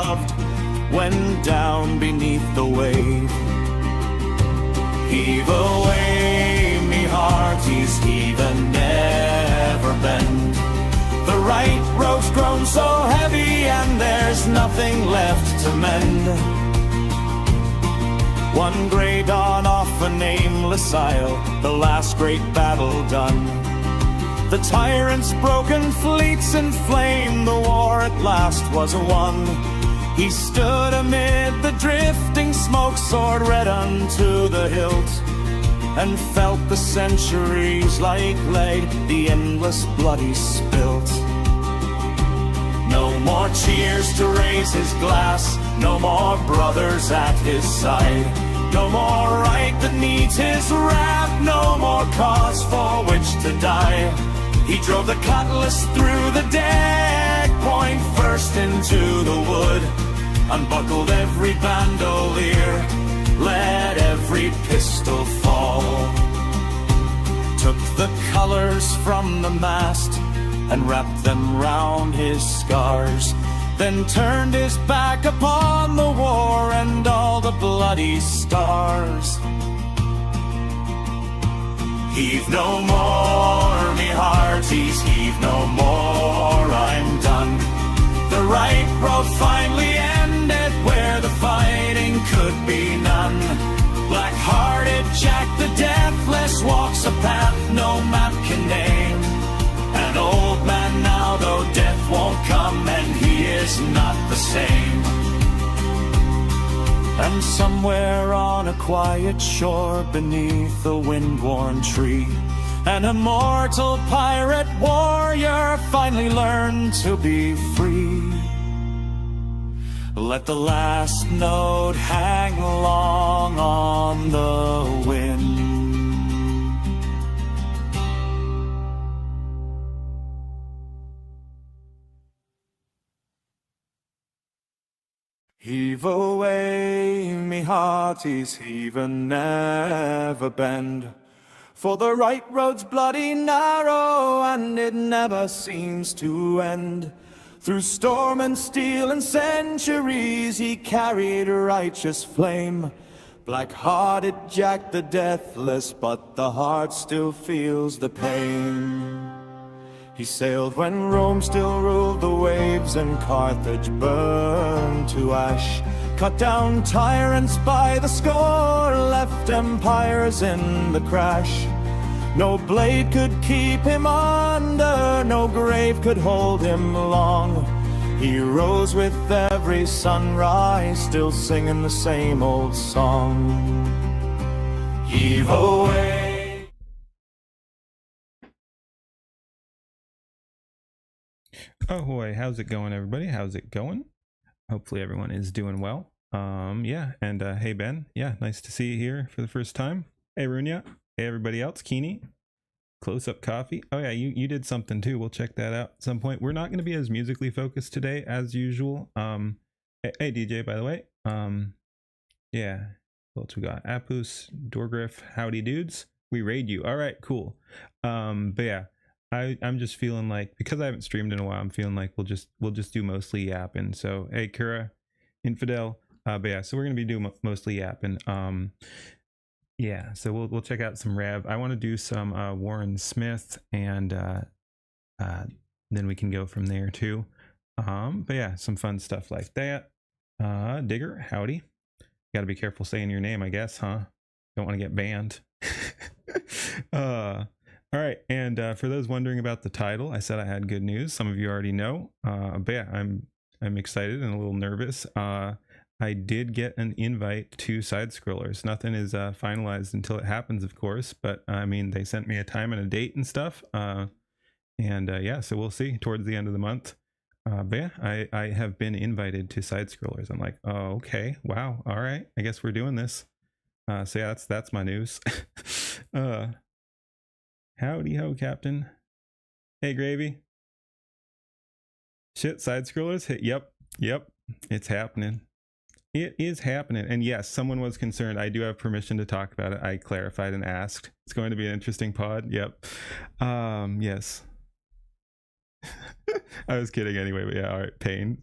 loved went down beneath the wave. Heave away, me hearties, heave and never bend. The right road's grown so heavy and there's nothing left to mend. One grey dawn off a nameless isle, the last great battle done. The tyrant's broken fleets in flame, the war at last was won. He stood amid the drifting smoke, sword red unto the hilt, and felt the centuries like lead, the endless blood he spilt. No more cheers to raise his glass, no more brothers at his side, no more right that needs his wrath, no more cause for which to die. He drove the cutlass through the deck, point first into the wood, unbuckled every bandolier, let every pistol fall. Took the colors from the mast and wrapped them round his scars, then turned his back upon the war and all the bloody stars. Heave no more, me hearties, heave no more, I'm done. The right road finally ended where the fighting could be none. Black-hearted Jack the Deathless walks a path no map can name. An old man now, though death won't come, and he is not the same. And somewhere on a quiet shore beneath a wind-worn tree, an immortal pirate warrior finally learned to be free. Let the last note hang long on the wind. Heave away, me hearties, heave and never bend. For the right road's bloody narrow, and it never seems to end. Through storm and steel and centuries, he carried righteous flame. Black-hearted Jack the Deathless, but the heart still feels the pain. He sailed when Rome still ruled the waves and Carthage burned to ash. Cut down tyrants by the score, left empires in the crash. No blade could keep him under, no grave could hold him long. He rose with every sunrise, still singing the same old song. Heave away. Ahoy, how's it going, everybody? How's it going? Hopefully everyone is doing well. Yeah, and hey Ben, yeah, nice to see you here for the first time. Hey Runya, hey everybody else, Keeney, Close Up Coffee. Oh yeah, you did something too. We'll check that out at some point. We're not going to be as musically focused today as usual. Hey DJ, by the way. Yeah, what else we got? Apus, Dorgriff, howdy dudes. We raid you. All right, cool. But yeah. I'm just feeling like, because I haven't streamed in a while, I'm feeling like we'll just do mostly yapping. So hey Kura, Infidel, but yeah, so we're gonna be doing mostly yapping. Yeah, so we'll check out some Rev. I want to do some Warren Smith, and then we can go from there too. But yeah, some fun stuff like that. Digger, howdy. Got to be careful saying your name, I guess, huh? Don't want to get banned. All right, and for those wondering about the title, I said I had good news. Some of you already know, but yeah, I'm excited and a little nervous. I did get an invite to Side Scrollers. Nothing is finalized until it happens, of course, but I mean, they sent me a time and a date and stuff, and yeah, so we'll see towards the end of the month. But yeah, I have been invited to Side Scrollers. I'm like, oh, okay, wow, all right, I guess we're doing this. So yeah, that's my news. Howdy ho, Captain. Hey, Gravy. Shit, Side Scrollers hit. Yep, it's happening. It is happening. And yes, someone was concerned. I do have permission to talk about it. I clarified and asked. It's going to be an interesting pod. Yep. Yes. I was kidding anyway, but yeah, all right, pain.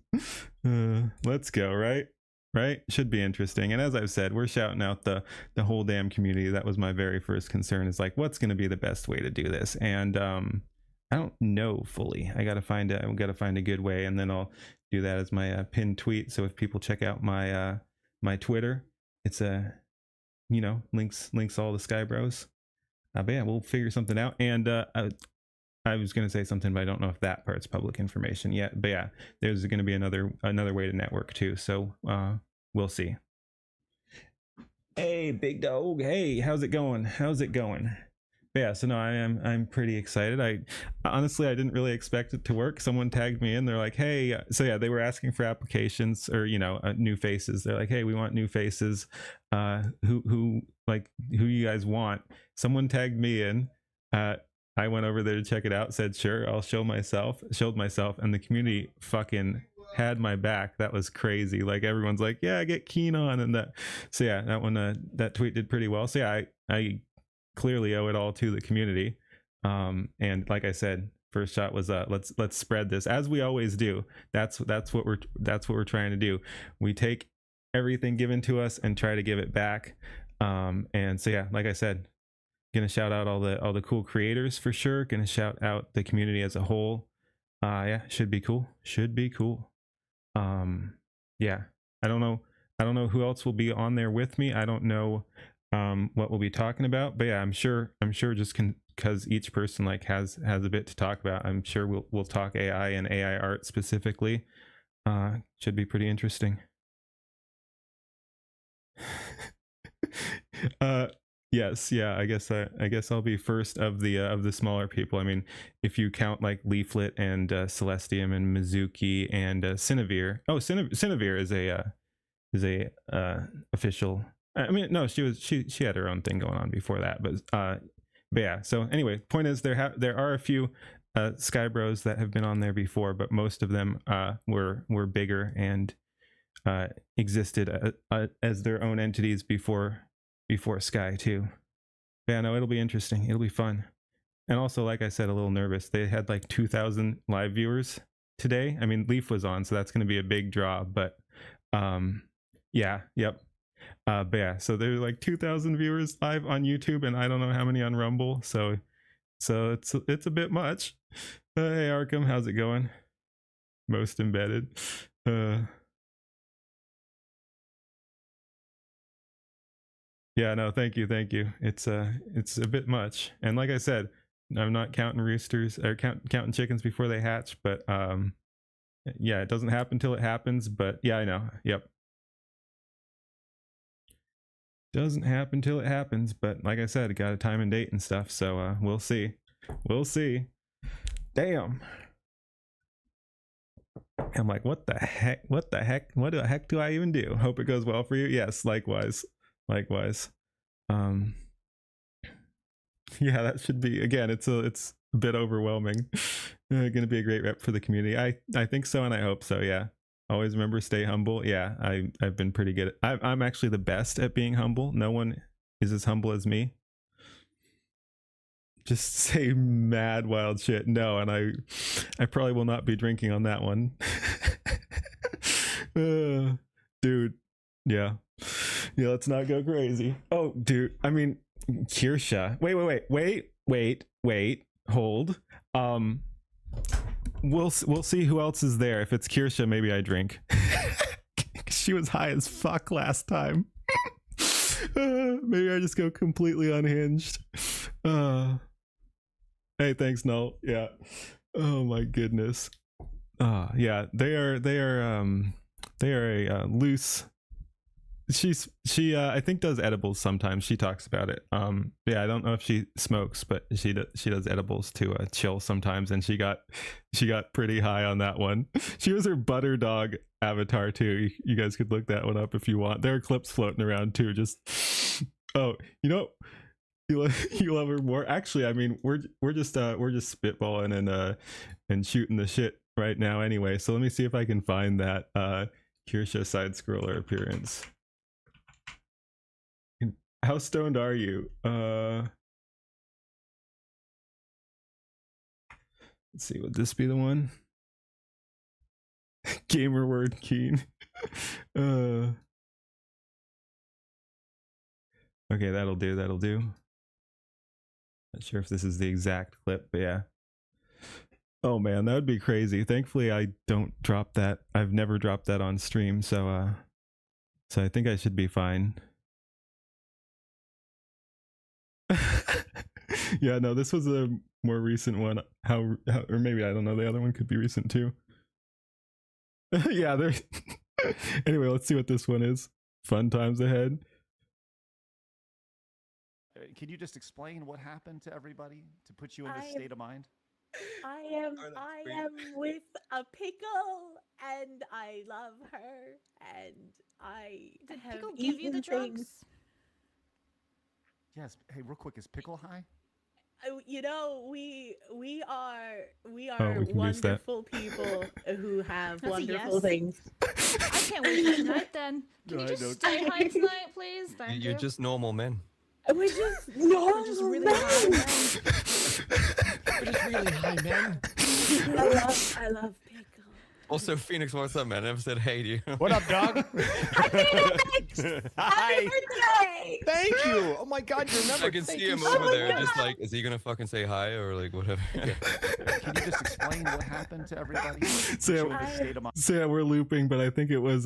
Let's go, right? Right? Should be interesting. And as I've said, we're shouting out the whole damn community. That was my very first concern, is like, what's going to be the best way to do this? And I don't know fully. I got to find a good way, and then I'll do that as my pinned tweet. So if people check out my my Twitter, it's links all the Sky Bros. But yeah, we'll figure something out. And I was going to say something, but I don't know if that part's public information yet. But yeah, there's going to be another way to network too. So we'll see. Hey, big dog. Hey, how's it going? But yeah, so no, I'm pretty excited. I honestly, I didn't really expect it to work. Someone tagged me in. They're like, hey, so yeah, they were asking for applications, or new faces. They're like, hey, we want new faces. Who you guys want? Someone tagged me in. I went over there to check it out, said, sure, I'll showed myself, and the community fucking had my back. That was crazy. Like, everyone's like, yeah, get keen on, and that. So yeah, that one, that tweet did pretty well. So yeah, I clearly owe it all to the community. And like I said, first shot was let's spread this, as we always do. That's what we're trying to do. We take everything given to us and try to give it back. And so yeah, like I said, gonna shout out all the cool creators for sure. Gonna shout out the community as a whole. Yeah, should be cool. Yeah, I don't know who else will be on there with me. I don't know what we'll be talking about, but yeah, I'm sure just because each person like has a bit to talk about, I'm sure we'll talk AI and AI art specifically. Should be pretty interesting. Yes, yeah, I guess I'll be first of the smaller people. I mean, if you count like Leaflet and Celestium and Mizuki and Cinevere. Oh, Cinevere is a official. I mean, no, she had her own thing going on before that, but yeah. So anyway, point is, there are a few Sky Bros that have been on there before, but most of them were bigger and existed as their own entities before Sky too. Yeah, no, it'll be interesting. It'll be fun. And also, like I said, a little nervous. They had like 2,000 live viewers today. I mean, Leaf was on, so that's going to be a big draw. But yeah, yep. But yeah, so there's like 2,000 viewers live on YouTube, and I don't know how many on Rumble. So it's a bit much. Hey Arkham, how's it going? Most embedded. Yeah, no, thank you. It's a bit much, and like I said, I'm not counting roosters or counting chickens before they hatch. But yeah, it doesn't happen till it happens. But yeah, I know. Yep, doesn't happen till it happens. But like I said, it got a time and date and stuff. So we'll see. Damn. I'm like, what the heck? What the heck do I even do? Hope it goes well for you. Yes, likewise. Yeah, that should be, again, it's a bit overwhelming. Gonna be a great rep for the community. I think so, and I hope so. Yeah, always remember, stay humble. Yeah, I've been pretty good I'm actually the best at being humble. No one is as humble as me. Just say mad wild shit. No, and I probably will not be drinking on that one. Dude, yeah, let's not go crazy. Oh dude, I mean, Kirsha, wait, hold. We'll see who else is there. If it's Kirsha, maybe I drink. She was high as fuck last time. Maybe I just go completely unhinged. Hey, thanks, Null. Yeah. Oh my goodness. Yeah, they are a loose. She I think does edibles sometimes. She talks about it. Yeah, I don't know if she smokes, but she does edibles to chill sometimes, and she got pretty high on that one. She was her butter dog avatar too. You guys could look that one up if you want. There are clips floating around too. Just you love her more. Actually, I mean, we're just spitballing and shooting the shit right now anyway. So let me see if I can find that Kirsha side scroller appearance. How stoned are you? Let's see, would this be the one? Gamer word keen. Okay, that'll do. Not sure if this is the exact clip, but yeah. Oh man, that would be crazy. Thankfully, I don't drop that. I've never dropped that on stream, so I think I should be fine. Yeah, no, this was a more recent one. How or maybe I don't know. The other one could be recent too. Yeah, there. Anyway, let's see what this one is. Fun times ahead. Can you just explain what happened to everybody to put you in this state of mind? I am with a pickle, and I love her, and I Did have Pickle give you the eaten drugs? things. Yes. Hey, real quick, is Pickle high? You know, we are Oh, we can use that. wonderful people who have That's a wonderful yes. things. I can't wait for tonight then. Can No, you I just don't. stay high tonight, please? Thank You're you. just normal men. We're just normal We're just really high men. men. We're just really high men. I love pickle. Also, Phoenix, what's up, man? I never said hey to you. What up, dog? Happy birthday! Thank you. Oh my God, you remember? I can Thank see you him so over much. there, just like, is he gonna fucking say hi or like whatever? Can you just explain what happened to everybody? To put So- you in this state of mind? So yeah, we're looping, but I think it was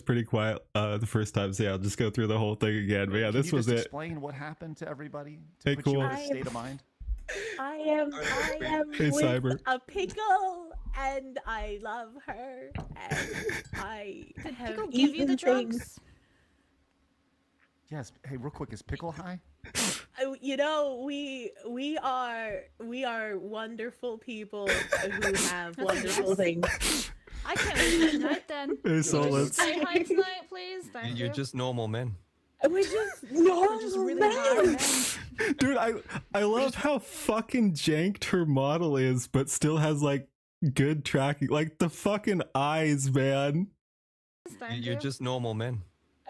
pretty quiet the first time. So yeah, I'll just go through the whole thing again. But yeah, Can this you was just it. explain what happened to everybody to Hey, put you cool. in this state of mind? I am Hey, with Cyber. a pickle, and I love her, and I Did have Pickle give you the eaten drugs? things. Yes. Hey, real quick, is Pickle high? You know, we are wonderful people who have That's a wonderful yes. things. I can't wait for tonight then. Hey, Can so you let's. just stay high tonight, please? Thank You're you. just normal men. We're just normal We're just really high men. men. Dude, I love how fucking janked her model is, but still has like good tracking. Like the fucking eyes, man. Thank You're you. just normal men.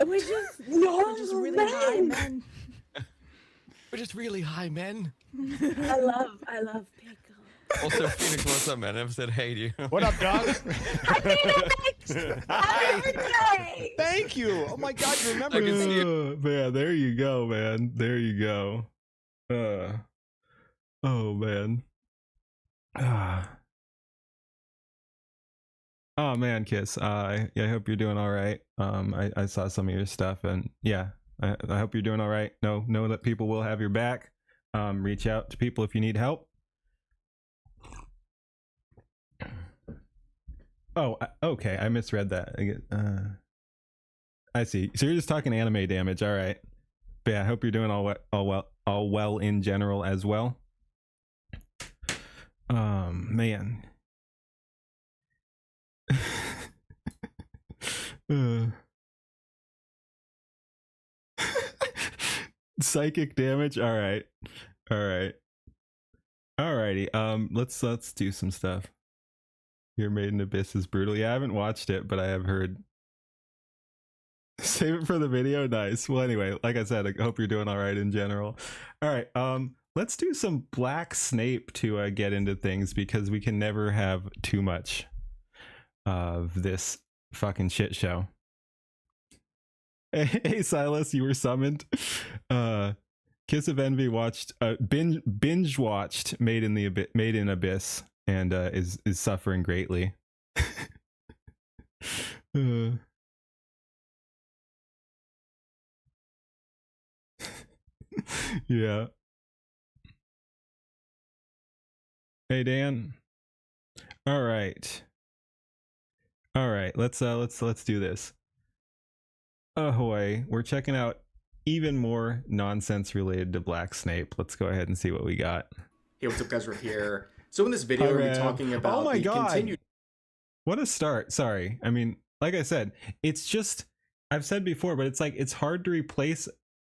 We're just normal We're just really high men. men. We're just really high men. I love pickle. Also, Phoenix, what's up, man? I never said hey to you. What up, dog? Happy birthday! Thank you. Oh my God, you remember? I can see it. Man, there you go, man. There you go. Oh man. Oh man, Kiss. Yeah, I hope you're doing all right. I saw some of your stuff, and yeah, I hope you're doing all right. Know that people will have your back. Reach out to people if you need help. Oh, okay. I misread that. I see. So you're just talking anime damage. All right. But yeah, I hope you're doing all well in general as well. Man. Psychic damage. All right. Alrighty. Let's do some stuff. Your Maiden Abyss is brutal. Yeah, I haven't watched it, but I have heard. Save it for the video. Nice. Well, anyway, like I said, I hope you're doing all right in general. All right. Let's do some Black Snape to get into things, because we can never have too much of this fucking shit show. Hey Silas, you were summoned. Kiss of Envy watched binge watched Made in Abyss, and is suffering greatly. Yeah. Hey Dan. All right. Let's do this. Ahoy! We're checking out even more nonsense related to Black Snape. Let's go ahead and see what we got. Hey, what's up, guys? Riff here. So in this video, Hi, we're Rev. talking about Oh my the God. continued What a start. Sorry. I mean, like I said, it's just, I've said before, but it's like, it's hard to replace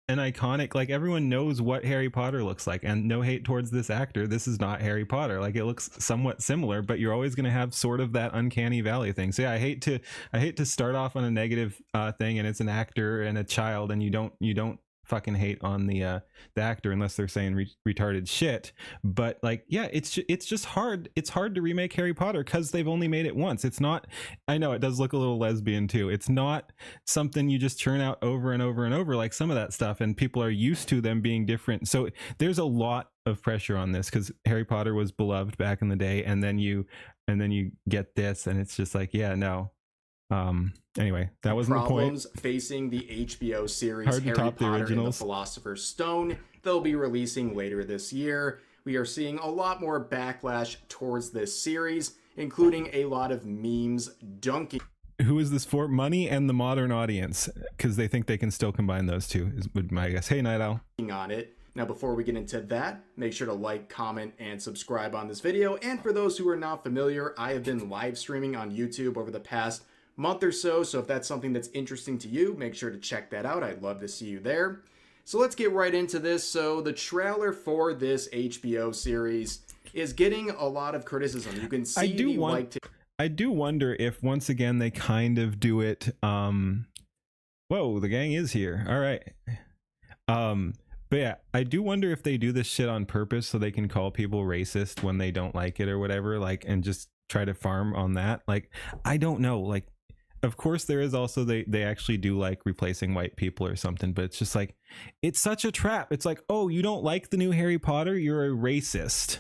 an iconic, like everyone knows what Harry Potter looks like, and no hate towards this actor. This is not Harry Potter. Like, it looks somewhat similar, but you're always going to have sort of that uncanny valley thing. So yeah, I hate to start off on a negative thing, and it's an actor and a child, and you don't fucking hate on the actor unless they're saying retarded shit. But like, yeah, it's just hard. It's hard to remake Harry Potter because they've only made it once. It's not. I know it does look a little lesbian too. It's not something you just churn out over and over and over like some of that stuff, and people are used to them being different. So there's a lot of pressure on this because Harry Potter was beloved back in the day, and then you get this, and it's just like, yeah, no. Anyway, that wasn't the point. Problems facing the HBO series Hard to Harry top the Potter and the originals. Philosopher's Stone. They'll be releasing later this year. We are seeing a lot more backlash towards this series, including a lot of memes dunking Who is this for? Money and the modern audience, because they think they can still combine those two, would my guess. Hey, Night Owl. on it. Now, before we get into that, make sure to like, comment, and subscribe on this video. And for those who are not familiar, I have been live streaming on YouTube over the past month or so. So if that's something that's interesting to you, make sure to check that out. I'd love to see you there. So let's get right into this. So the trailer for this HBO series is getting a lot of criticism. You can see I do wonder if once again they kind of do it. Whoa, the gang is here. All right. But yeah, I do wonder if they do this shit on purpose so they can call people racist when they don't like it or whatever, like, and just try to farm on that. Like, I don't know. Like, of course there is also they actually do like replacing white people or something, but it's just like, it's such a trap. It's like, oh, you don't like the new Harry Potter? You're a racist.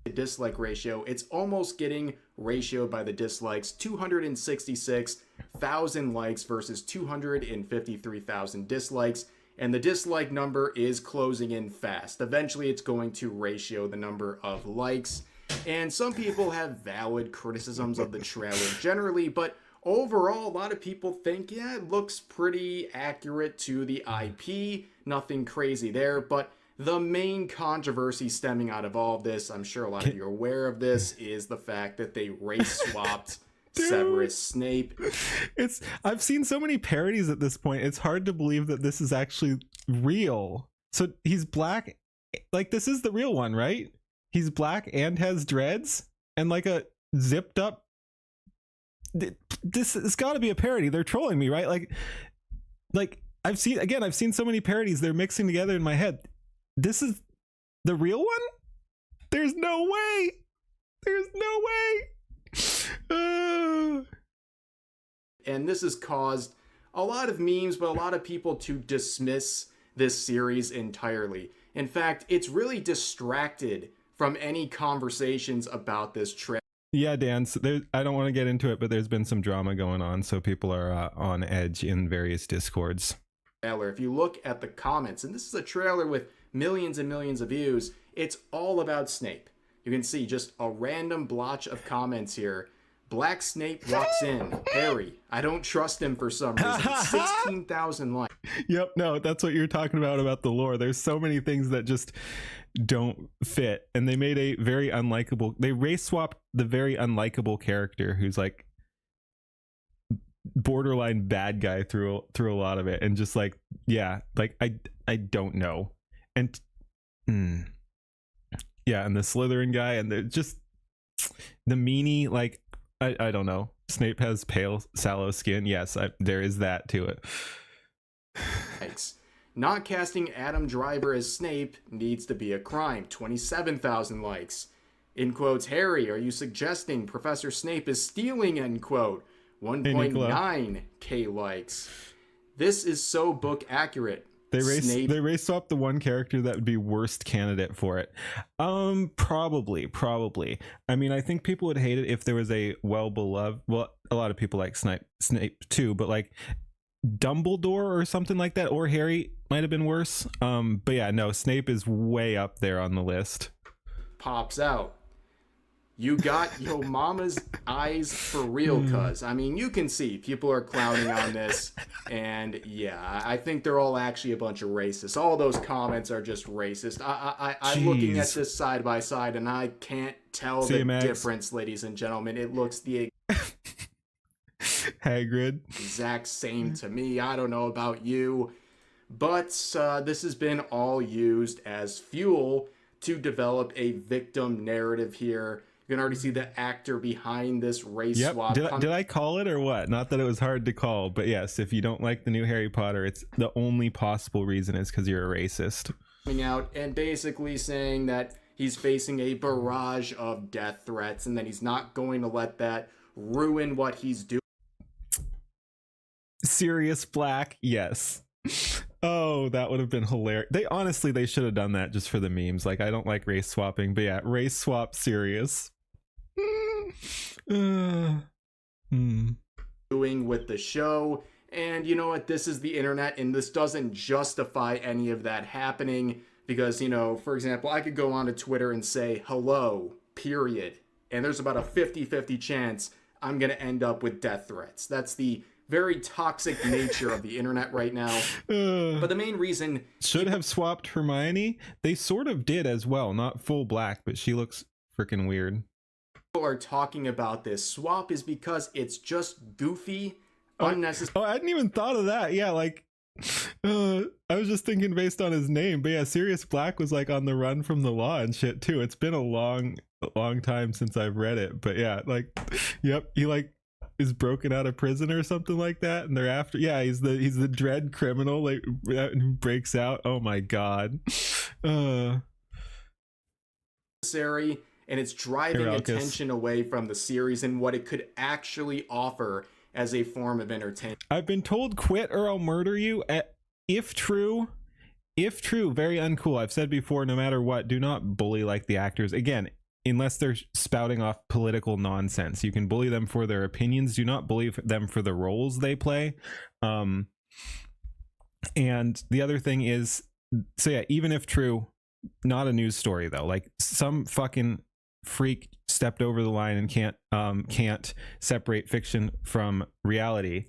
dislike ratio. It's almost getting ratioed by the dislikes. 266,000 likes versus 253,000 dislikes. And the dislike number is closing in fast. Eventually, it's going to ratio the number of likes. And some people have valid criticisms of the trailer generally, but overall, a lot of people think, yeah, it looks pretty accurate to the IP. Nothing crazy there, but the main controversy stemming out of all of this, I'm sure a lot of you are aware of this, is the fact that they race swapped Severus Snape. I've seen so many parodies at this point. It's hard to believe that this is actually real. So he's black. Like, this is the real one, right? He's black and has dreads and like a zipped up. This has got to be a parody. They're trolling me, right? Like I've seen so many parodies. They're mixing together in my head. This is the real one? There's no way. There's no way. And this has caused a lot of memes, but a lot of people to dismiss this series entirely. In fact, it's really distracted from any conversations about this trailer. Yeah, Dan, so I don't want to get into it, but there's been some drama going on, so people are on edge in various discords. If you look at the comments, and this is a trailer with millions and millions of views, it's all about Snape. You can see just a random blotch of comments here. Black Snape walks in. Harry, I don't trust him for some reason. 16,000 likes. Yep, no, that's what you're talking about the lore. There's so many things that just don't fit, and they made a very unlikable. They race swapped the very unlikable character who's like borderline bad guy through a lot of it, and just like, yeah, like I don't know, and yeah, and the Slytherin guy, and the just the meanie, like I don't know. Snape has pale, sallow skin. Yes, there is that to it. Thanks. Not casting Adam Driver as Snape needs to be a crime. 27,000 likes. In quotes, Harry, are you suggesting Professor Snape is stealing? End quote. 1.9k likes. This is so book accurate. They race swap the one character that would be worst candidate for it. Probably. I mean, I think people would hate it if there was a well-beloved, well, a lot of people like Snape too, but like Dumbledore or something like that, or Harry might have been worse. But yeah, no, Snape is way up there on the list. Pops out. You got yo mama's eyes for real, cuz. I mean, you can see people are clowning on this, and yeah, I think they're all actually a bunch of racists. All those comments are just racist. I'm looking at this side by side, and I can't tell the difference, ladies and gentlemen. It looks the Hagrid. exact same to me. I don't know about you, but this has been all used as fuel to develop a victim narrative here. You can already see the actor behind this race Yep. swap. Did I call it or what? Not that it was hard to call, but yes, if you don't like the new Harry Potter, it's the only possible reason is because you're a racist. Coming out and basically saying that he's facing a barrage of death threats and that he's not going to let that ruin what he's doing. Sirius Black, yes. Oh, that would have been hilarious. They should have done that just for the memes. Like, I don't like race swapping, but yeah, race swap Sirius. Doing with the show. And you know what? This is the internet, and this doesn't justify any of that happening because, you know, for example, I could go onto Twitter and say hello, period. And there's about a 50-50 chance I'm going to end up with death threats. That's the very toxic nature of the internet right now. But the main reason should have swapped Hermione. They sort of did as well, not full black, but she looks freaking weird. people are talking about this swap is because it's just goofy, unnecessary. Oh, I hadn't even thought of that. Yeah, like I was just thinking based on his name, but yeah, Sirius Black was like on the run from the law and shit too. It's been a long time since I've read it, but yeah, like, yep, he like is broken out of prison or something like that, and they're after. Yeah, he's the dread criminal like who breaks out. Oh my god. And it's driving attention away from the series and what it could actually offer as a form of entertainment. I've been told quit or I'll murder you. If true, very uncool. I've said before, no matter what, do not bully like the actors. Again, unless they're spouting off political nonsense. You can bully them for their opinions. Do not bully them for the roles they play. And the other thing is, so yeah, even if true, not a news story though. Like some fucking freak stepped over the line and can't separate fiction from reality.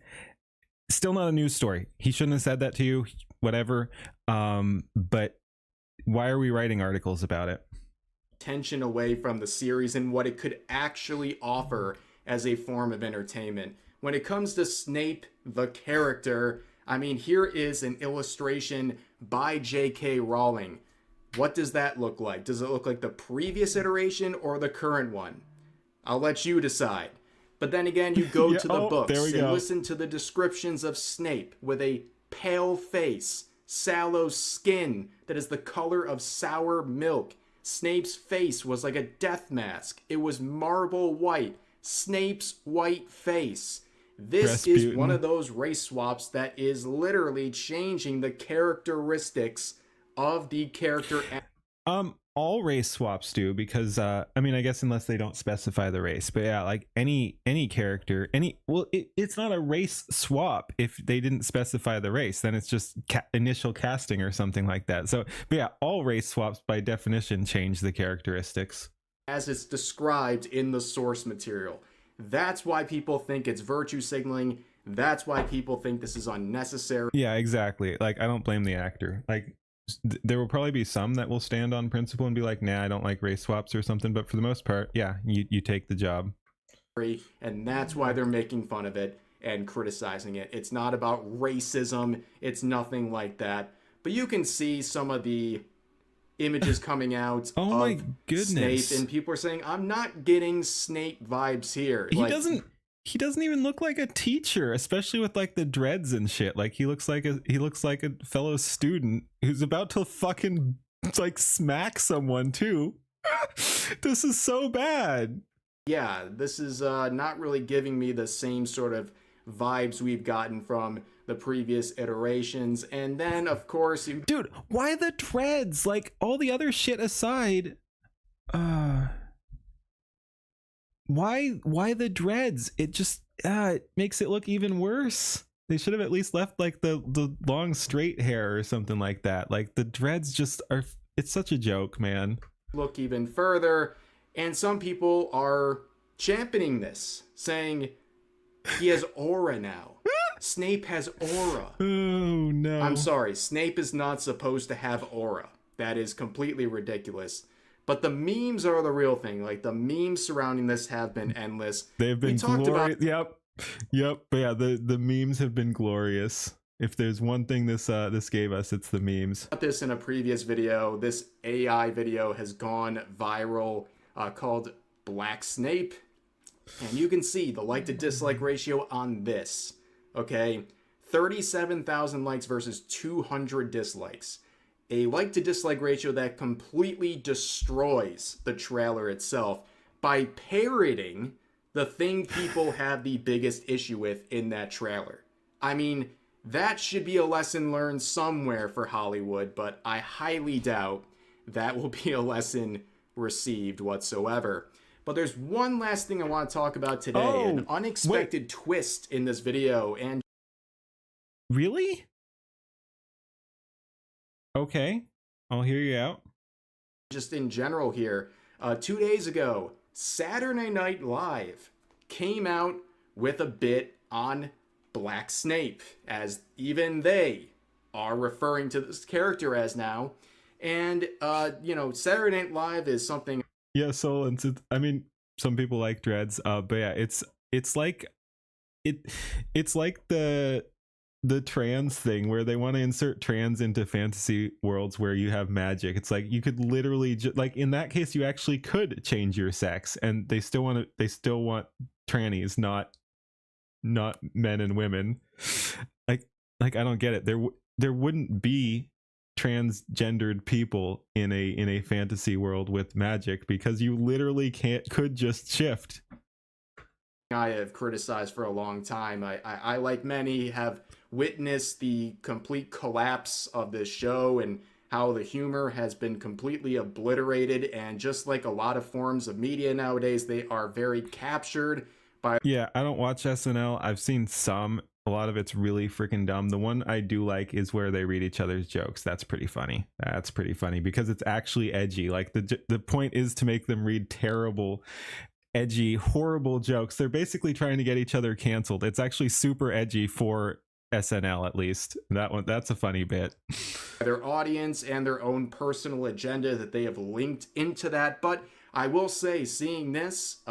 Still not a news story. He shouldn't have said that to you, whatever. But why are we writing articles about it? Attention away from the series and what it could actually offer as a form of entertainment. When it comes to Snape, the character, I mean, here is an illustration by J.K. Rowling. What does that look like? Does it look like the previous iteration or the current one? I'll let you decide. But then again, you go to the books and listen to the descriptions of Snape with a pale face, sallow skin that is the color of sour milk. Snape's face was like a death mask. It was marble white. Snape's white face. This is one of those race swaps that is literally changing the characteristics of the character. All race swaps do, because I mean, I guess unless they don't specify the race, but yeah, like any character, it's not a race swap if they didn't specify the race. Then it's just initial casting or something like that. So, but yeah, all race swaps by definition change the characteristics as it's described in the source material. That's why people think it's virtue signaling. That's why people think this is unnecessary. Yeah, exactly. Like, I don't blame the actor. Like, there will probably be some that will stand on principle and be like, nah, I don't like race swaps or something, but for the most part, yeah, you take the job. And that's why they're making fun of it and criticizing it. It's not about racism. It's nothing like that. But you can see some of the images coming out oh my goodness. Snape, and people are saying, I'm not getting Snape vibes here. He doesn't even look like a teacher, especially with like the dreads and shit. Like he looks like a fellow student who's about to fucking like smack someone too. This is so bad. Yeah, this is not really giving me the same sort of vibes we've gotten from the previous iterations. And then of course dude, why the dreads? Like, all the other shit aside, why the dreads? It just it makes it look even worse. They should have at least left like the long straight hair or something like that. Like, the dreads just are, it's such a joke, man. Look even further, and some people are championing this, saying he has aura now. Snape has aura. Oh no. I'm sorry, Snape is not supposed to have aura. That is completely ridiculous. But the memes are the real thing. Like, the memes surrounding this have been endless. They've been glorious. Yep. But yeah, the memes have been glorious. If there's one thing this gave us, it's the memes. This in a previous video. This AI video has gone viral called Black Snape. And you can see the like to dislike ratio on this. Okay, 37,000 likes versus 200 dislikes. A like to dislike ratio that completely destroys the trailer itself by parroting the thing people have the biggest issue with in that trailer. I mean, that should be a lesson learned somewhere for Hollywood, but I highly doubt that will be a lesson received whatsoever. But there's one last thing I want to talk about today, an unexpected twist in this video, and Really? Okay, I'll hear you out. just in general here. 2 days ago, Saturday Night Live came out with a bit on Black Snape, as even they are referring to this character as now. And, you know, Saturday Night Live is something... Yeah, so I mean, some people like dreads, but yeah, it's like the trans thing where they want to insert trans into fantasy worlds where you have magic. It's like you could literally like in that case you actually could change your sex, and they still want trannies, not men and women. Like I don't get it. There wouldn't be transgendered people in a fantasy world with magic because you literally could just shift. I have criticized for a long time. I like many, have witnessed the complete collapse of this show and how the humor has been completely obliterated. And just like a lot of forms of media nowadays, they are very captured by... Yeah, I don't watch SNL. I've seen some. A lot of it's really freaking dumb. The one I do like is where they read each other's jokes. That's pretty funny. That's pretty funny because it's actually edgy. Like the point is to make them read terrible, edgy, horrible jokes. They're basically trying to get each other canceled. It's actually super edgy for SNL, at least. That's a funny bit. Their audience and their own personal agenda that they have linked into that. But I will say, seeing this,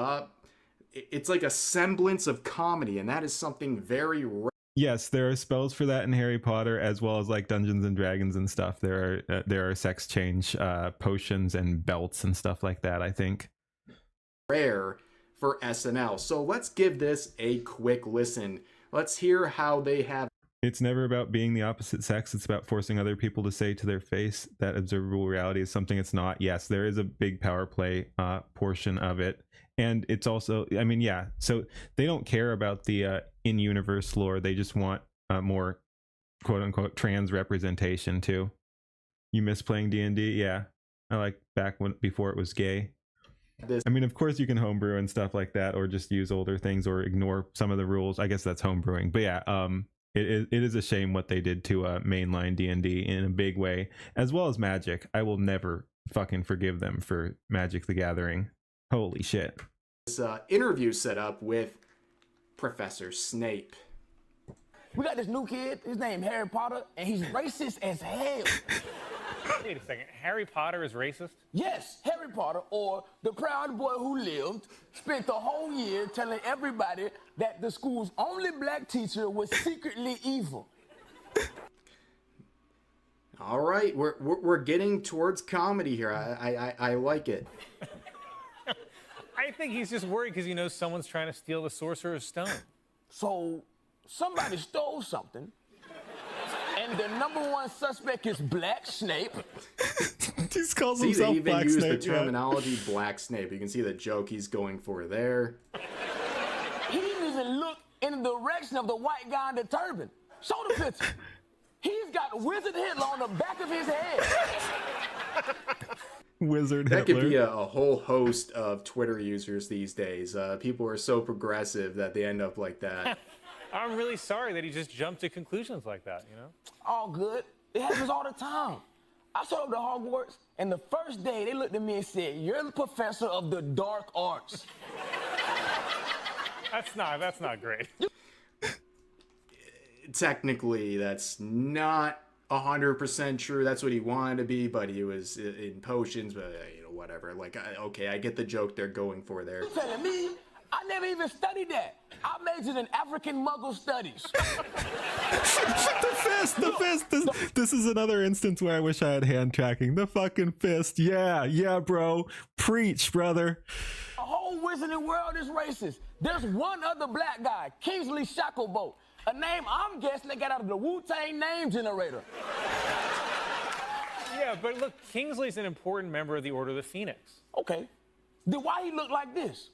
it's like a semblance of comedy, and that is something very rare. Yes, there are spells for that in Harry Potter, as well as like Dungeons and Dragons and stuff. There are sex change potions and belts and stuff like that, I think. Rare for SNL. So let's give this a quick listen. Let's hear how they have... It's never about being the opposite sex. It's about forcing other people to say to their face that observable reality is something it's not. Yes, there is a big power play portion of it. And it's also, I mean, yeah, so they don't care about the in-universe lore. They just want more quote-unquote trans representation too. You miss playing D&D? Yeah. I like before it was gay. I mean, of course you can homebrew and stuff like that, or just use older things or ignore some of the rules. I guess that's homebrewing. But yeah, it is a shame what they did to mainline D&D in a big way, as well as Magic. I will never fucking forgive them for Magic the Gathering. Holy shit. This interview set up with Professor Snape. We got this new kid, his name Harry Potter, and he's racist as hell. Wait a second, Harry Potter is racist? Yes, Harry Potter, or the proud boy who lived, spent the whole year telling everybody that the school's only black teacher was secretly evil. All right, we're getting towards comedy here. I like it. I think he's just worried because he knows someone's trying to steal the Sorcerer's Stone. So, somebody stole something, and the #1 suspect is Black Snape. He calls See, himself they even Black use Snape, the terminology Black Snape. You can see the joke he's going for there. He didn't even look in the direction of the white guy in the turban. Show the picture. He's got Wizard Hitler on the back of his head. Wizard That Hitler. could be a whole host of Twitter users these days. People are so progressive that they end up like that. I'm really sorry that he just jumped to conclusions like that, you know? All good. It happens all the time. I showed up to Hogwarts, and the first day they looked at me and said, "You're the professor of the dark arts." That's not great. Technically, that's not 100% true. That's what he wanted to be, but he was in potions, but you know, whatever. Like, okay, I get the joke they're going for there. You telling me? I never even studied that. I majored in African Muggle studies. The fist. This is another instance where I wish I had hand tracking. The fucking fist. Yeah, bro. Preach, brother. A whole wizarding world is racist. There's one other black guy, Kingsley Shacklebolt, a name I'm guessing they got out of the Wu-Tang name generator. Yeah, but look, Kingsley's an important member of the Order of the Phoenix. Okay. Then why he look like this?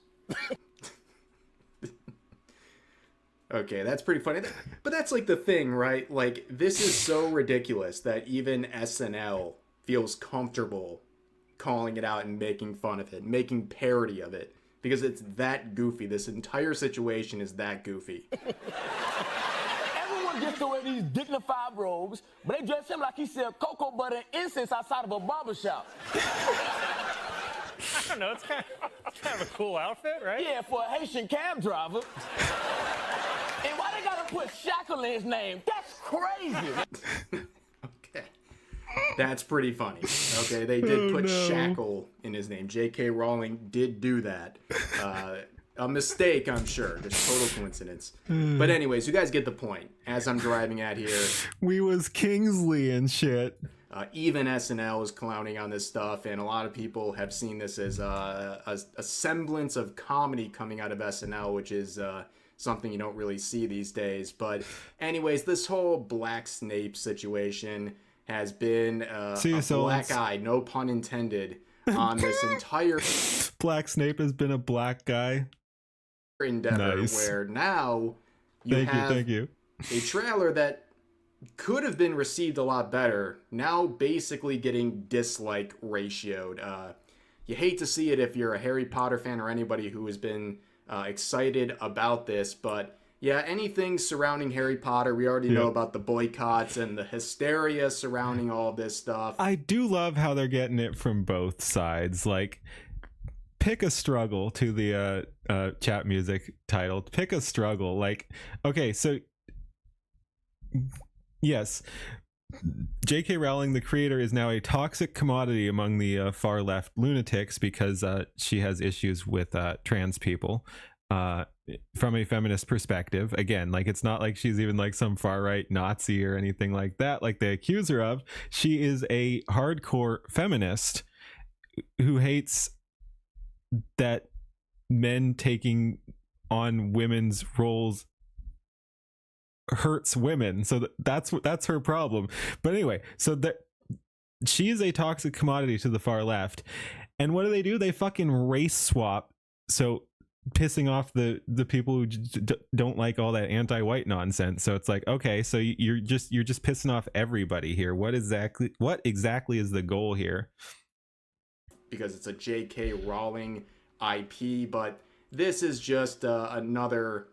Okay, that's pretty funny. But that's like the thing, right? Like, this is so ridiculous that even SNL feels comfortable calling it out and making fun of it, making parody of it, because it's that goofy. This entire situation is that goofy. Everyone gets to wear these dignified robes, but they dress him like he sell cocoa butter and incense outside of a barbershop. I don't know, it's kind of a cool outfit, right? Yeah, for a Haitian cab driver. And why they gotta put Shackle in his name? That's crazy. Okay. That's pretty funny. Okay, they did put Shackle in his name. J.K. Rowling did do that. A mistake, I'm sure. Just total coincidence. But anyways, you guys get the point. As I'm driving at here, We was Kingsley and shit. even SNL is clowning on this stuff, and a lot of people have seen this as a semblance of comedy coming out of SNL, which is something you don't really see these days. But anyways, this whole Black Snape situation has been a black eye, no pun intended, on this entire Black Snape has been a black guy. endeavor, Nice. where now you have Thank you. a trailer that could have been received a lot better, now basically getting dislike ratioed. You hate to see it if you're a Harry Potter fan or anybody who has been excited about this, but yeah, anything surrounding Harry Potter, we already know about the boycotts and the hysteria surrounding all this stuff. I do love how they're getting it from both sides. Like, pick a struggle to the chat music title. Pick a struggle. Like, okay, so yes, J.K. Rowling, the creator, is now a toxic commodity among the far left lunatics because she has issues with trans people. From a feminist perspective, again, like, it's not like she's even like some far right Nazi or anything like that, like they accuse her of. She is a hardcore feminist who hates that men taking on women's roles hurts women. So that's her problem. But anyway, so that she is a toxic commodity to the far left. And what do? They fucking race swap. So pissing off the people who don't like all that anti-white nonsense. So it's like, okay, so you're just pissing off everybody here. What exactly is the goal here? Because it's a J.K. Rowling IP, but this is just another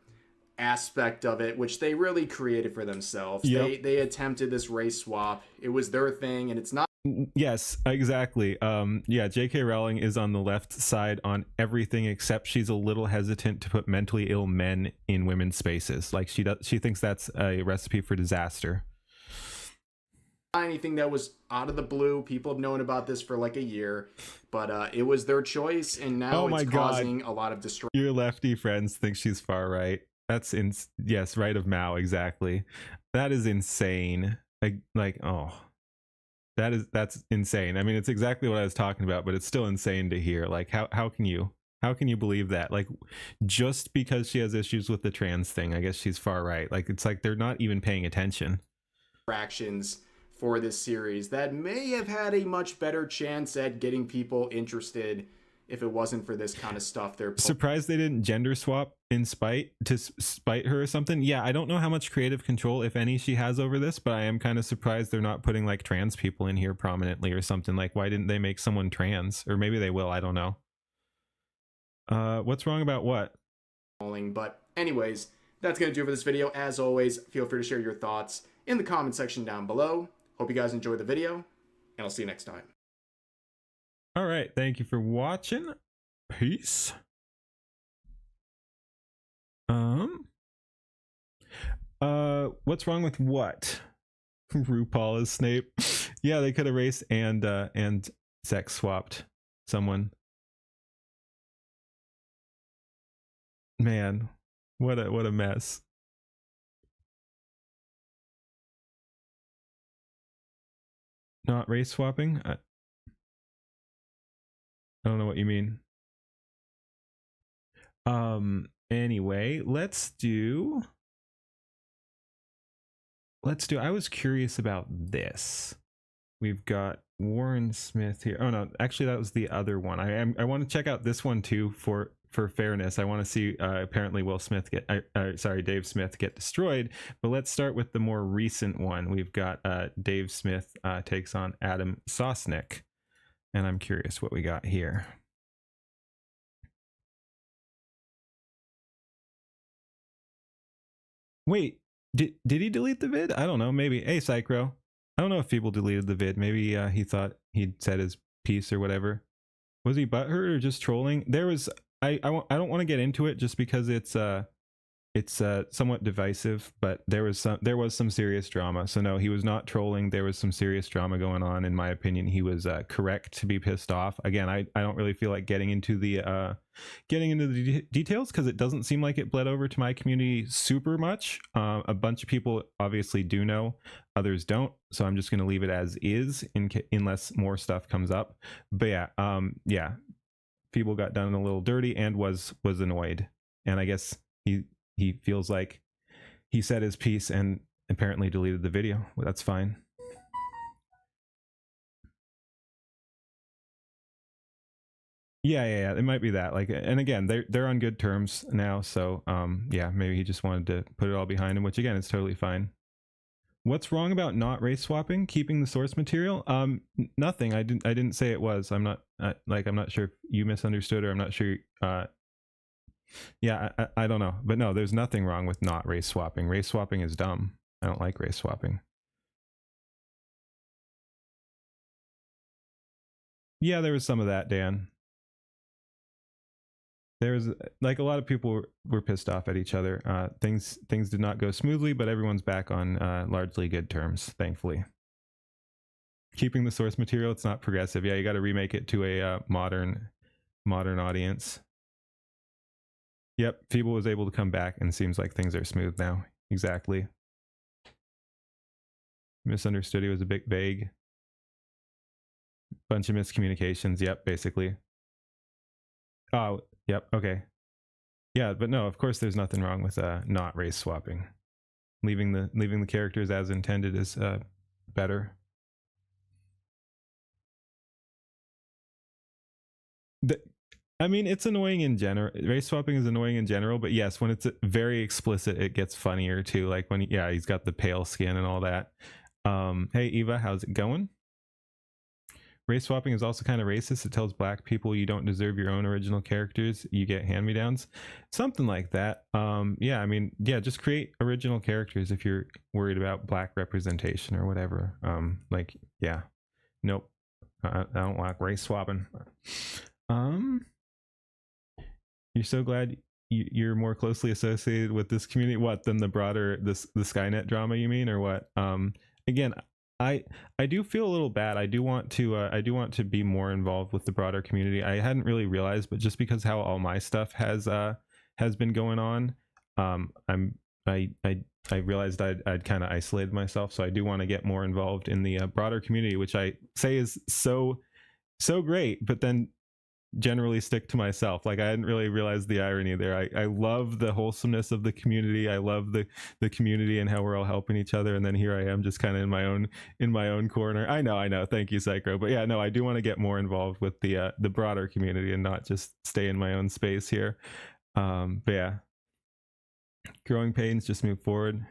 aspect of it, which they really created for themselves. Yep. They attempted this race swap. It was their thing, and it's not. Yes, exactly. Yeah, J.K. Rowling is on the left side on everything, except she's a little hesitant to put mentally ill men in women's spaces. Like, she thinks that's a recipe for disaster. Anything that was out of the blue. People have known about this for like a year, but it was their choice, and now it's causing a lot of distress. Your lefty friends think she's far right. That's yes, right of Mao, exactly. That is insane. Like oh, that's insane. I mean, it's exactly what I was talking about, but it's still insane to hear. Like, how can you believe that? Like, just because she has issues with the trans thing, I guess she's far right. Like, it's like they're not even paying attention. Fractions for this series that may have had a much better chance at getting people interested if it wasn't for this kind of stuff. They're surprised they didn't gender swap in spite her or something. Yeah, I don't know how much creative control, if any, she has over this, but I am kind of surprised they're not putting like trans people in here prominently or something. Like, why didn't they make someone trans? Or maybe they will, I don't know. What's wrong about what? But anyways, that's gonna do it for this video. As always, feel free to share your thoughts in the comment section down below. Hope you guys enjoyed the video, and I'll see you next time. All right, thank you for watching. Peace. What's wrong with what? RuPaul is Snape. Yeah, they could have race and sex swapped someone. Man, what a mess. Not race swapping? I don't know what you mean. Anyway, let's do I was curious about this. We've got Warren Smith here. Oh no, actually that was the other one. I want to check out this one too for fairness. I want to see apparently Will Smith get Dave Smith get destroyed, but let's start with the more recent one. We've got Dave Smith takes on Adam Sosnick, and I'm curious what we got here. Wait, did he delete the vid? I don't know. Maybe. Hey, Psychro. I don't know if people deleted the vid. Maybe he thought he'd said his piece or whatever. Was he butthurt or just trolling? There was. I don't want to get into it just because it's somewhat divisive, but there was some serious drama. So no, he was not trolling. There was some serious drama going on. In my opinion, he was correct to be pissed off. Again, I don't really feel like getting into the details because it doesn't seem like it bled over to my community super much. A bunch of people obviously do know, others don't. So I'm just going to leave it as is unless more stuff comes up. But yeah, people got done a little dirty and was annoyed, and I guess he feels like he said his piece and apparently deleted the video. Well, that's fine. Yeah, it might be that. Like, and again, they're on good terms now, so yeah, maybe he just wanted to put it all behind him, which again is totally fine. What's wrong about not race swapping, keeping the source material? Nothing. I didn't say it was. I'm not I'm not sure if you misunderstood, or I'm not sure yeah, I don't know, but no, there's nothing wrong with not race swapping. Race swapping is dumb. I don't like race swapping. Yeah, there was some of that, Dan. There was like a lot of people were pissed off at each other. Things did not go smoothly, but everyone's back on largely good terms, thankfully. Keeping the source material, it's not progressive. Yeah, you got to remake it to a modern audience. Yep, Feeble was able to come back and seems like things are smooth now. Exactly. Misunderstood, he was a bit vague. Bunch of miscommunications, yep, basically. Oh, yep, okay. Yeah, but no, of course there's nothing wrong with not race swapping. Leaving the characters as intended is better. I mean, it's annoying in general. Race swapping is annoying in general, but yes, when it's very explicit, it gets funnier too. Like when, yeah, he's got the pale skin and all that. Hey, Eva, how's it going? Race swapping is also kind of racist. It tells black people you don't deserve your own original characters. You get hand-me-downs. Something like that. Yeah, I mean, yeah, just create original characters if you're worried about black representation or whatever. Like, yeah. Nope. I don't like race swapping. You're so glad you're more closely associated with this community, what, than the broader the Skynet drama, you mean, or what? Again, I do feel a little bad. I do want to be more involved with the broader community. I hadn't really realized, but just because how all my stuff has been going on, I realized I'd kind of isolated myself. So I do want to get more involved in the broader community, which I say is so great, but then generally stick to myself. Like, I hadn't really realized the irony there. I love the wholesomeness of the community. I love the community and how we're all helping each other, and then here I am just kind of in my own corner. I know, thank you, Psycho. But yeah, no, I do want to get more involved with the broader community and not just stay in my own space here. But yeah, growing pains, just move forward.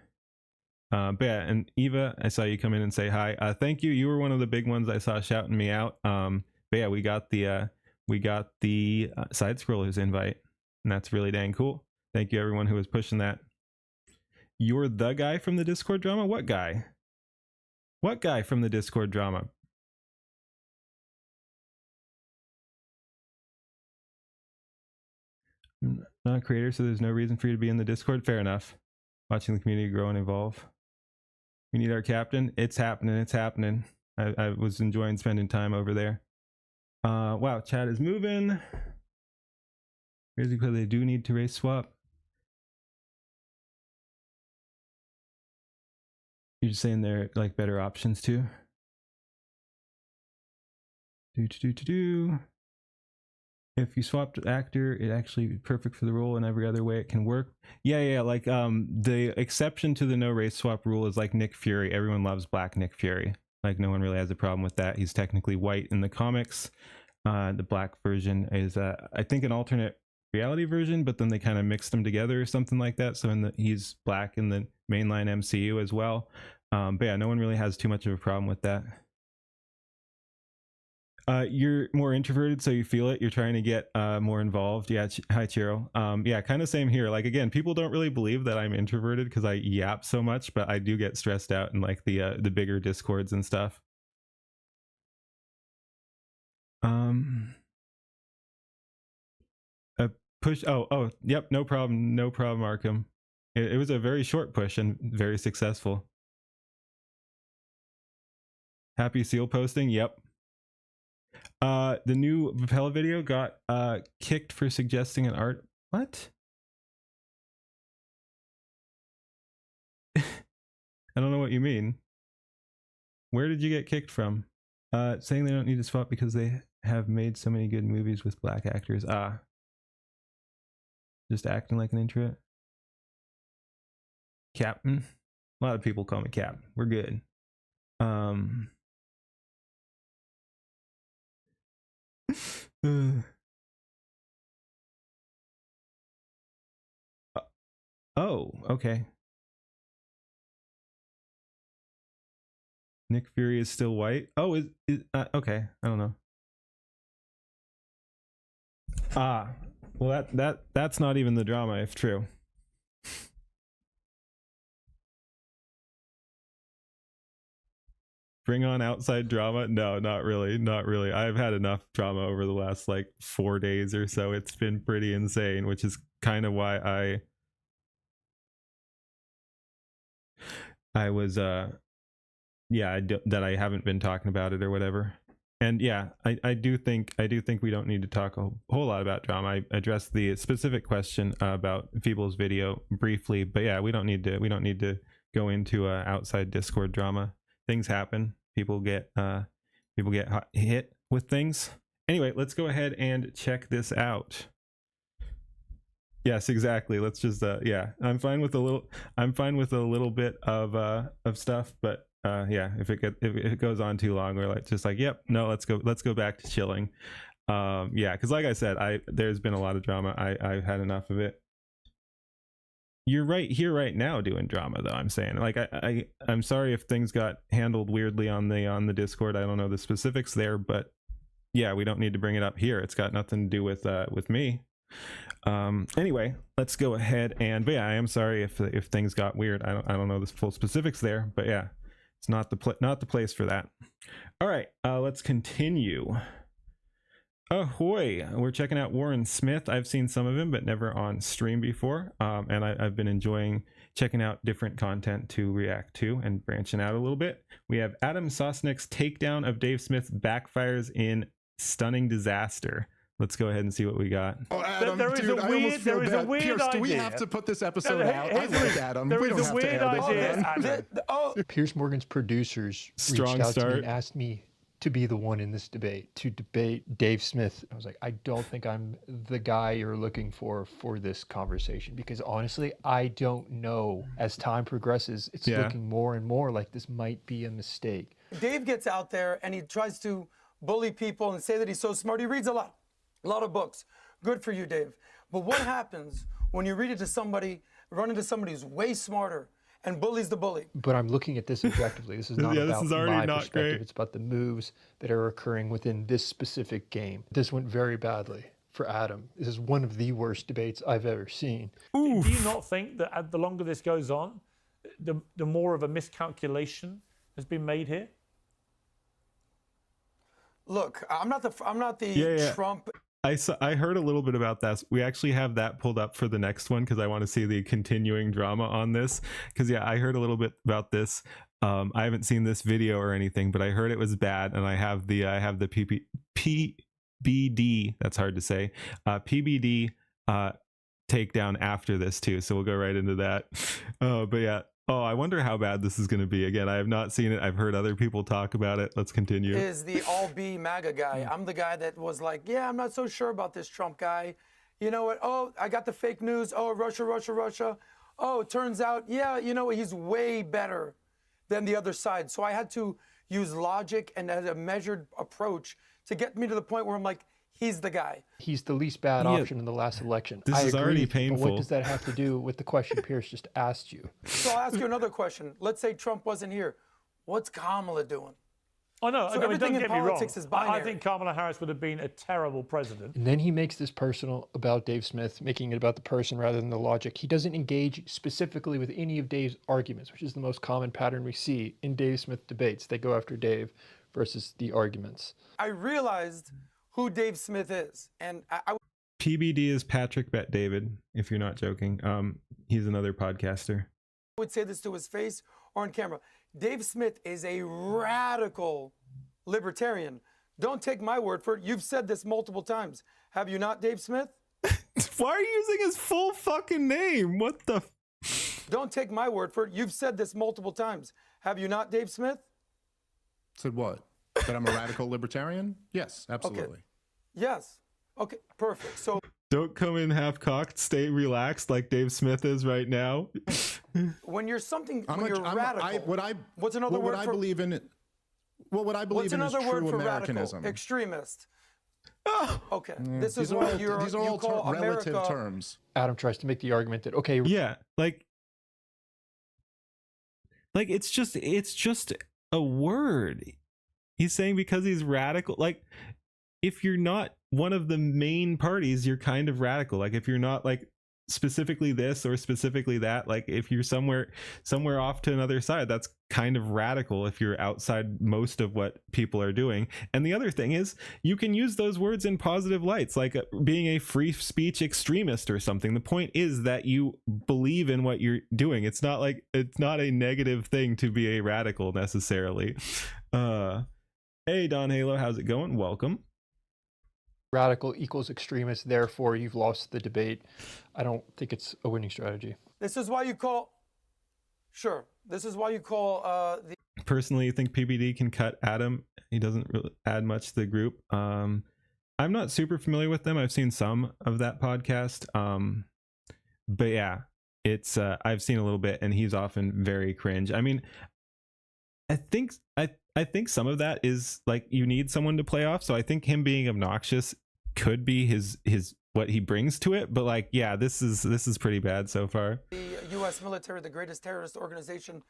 But yeah, and Eva, I saw you come in and say hi. Thank you. You were one of the big ones I saw shouting me out. But yeah, we got the side scrollers invite, and that's really dang cool. Thank you everyone who was pushing that. You're the guy from the Discord drama? What guy? What guy from the Discord drama? I'm not a creator, so there's no reason for you to be in the Discord. Fair enough. Watching the community grow and evolve. We need our captain. It's happening. I was enjoying spending time over there. Wow, chat is moving. Crazy because they do need to race swap. You're just saying there are like better options too. If you swapped actor, it actually be perfect for the role, and every other way it can work. Yeah, like the exception to the no race swap rule is like Nick Fury. Everyone loves black Nick Fury. Like no one really has a problem with that. He's technically white in the comics. The black version is I think an alternate reality version, but then they kind of mixed them together or something like that. So he's black in the mainline MCU as well. But yeah, no one really has too much of a problem with that. You're more introverted, so you feel it. You're trying to get more involved. Yeah, hi Chiro. Yeah, kind of same here. Like again, people don't really believe that I'm introverted because I yap so much, but I do get stressed out in like the bigger discords and stuff. A push. Oh, yep. No problem, Arkham. It was a very short push and very successful. Happy seal posting. Yep. The new Vipella video got kicked for suggesting an art. What? I don't know what you mean. Where did you get kicked from? Saying they don't need to swap because they have made so many good movies with black actors. Just acting like an introvert. Captain. A lot of people call me Cap. We're good. Oh, okay. Nick Fury is still white. Oh, is okay. I don't know. Well, that's not even the drama, if true. Bring on outside drama? No, not really. Not really. I've had enough drama over the last like 4 days or so. It's been pretty insane, which is kind of why I was that I haven't been talking about it or whatever. And yeah, I do think we don't need to talk a whole lot about drama. I addressed the specific question about Feeble's video briefly, but yeah, we don't need to go into outside Discord drama. Things happen. People get hit with things. Anyway, let's go ahead and check this out. Yes, exactly. Let's just yeah, I'm fine with a little bit of stuff, but yeah, if it goes on too long, we're like just like, yep, no, let's go back to chilling. Yeah, because like I said, there's been a lot of drama. I've had enough of it. You're right here right now doing drama though. I'm saying, like, I'm sorry if things got handled weirdly on the Discord. I don't know the specifics there, but yeah, we don't need to bring it up here. It's got nothing to do with me. Anyway, let's go ahead and, but yeah, I am sorry if things got weird. I don't know the full specifics there, but yeah, it's not the place for that. All right, let's continue. Ahoy! We're checking out Warren Smith. I've seen some of him, but never on stream before. And I've been enjoying checking out different content to react to and branching out a little bit. We have Adam Sosnick's takedown of Dave Smith backfires in stunning disaster. Let's go ahead and see what we got. Oh, Adam, there is a weird Pierce, idea. do we have to put this episode out? I like Adam. There We is don't a have weird to air this. idea. Piers Morgan's producers Strong reached out to start. me and asked me to be the one in this debate, to debate Dave Smith. I was like, I don't think I'm the guy you're looking for this conversation, because honestly, I don't know. As time progresses, it's looking more and more like this might be a mistake. Dave gets out there and he tries to bully people and say that he's so smart. He reads a lot of books. Good for you, Dave. But what happens when you read it to somebody, run into somebody who's way smarter and bullies the bully? But I'm looking at this objectively. This is not Yeah, this about is already my not perspective. great. It's about the moves that are occurring within this specific game. This went very badly for Adam. This is one of the worst debates I've ever seen. Do you not think that the longer this goes on, the more of a miscalculation has been made here? Look, I'm not the Trump. I heard a little bit about that. We actually have that pulled up for the next one because I want to see the continuing drama on this. Because yeah, I heard a little bit about this. I haven't seen this video or anything, but I heard it was bad, and I have the PBD. That's hard to say. PBD takedown after this too. So we'll go right into that. But yeah, Oh, I wonder how bad this is going to be. Again, I have not seen it. I've heard other people talk about it. Let's continue. Is the all B MAGA guy. I'm the guy that was like, yeah, I'm not so sure about this Trump guy. You know what? Oh, I got the fake news. Oh, Russia, Russia, Russia. Oh, it turns out, yeah, you know, he's way better than the other side. So I had to use logic and a measured approach to get me to the point where I'm like, he's the guy. He's the least bad option in the last election. This is already painful. But what does that have to do with the question Pierce just asked you? So I'll ask you another question. Let's say Trump wasn't here. What's Kamala doing? Oh no, So I mean, everything don't in get me wrong. politics is binary. I think Kamala Harris would have been a terrible president. And then he makes this personal about Dave Smith, making it about the person rather than the logic. He doesn't engage specifically with any of Dave's arguments, which is the most common pattern we see in Dave Smith debates. They go after Dave versus the arguments. I realized who Dave Smith is, and I PBD is Patrick Bet David, if you're not joking. He's another podcaster. would say this to his face or on camera. Dave Smith is a radical libertarian. Don't take my word for it. You've said this multiple times. Have you not, Dave Smith? Why are you using his full fucking name? What the? Don't take my word for it. You've said this multiple times. Have you not, Dave Smith? Said what? That I'm a radical libertarian? Yes, absolutely. Okay. Yes. Okay, perfect. So Don't come in half cocked. Stay relaxed like Dave Smith is right now. when you're something, I'm when a- you're I'm a- radical, what's another what word I for? believe in? Well, what I believe What's in is another word true for Americanism. radical? Extremist. Oh. Okay, Yeah, this is these are what all- you're, these are you all call relative America. terms. Adam tries to make the argument that, okay, Yeah, like it's just a word. He's saying because he's radical. Like, if you're not one of the main parties, you're kind of radical. Like, if you're not like specifically this or specifically that, like if you're somewhere off to another side, that's kind of radical if you're outside most of what people are doing. And the other thing is, you can use those words in positive lights, like being a free speech extremist or something. The point is that you believe in what you're doing. It's not a negative thing to be a radical necessarily. Hey Don Halo, how's it going? Welcome. radical equals extremist, therefore you've lost the debate. I don't think it's a winning strategy. This is why you call. Sure. This is why you call the. Personally, I think PBD can cut Adam. He doesn't really add much to the group. I'm not super familiar with them. I've seen some of that podcast. But yeah, it's I've seen a little bit, and he's often very cringe. I mean, I think some of that is like you need someone to play off. So I think him being obnoxious could be his what he brings to it. But like, yeah, this is pretty bad so far. The U.S. military, the greatest terrorist organization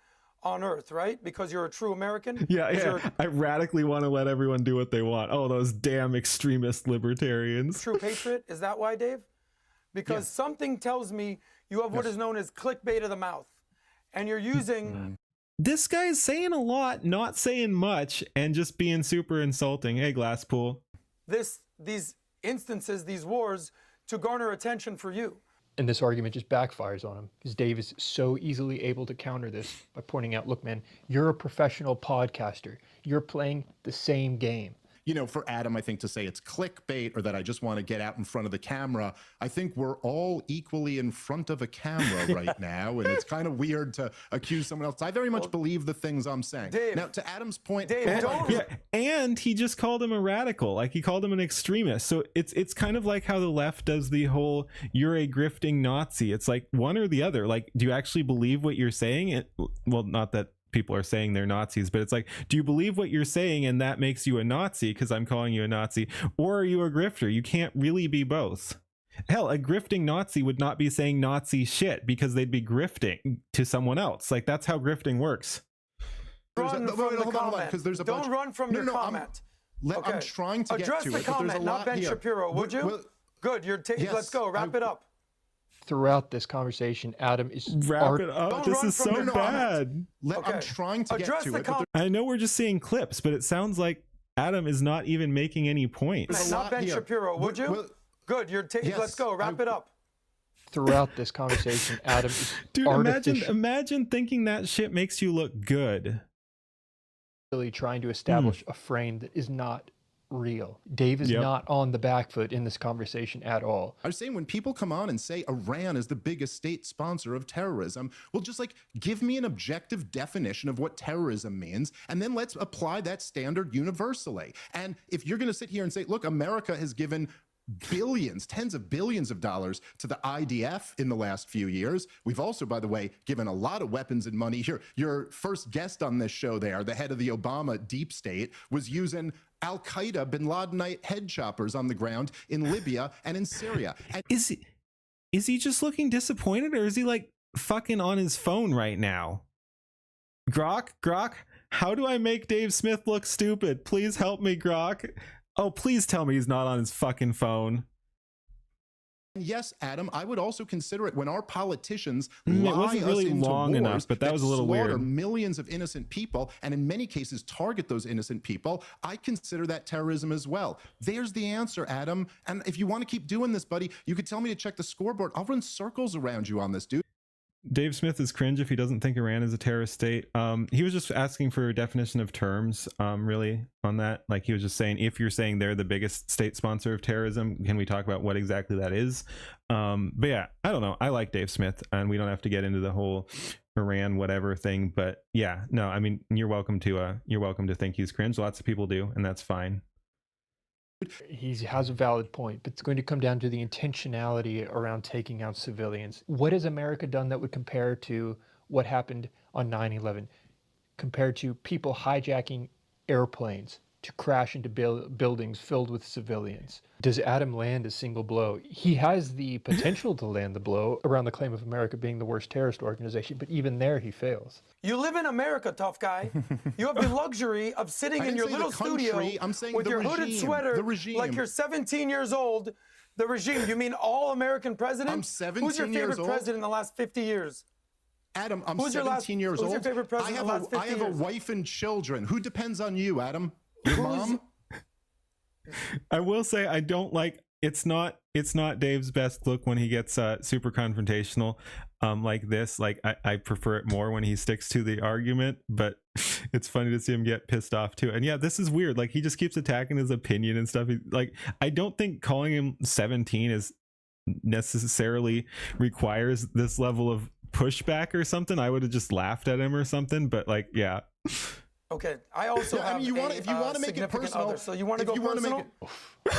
on earth, right? Because you're a true American. Yeah. I radically want to let everyone do what they want. Oh, those damn extremist libertarians. True patriot. Is that why, Dave? Because something tells me you have what is known as clickbait of the mouth, and you're using. This guy's saying a lot, not saying much, and just being super insulting. Hey, Glasspool. These instances, these wars, to garner attention for you. And this argument just backfires on him because Dave is so easily able to counter this by pointing out, look, man, you're a professional podcaster. You're playing the same game. You know, for Adam, I think to say it's clickbait or that I just want to get out in front of the camera, I think we're all equally in front of a camera right now, and it's kind of weird to accuse someone else. I very much believe the things I'm saying. Dave, now, to Adam's point, Dave, and he just called him a radical, like he called him an extremist. So it's kind of like how the left does the whole "you're a grifting Nazi." It's like one or the other. Like, do you actually believe what you're saying? Well, not that people are saying they're Nazis, but it's like, do you believe what you're saying and that makes you a Nazi because I'm calling you a Nazi, or are you a grifter? You can't really be both. Hell, a grifting Nazi would not be saying Nazi shit because they'd be grifting to someone else. Like, that's how grifting works. Run from the comment. There's a Don't run from your comment. I'm trying to address get to the it, but there's a comment, not lot Ben here. Shapiro, would you? Good. Yes, let's go. Wrap it up. Throughout this conversation, Adam is Wrap it up. This is so bad. I'm trying to get to it. I know we're just seeing clips, but it sounds like Adam is not even making any points. Not Ben Shapiro, would you? Good. Let's go. Wrap it up. Throughout this conversation, Adam is Dude, imagine thinking that shit makes you look good. Really trying to establish a frame that is not real. Dave is not on the back foot in this conversation at all. I was saying, when people come on and say Iran is the biggest state sponsor of terrorism, well, just like give me an objective definition of what terrorism means, and then let's apply that standard universally. And if you're going to sit here and say, look, America has given billions, tens of billions of dollars to the IDF in the last few years. We've also, by the way, given a lot of weapons and money here. Your first guest on this show there, the head of the Obama deep state, was using Al-Qaeda, bin Ladenite head choppers on the ground in Libya and in Syria. And Is he just looking disappointed, or is he like fucking on his phone right now? Grok, how do I make Dave Smith look stupid? Please help me, Grok. Oh, please tell me he's not on his fucking phone. yes, Adam, I would also consider it when our politicians It lie wasn't really us into long enough, wars but that was a little slaughter weird. millions of innocent people, and in many cases target those innocent people. I consider that terrorism as well. There's the answer, Adam. And if you want to keep doing this, buddy, you could tell me to check the scoreboard. I'll run circles around you on this, dude. Dave Smith is cringe if he doesn't think Iran is a terrorist state. He was just asking for a definition of terms, really, on that. Like, he was just saying, if you're saying they're the biggest state sponsor of terrorism, can we talk about what exactly that is? But yeah, I don't know. I like Dave Smith, and we don't have to get into the whole Iran whatever thing. But yeah, no, I mean, you're welcome to think he's cringe. Lots of people do, and that's fine. He has a valid point, but it's going to come down to the intentionality around taking out civilians. What has America done that would compare to what happened on 9/11, compared to people hijacking airplanes to crash into buildings filled with civilians? Does Adam land a single blow? He has the potential to land the blow around the claim of America being the worst terrorist organization, but even there he fails. You live in America, tough guy. You have the luxury of sitting in your little studio with your hooded sweater like you're 17 years old. The regime, you mean all American presidents? I'm 17 Who's your favorite years old? president in the last 50 years? Adam, I'm Who's 17 years old. Who's your favorite president in the last 50 I have years? a wife and children. Who depends on you, Adam? Your mom? I will say, I don't like, it's not Dave's best look when he gets super confrontational like this. Like, I prefer it more when he sticks to the argument, but it's funny to see him get pissed off too. And yeah, this is weird. Like, he just keeps attacking his opinion and stuff. Like, I don't think calling him 17 is necessarily requires this level of pushback or something. I would have just laughed at him or something, but like, yeah. Okay, I also have if you want to make it personal, other, so you want to go personal?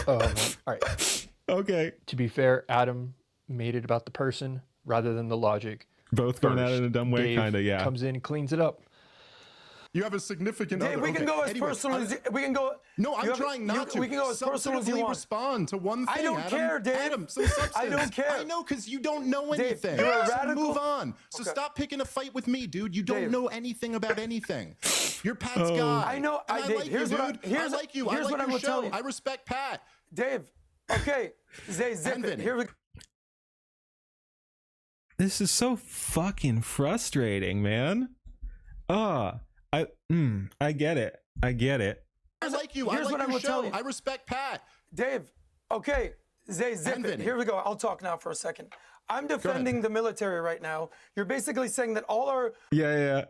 All right. Okay. To be fair, Adam made it about the person rather than the logic. Both going out in a dumb way, Dave kind of, yeah. comes in and cleans it up. You have a significant Dave, other. we can go as personal as we can go. No, I'm trying not to. We can go as personal as you want. Respond to one thing. I don't care, Dave. Adam, some substance. I don't care. I know, because you don't know anything. Dave, you're a So radical. move on. So Okay. stop picking a fight with me, dude. You don't Dave. know anything about anything. You're Pat's Oh. guy. I know. And I Dave, like here's you, what dude. here's I like you. Here's I like what I your will tell show. you. I respect Pat. Dave. Okay. Zay, zip And it. Vinny. Here we. This is so fucking frustrating, man. I get it. I get it. I like you. I Here's like what I your will tell show. you. I respect Pat. Dave. Okay. Zay, zip And it. Vinny. Here we go. I'll talk now for a second. I'm defending the military right now. You're basically saying that all our Yeah.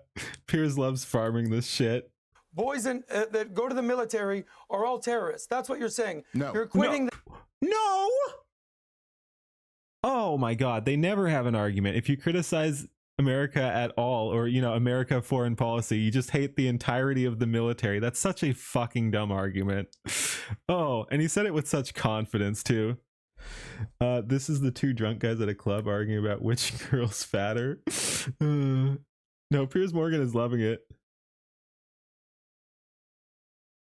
Piers loves farming this shit. boys that go to the military are all terrorists. That's what you're saying. No. You're quitting. No! Oh my god, they never have an argument. If you criticize America at all, or, you know, America foreign policy, you just hate the entirety of the military. That's such a fucking dumb argument. Oh, and he said it with such confidence too. This is the two drunk guys at a club arguing about which girl's fatter. No, Piers Morgan is loving it.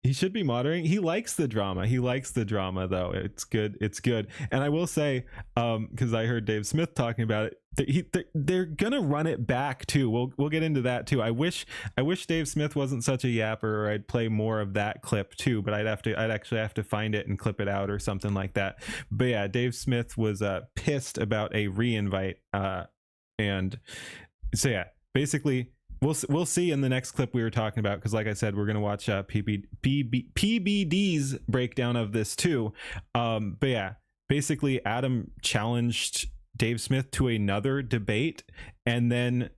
He should be moderating. He likes the drama. He likes the drama, though. It's good. It's good. And I will say, because I heard Dave Smith talking about it, they're gonna run it back too. We'll get into that too. I wish Dave Smith wasn't such a yapper, or I'd play more of that clip too. But I'd actually have to find it and clip it out or something like that. But yeah, Dave Smith was pissed about a re-invite, and so yeah, basically. We'll see in the next clip we were talking about, because like I said, we're going to watch PBD's breakdown of this too. But yeah, basically Adam challenged Dave Smith to another debate, and then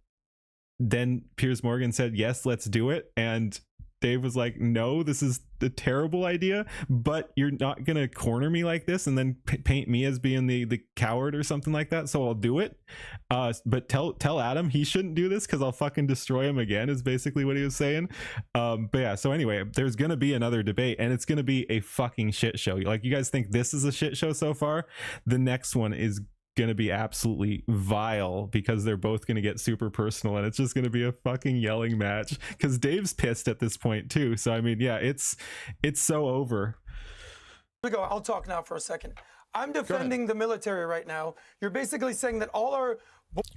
Piers Morgan said, yes, let's do it. And Dave was like, no, this is a terrible idea, but you're not gonna corner me like this and then paint me as being the coward or something like that, so I'll do it. But tell Adam he shouldn't do this because I'll fucking destroy him again, is basically what he was saying. But yeah, so anyway, there's gonna be another debate, and it's gonna be a fucking shit show. Like, you guys think this is a shit show so far? The next one is gonna be absolutely vile because they're both gonna get super personal, and it's just gonna be a fucking yelling match because Dave's pissed at this point too. So I mean, yeah, it's so over. Here we go. I'll talk now for a second. I'm defending the military right now. You're basically saying that all our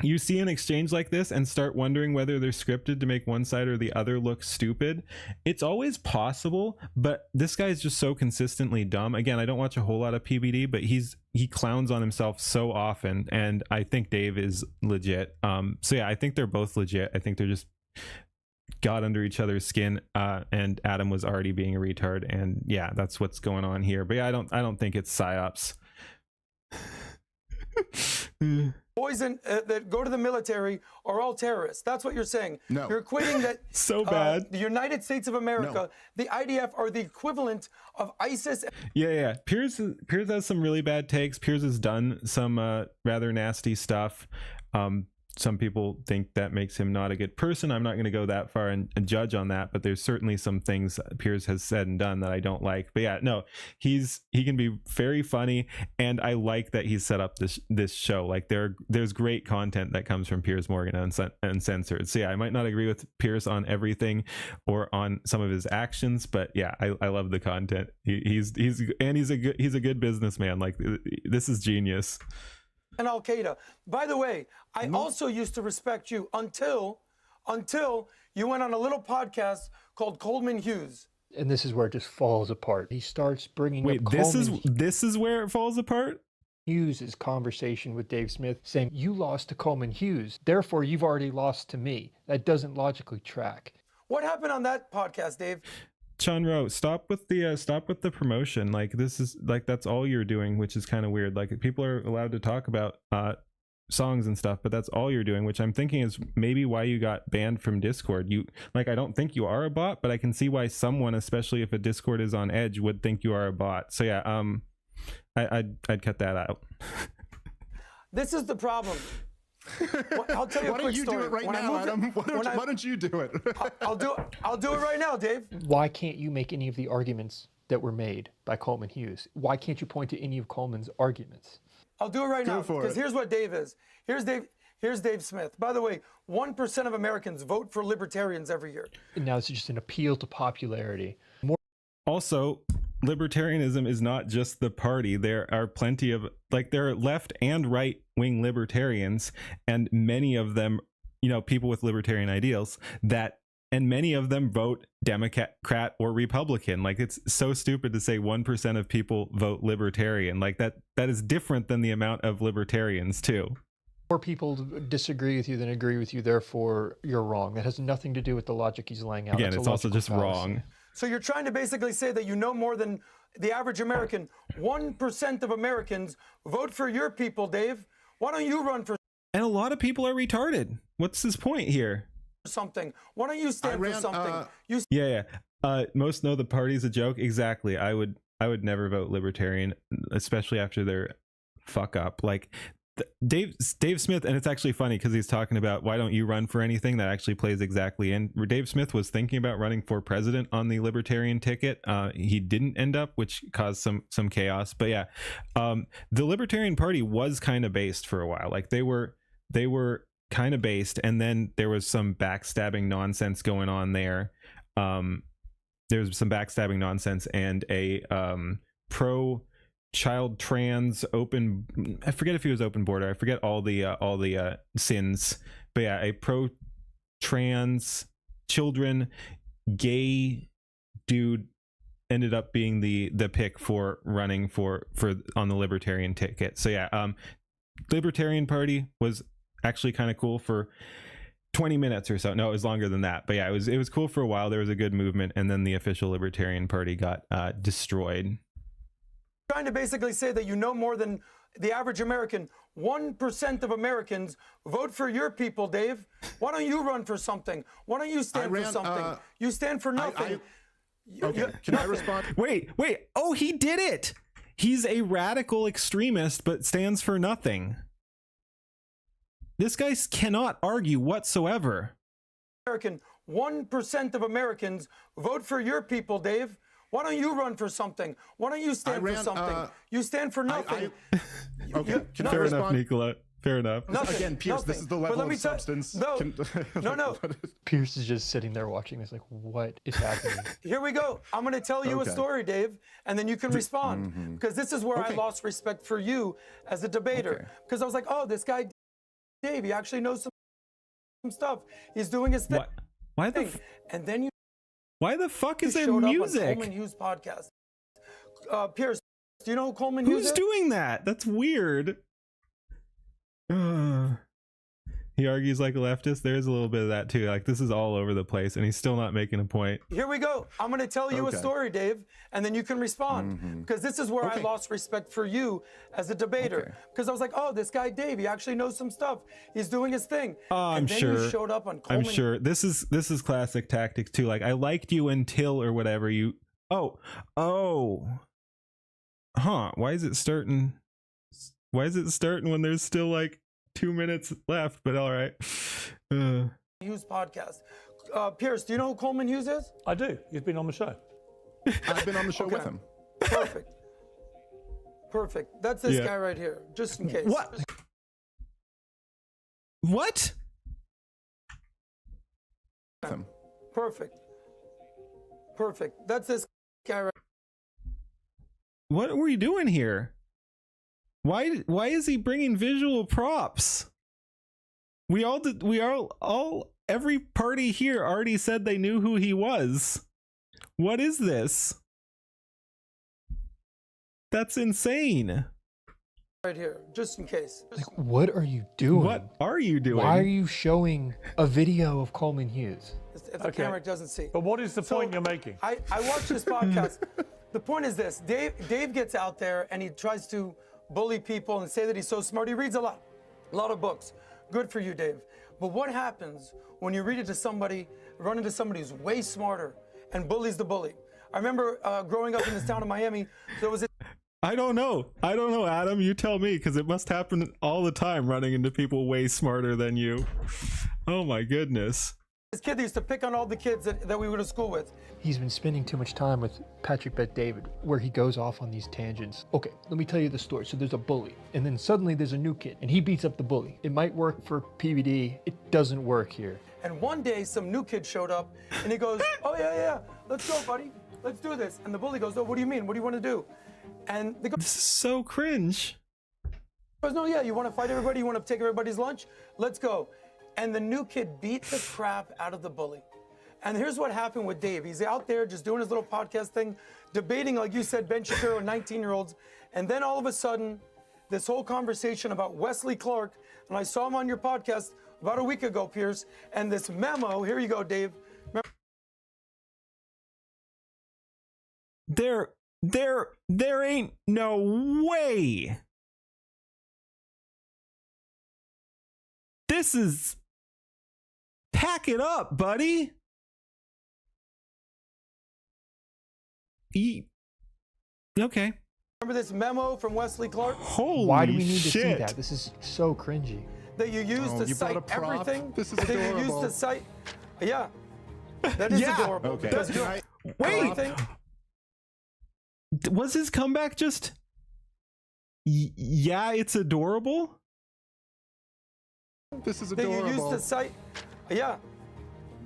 You see an exchange like this and start wondering whether they're scripted to make one side or the other look stupid. It's always possible, but this guy's just so consistently dumb. Again, I don't watch a whole lot of PBD, but he clowns on himself so often, and I think Dave is legit. So yeah, I think they're both legit. I think they're just got under each other's skin, and Adam was already being a retard, and yeah, that's what's going on here. But yeah, I don't think it's psyops. boys that go to the military are all terrorists. That's what you're saying. No. You're equating that So bad. the United States of America, the IDF, are the equivalent of ISIS. Yeah. Piers has some really bad takes. Piers has done some rather nasty stuff. Some people think that makes him not a good person. I'm not going to go that far and judge on that, but there's certainly some things Piers has said and done that I don't like. But yeah, no, he can be very funny, and I like that he's set up this show. Like, there's great content that comes from Piers Morgan Uncensored. So yeah, I might not agree with Piers on everything or on some of his actions, but yeah, I love the content. He's a good businessman. Like, this is genius. And Al Qaeda. By the way, I also used to respect you until you went on a little podcast called Coleman Hughes. And this is where it just falls apart. He starts bringing Wait, up this is where it falls apart? Hughes' conversation with Dave Smith, saying, you lost to Coleman Hughes, therefore you've already lost to me. That doesn't logically track. What happened on that podcast, Dave? Chanro, stop with the promotion. Like, this is like, that's all you're doing, which is kind of weird. Like, people are allowed to talk about songs and stuff, but that's all you're doing, which I'm thinking is maybe why you got banned from Discord. I don't think you are a bot, but I can see why someone, especially if a Discord is on edge, would think you are a bot. So yeah, I'd cut that out. This is the problem. I'll tell you Why a quick don't you story. do it right now, Adam? Why don't you do it? I'll do it right now, Dave. Why can't you make any of the arguments that were made by Coleman Hughes? Why can't you point to any of Coleman's arguments? I'll do it right now, because here's what Dave is. Here's Dave Smith. By the way, 1% of Americans vote for libertarians every year. And now it's just an appeal to popularity. Also, libertarianism is not just the party. There are plenty of, there are left and right wing libertarians, and many of them, people with libertarian ideals, and many of them vote Democrat or Republican. Like, it's so stupid to say 1% of people vote libertarian. Like, that is different than the amount of libertarians too. More people disagree with you than agree with you, therefore you're wrong. That has nothing to do with the logic he's laying out. Again, it's also just wrong. So you're trying to basically say that you know more than the average American. 1% of Americans vote for your people, Dave. Why don't you run for? And a lot of people are retarded. What's his point here? Something. Why don't you stand for something? Yeah. Most know the party's a joke. Exactly. I would never vote libertarian, especially after their fuck up. Like, Dave Smith, and it's actually funny because he's talking about why don't you run for anything, that actually plays exactly in. Dave Smith was thinking about running for president on the libertarian ticket. He didn't end up, which caused some chaos. But yeah, the Libertarian Party was kind of based for a while. Like, they were kind of based, and then there was some backstabbing nonsense going on there. There was some backstabbing nonsense and a pro child trans open, I forget if he was open border, I forget all the sins, but yeah, a pro trans children gay dude ended up being the pick for running for on the libertarian ticket. So yeah, Libertarian Party was actually kind of cool for 20 minutes or so. No, it was longer than that, but yeah, it was cool for a while. There was a good movement, and then the official Libertarian Party got destroyed. Trying to basically say that you know more than the average American. 1% of Americans vote for your people, Dave. Why don't you run for something? Why don't you stand for something? You stand for nothing. Okay, can I respond? Wait. Oh, he did it. He's a radical extremist, but stands for nothing. This guy cannot argue whatsoever. 1% of Americans vote for your people, Dave. Why don't you run for something? Why don't you stand for something? You stand for nothing. Okay, can I Fair enough, respond? Nicola. Fair enough. Again, Pierce, this is the level of substance. No. Pierce is just sitting there watching this like, what is happening? Here we go. I'm going to tell you a story, Dave, and then you can respond. Because this is where I lost respect for you as a debater. Because I was like, oh, this guy, Dave, he actually knows some stuff. He's doing his thing. Why the and then why the fuck is there showed music? Up on Coleman Hughes podcast. Pierce, do you know who Coleman Hughes is? Who's doing that? That's weird. He argues like a leftist. There's a little bit of that too. Like, this is all over the place, and he's still not making a point. Here we go. I'm going to tell you a story, Dave, and then you can respond. Because this is where I lost respect for you as a debater. Because I was like, oh, this guy Dave, he actually knows some stuff. He's doing his thing. I'm sure. You showed up on Coleman. I'm sure. This is classic tactics too. Like, I liked you until or whatever you. Oh. Huh? Why is it starting? Why is it starting when there's still like 2 minutes left? But all right. Hughes podcast. Pierce, do you know who Coleman Hughes is? I do. He's been on the show. I've been on the show with him. Perfect. That's this guy right here, just in case. What? Perfect. That's this guy right. What are we doing here? Why is he bringing visual props? Every party here already said they knew who he was. What is this? That's insane. Right here, just in case. Like, what are you doing? What are you doing? Why are you showing a video of Coleman Hughes? If the camera doesn't see. But what is the point you're making? I watched this podcast. The point is this: Dave gets out there and he tries to bully people and say that he's so smart. He reads a lot of books. Good for you, Dave. But what happens when you read it to somebody, run into somebody who's way smarter and bullies the bully? I remember growing up in this town of Miami, there was a I don't know, Adam. You tell me, because it must happen all the time, running into people way smarter than you. Oh my goodness. This kid that used to pick on all the kids that we went to school with. He's been spending too much time with Patrick Bet David, where he goes off on these tangents. Okay, let me tell you the story. So there's a bully, and then suddenly there's a new kid, and he beats up the bully. It might work for PBD. It doesn't work here. And one day, some new kid showed up, and he goes, oh, yeah, let's go, buddy. Let's do this. And the bully goes, oh, what do you mean? What do you want to do? And they go, this is so cringe. He goes, no, yeah, you want to fight everybody? You want to take everybody's lunch? Let's go. And the new kid beat the crap out of the bully. And here's what happened with Dave. He's out there just doing his little podcast thing, debating, like you said, Ben Shapiro, 19-year-olds. And then all of a sudden, this whole conversation about Wesley Clark, and I saw him on your podcast about a week ago, Pierce, and this memo, here you go, Dave. There ain't no way. This is... Pack it up, buddy. Okay. Remember this memo from Wesley Clark? Holy Why do we need shit. to see that? This is so cringy. That you use to cite everything. This is that adorable. you use to cite. Yeah. That is adorable. Okay. Because Wait. Was his comeback just... yeah, it's adorable? This is adorable. That you use to cite. Yeah.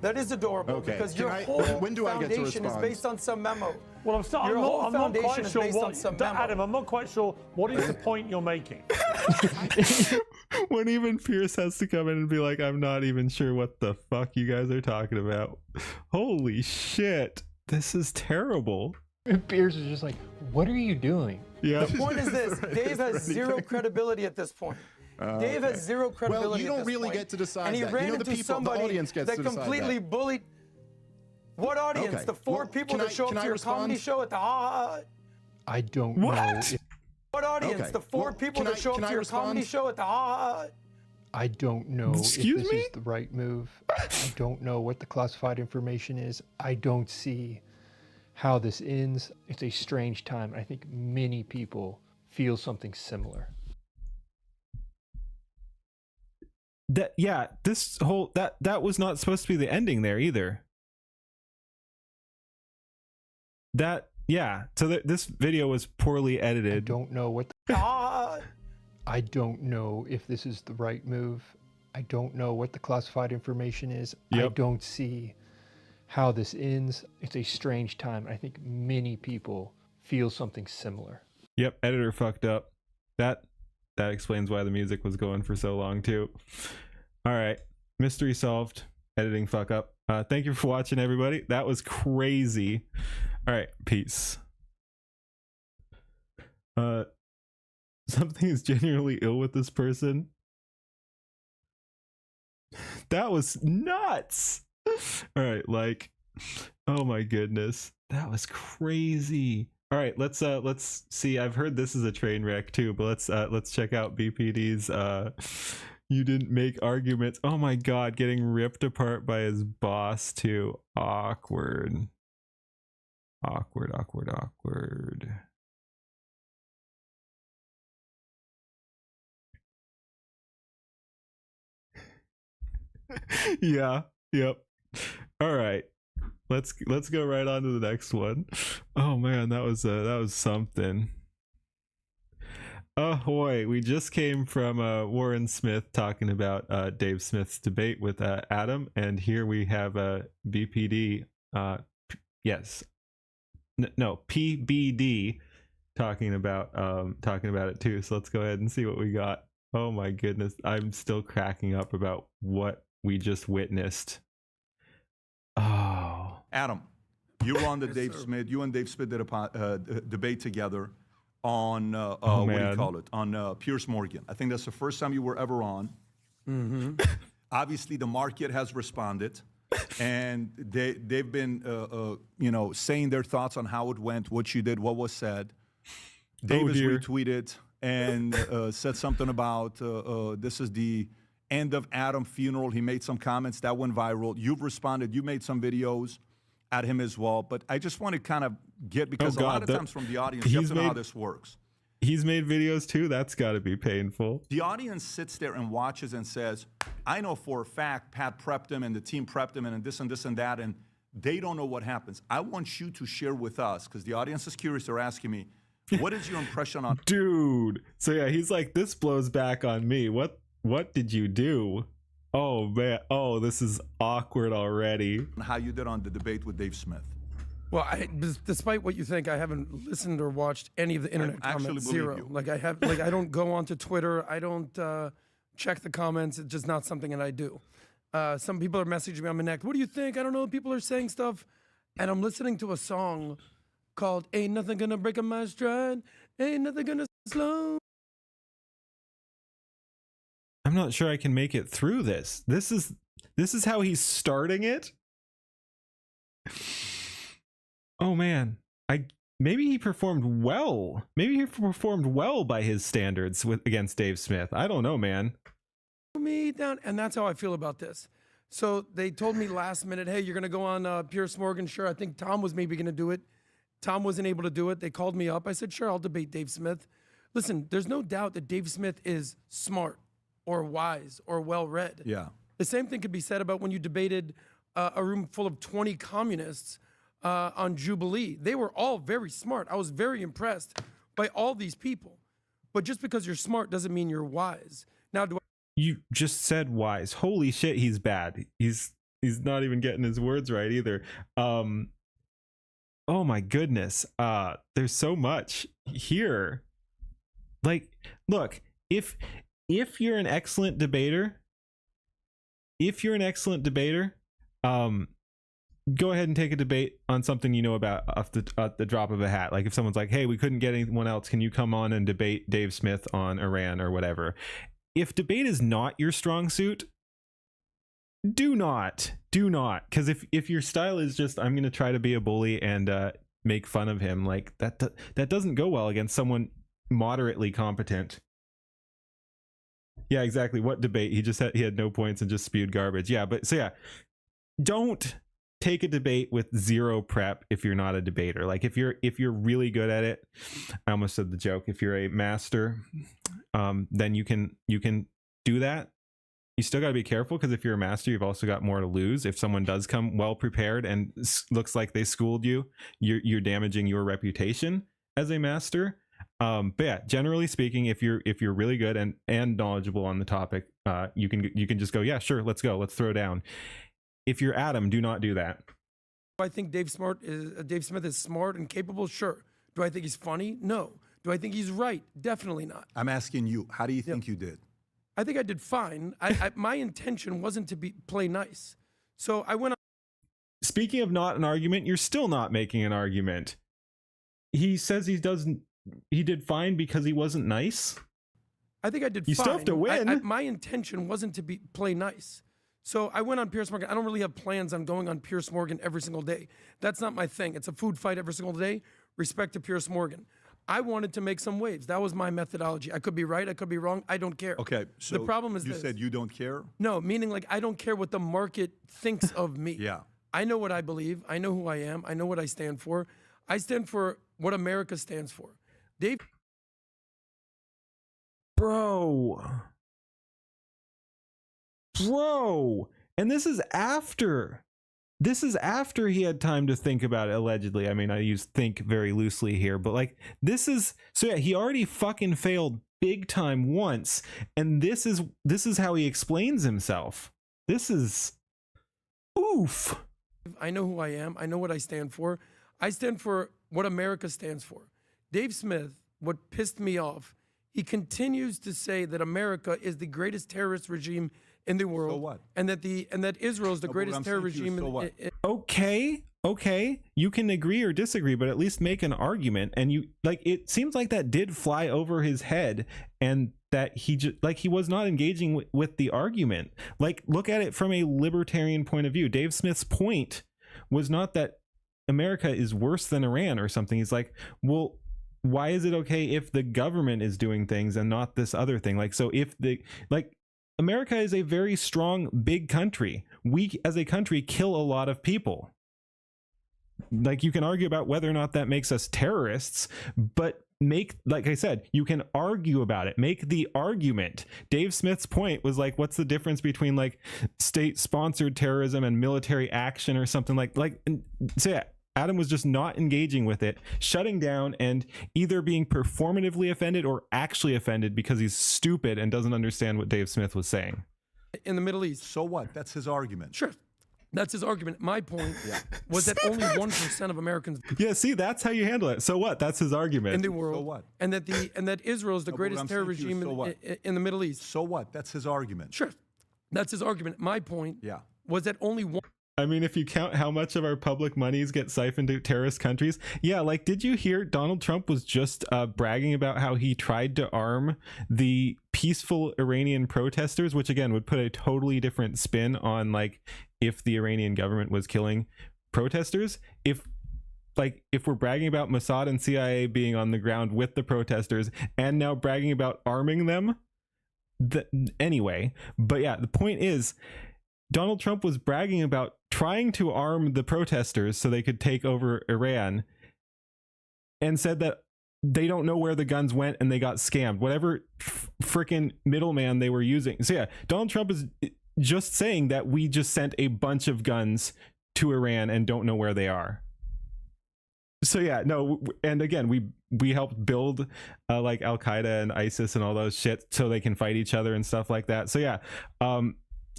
That is adorable. Okay. Because your When whole do I get to foundation is respond? based on some memo. Well, I'm not quite sure Adam, I'm not quite sure what is the point you're making. When even Pierce has to come in and be like, I'm not even sure what the fuck you guys are talking about. Holy shit. This is terrible. Pierce is just like, what are you doing? Yeah. The point is this: Dave has zero credibility at this point. Dave has zero credibility. Well, you don't at this really point. get to decide and he that. ran You know, into the people, the somebody audience gets that to decide completely that. bullied. What audience? Okay. The four Well, people can that I- show up can to I your respond? comedy show at the I don't know. What What audience? Okay. The four Well, people can that I- show up can to I your comedy respond? show at the ha. I don't know Excuse if this me? is the right move. I don't know what the classified information is. I don't see how this ends. It's a strange time. I think many people feel something similar. That yeah, this whole that was not supposed to be the ending there either. That yeah, so this video was poorly edited. I don't know what the I don't know if this is the right move. I don't know what the classified information is. I Yep. don't see how this ends. It's a strange time. I think many people feel something similar. Yep, editor fucked up. That explains why the music was going for so long too. All right, mystery solved. Editing fuck up. Thank you for watching, everybody. That was crazy. All right, peace. Something is genuinely ill with this person. That was nuts. All right, like, oh my goodness, that was crazy. All right, let's see. I've heard this is a train wreck too, but let's check out BPD's you didn't make arguments. Oh my god, getting ripped apart by his boss too. Awkward. Awkward, awkward, awkward. Yeah, yep. All right. Let's go right on to the next one. Oh man, that was something. Ahoy, we just came from Warren Smith talking about Dave Smith's debate with Adam, and here we have BPD yes. No, PBD talking about it too. So let's go ahead and see what we got. Oh my goodness, I'm still cracking up about what we just witnessed. Oh, Adam, you were on the Dave Smith. You and Dave Smith did a debate together on what do you call it? On Piers Morgan. I think that's the first time you were ever on. Mm-hmm. Obviously, the market has responded, and they've been saying their thoughts on how it went, what you did, what was said. Dave has retweeted and said something about this is the end of Adam funeral. He made some comments that went viral. You've responded. You made some videos at him as well. But I just want to kind of get, because a lot of times from the audience, you have to know how this works. He's made videos too. That's got to be painful. The audience sits there and watches and says, I know for a fact Pat prepped him and the team prepped him and this and this and that, and they don't know what happens. I want you to share with us, because the audience is curious. They're asking me, what is your impression on... Dude. So yeah, he's like, this blows back on me. What did you do? Oh man. Oh, this is awkward already. How you did on the debate with Dave Smith. Well, despite what you think, I haven't listened or watched any of the internet comments. Zero. Like I don't go onto Twitter. I don't check the comments. It's just not something that I do. Some people are messaging me on my neck. What do you think? I don't know. People are saying stuff, and I'm listening to a song called "Ain't Nothing Gonna Break a My Stride, Ain't Nothing Gonna Slow." I'm not sure I can make it through this. This is how he's starting it. Oh man, maybe he performed well. Maybe he performed well by his standards against Dave Smith. I don't know, man. Me down, and that's how I feel about this. So they told me last minute, hey, you're gonna go on Piers Morgan. Sure, I think Tom was maybe gonna do it. Tom wasn't able to do it. They called me up. I said, sure, I'll debate Dave Smith. Listen, there's no doubt that Dave Smith is smart or wise or well-read. Yeah. The same thing could be said about when you debated a room full of 20 communists on Jubilee. They were all very smart. I was very impressed by all these people. But just because you're smart doesn't mean you're wise. Now, You just said wise. Holy shit, he's bad. He's not even getting his words right either. Oh my goodness. There's so much here. Like, look, if you're an excellent debater, go ahead and take a debate on something you know about off the drop of a hat. Like if someone's like, hey, we couldn't get anyone else, can you come on and debate Dave Smith on Iran or whatever? If debate is not your strong suit, do not, because if your style is just, I'm going to try to be a bully and make fun of him, like that doesn't go well against someone moderately competent. Yeah, exactly. What debate? He had no points and just spewed garbage. Yeah, but so yeah, don't take a debate with zero prep if you're not a debater. Like if you're really good at it, I almost said the joke. If you're a master, then you can do that. You still got to be careful, because if you're a master, you've also got more to lose. If someone does come well prepared and looks like they schooled you, you're damaging your reputation as a master. But yeah, generally speaking, if you're really good and knowledgeable on the topic, you can just go, yeah, sure, let's go, let's throw down. If you're Adam, do not do that. Do I think Dave Smith is smart and capable? Sure. Do I think he's funny? No. Do I think he's right? Definitely not. I'm asking you, how do you think you did? I think I did fine. My intention wasn't to play nice. So I went on. Speaking of not an argument, you're still not making an argument. He says he did fine because he wasn't nice. I think I did fine. You still have to win. My intention wasn't to play nice. So I went on Piers Morgan. I don't really have plans on going on Piers Morgan every single day. That's not my thing. It's a food fight every single day. Respect to Piers Morgan. I wanted to make some waves. That was my methodology. I could be right. I could be wrong. I don't care. Okay. So the problem is you said you don't care? No, meaning like I don't care what the market thinks of me. Yeah. I know what I believe. I know who I am. I know what I stand for. I stand for what America stands for. Dave. Bro. And this is after he had time to think about it, allegedly. I mean, I use think very loosely here, but like this is, so yeah, he already fucking failed big time once, and this is how he explains himself. This is oof. I know who I am. I know what I stand for. I stand for what America stands for. Dave Smith, what pissed me off, he continues to say that America is the greatest terrorist regime in the world. So what? And that Israel is the greatest terror regime Okay, you can agree or disagree, but at least make an argument. And you like, it seems like that did fly over his head, and that he was not engaging with the argument. Like, look at it from a libertarian point of view. Dave Smith's point was not that America is worse than Iran or something. He's like, well, why is it okay if the government is doing things and not this other thing? Like, so if America is a very strong, big country. We as a country kill a lot of people. Like, you can argue about whether or not that makes us terrorists, but like I said, you can argue about it. Make the argument. Dave Smith's point was like, what's the difference between like state-sponsored terrorism and military action or something so yeah. Adam was just not engaging with it, shutting down, and either being performatively offended or actually offended because he's stupid and doesn't understand what Dave Smith was saying. In the Middle East. So what? That's his argument. Sure. That's his argument. My point was that only 1% of Americans. Yeah, see, that's how you handle it. So what? That's his argument. In the world. So what? And that Israel is the greatest terror regime in the Middle East. So what? That's his argument. Sure. That's his argument. My point was that only one. I mean, if you count how much of our public monies get siphoned to terrorist countries, yeah, like, did you hear Donald Trump was just bragging about how he tried to arm the peaceful Iranian protesters, which again would put a totally different spin on like if the Iranian government was killing protesters. If we're bragging about Mossad and CIA being on the ground with the protesters and now bragging about arming them, anyway. But yeah, the point is, Donald Trump was bragging about trying to arm the protesters so they could take over Iran, and said that they don't know where the guns went and they got scammed, whatever freaking middleman they were using. So yeah, Donald Trump is just saying that we just sent a bunch of guns to Iran and don't know where they are. So yeah, no, and again, we helped build like Al Qaeda and ISIS and all those shit so they can fight each other and stuff like that. So yeah,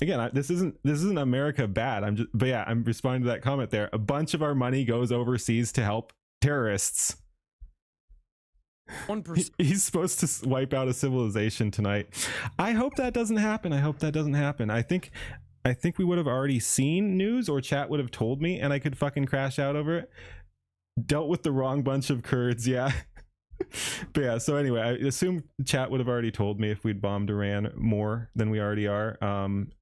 again, this isn't America bad. But yeah, I'm responding to that comment there. A bunch of our money goes overseas to help terrorists. 1%. He's supposed to wipe out a civilization tonight. I hope that doesn't happen. I think we would have already seen news, or chat would have told me, and I could fucking crash out over it. Dealt with the wrong bunch of Kurds, yeah. But yeah, so anyway, I assume chat would have already told me if we'd bombed Iran more than we already are,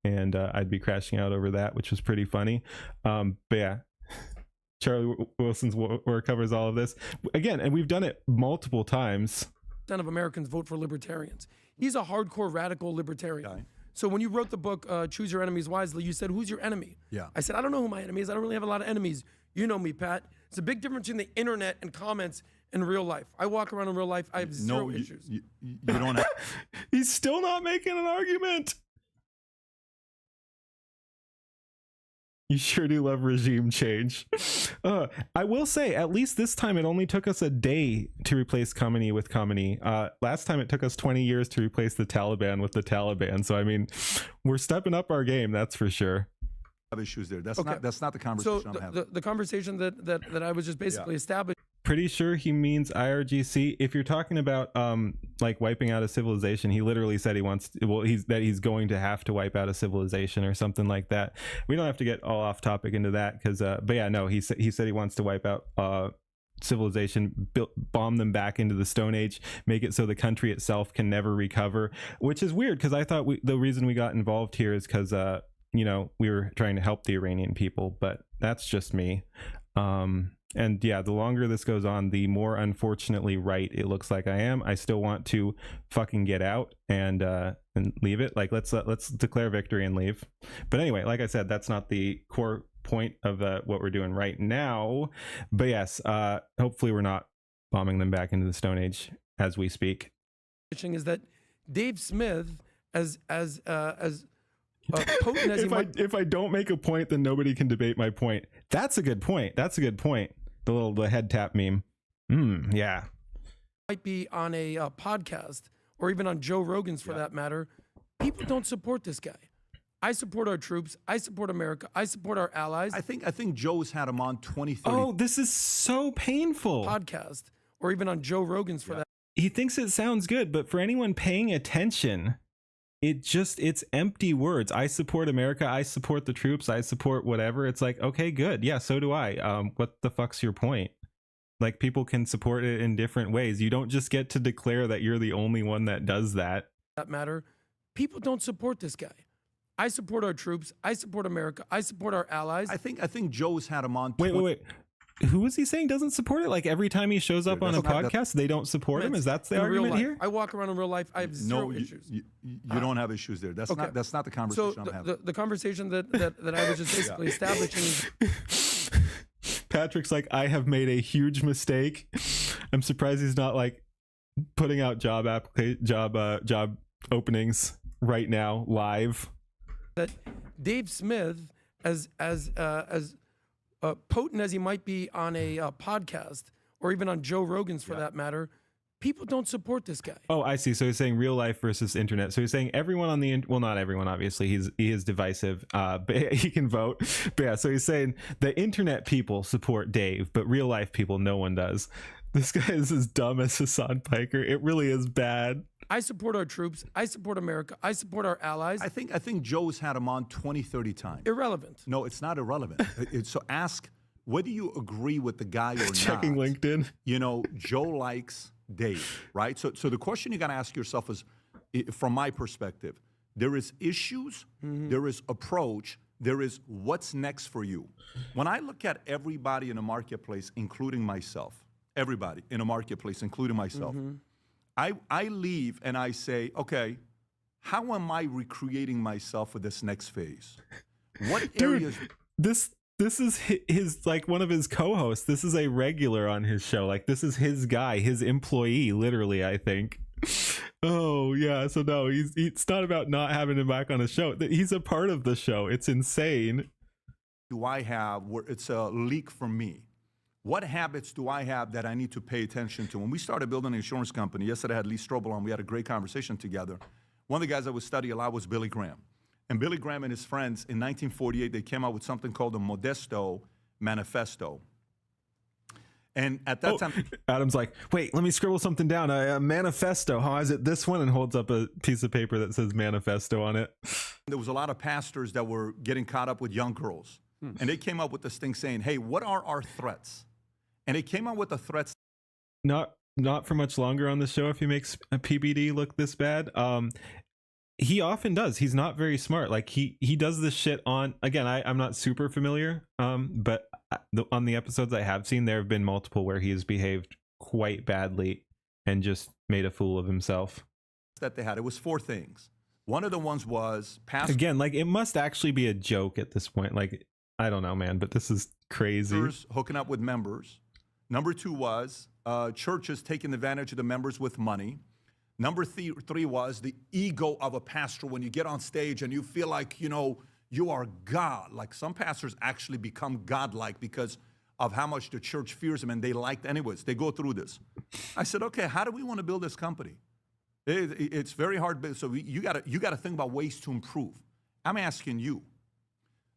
and I'd be crashing out over that, which was pretty funny. But yeah, Charlie Wilson's work covers all of this again, and we've done it multiple times. of Americans vote for libertarians. He's a hardcore radical libertarian. So when you wrote the book, Choose Your Enemies Wisely, you said, who's your enemy? Yeah. I said, I don't know who my enemy is. I don't really have a lot of enemies. You know me, Pat. It's a big difference in the internet and comments in real life. I walk around in real life. I have zero issues. You don't have. He's still not making an argument. You sure do love regime change. I will say, at least this time it only took us a day to replace Khomeini with Khomeini. Last time it took us 20 years to replace the Taliban with the Taliban. So I mean, we're stepping up our game, that's for sure. Issues there. That's not the conversation I'm having. The conversation that I was just basically establishing. Pretty sure he means IRGC. If you're talking about like wiping out a civilization, he literally said he wants he's going to have to wipe out a civilization or something like that. We don't have to get all off topic into that because but yeah, no, he said he wants to wipe out civilization, bomb them back into the Stone Age, make it so the country itself can never recover, which is weird because I thought the reason we got involved here is because you know, we were trying to help the Iranian people, but that's just me. And yeah, the longer this goes on, the more unfortunately right it looks like I am. I still want to fucking get out and leave it. Like let's declare victory and leave. But anyway, like I said, that's not the core point of what we're doing right now. But yes, hopefully we're not bombing them back into the Stone Age as we speak. Is that Dave Smith as potent as if I don't make a point, then nobody can debate my point. That's a good point. That's a good point. The head tap meme. Yeah. Might be on a podcast or even on Joe Rogan's for that matter. People don't support this guy. I support our troops. I support America. I support our allies. I think Joe's had him on 2030. Oh, this is so painful. Podcast or even on Joe Rogan's for that. He thinks it sounds good, but for anyone paying attention, it's empty words. I support America. I support the troops. I support whatever. It's like, okay, good. Yeah, so do I. What the fuck's your point? Like, people can support it in different ways. You don't just get to declare that you're the only one that does that. That matter. People don't support this guy. I support our troops. I support America. I support our allies. I think Joe's had him on. Wait. Who is he saying doesn't support it? Like every time he shows up on a podcast, they don't support him? Is that the argument here? I walk around in real life. I have zero issues. You don't have issues there. That's not the conversation I'm having. The conversation that I was just basically establishing is Patrick's like, I have made a huge mistake. I'm surprised he's not like putting out job openings right now live. That Dave Smith as potent as he might be on a podcast or even on Joe Rogan's for that matter, people don't support this guy. Oh, I see. So he's saying real life versus internet. So he's saying everyone on the well, not everyone, obviously. He is divisive, but he can vote. But yeah, so he's saying the internet people support Dave, but real life people, no one does. This guy is as dumb as Hassan Piker. It really is bad. I support our troops. I support America. I support our allies. I think Joe's had him on 20, 30 times. Irrelevant. No, it's not irrelevant. So ask whether you agree with the guy or not. Checking LinkedIn. You know, Joe likes Dave, right? So the question you got to ask yourself is, from my perspective, there is issues, there is approach, there is what's next for you. When I look at everybody in the marketplace, including myself, everybody in a marketplace, including myself, I leave and I say, okay, how am I recreating myself for this next phase? What areas? This is his like one of his co-hosts. This is a regular on his show. Like this is his guy, his employee, literally, I think. Oh yeah, so no, it's not about not having him back on the show. He's a part of the show. It's insane. Do I have where it's a leak from me? What habits do I have that I need to pay attention to? When we started building an insurance company, yesterday I had Lee Strobel on. We had a great conversation together. One of the guys I would study a lot was Billy Graham. And Billy Graham and his friends, in 1948, they came out with something called the Modesto Manifesto. And at that time... Adam's like, wait, let me scribble something down. A manifesto. How is it this one? And holds up a piece of paper that says manifesto on it. There was a lot of pastors that were getting caught up with young girls. And they came up with this thing saying, hey, what are our threats? And it came out with the threats. Not for much longer on the show if he makes a PBD look this bad. He often does. He's not very smart. Like he does this shit on, again, I'm not super familiar, but on the episodes I have seen, there have been multiple where he has behaved quite badly and just made a fool of himself. That they had. It was 4 things. One of the ones was pastors Again, like it must actually be a joke at this point. Like, I don't know, man, but this is crazy. hooking up with members. Number 2 was churches taking advantage of the members with money. Number 3 was the ego of a pastor when you get on stage and you feel like, you know, you are God. Like some pastors actually become godlike because of how much the church fears them and they liked anyways. They go through this. I said, okay, how do we want to build this company? It's very hard. So you got to think about ways to improve. I'm asking you.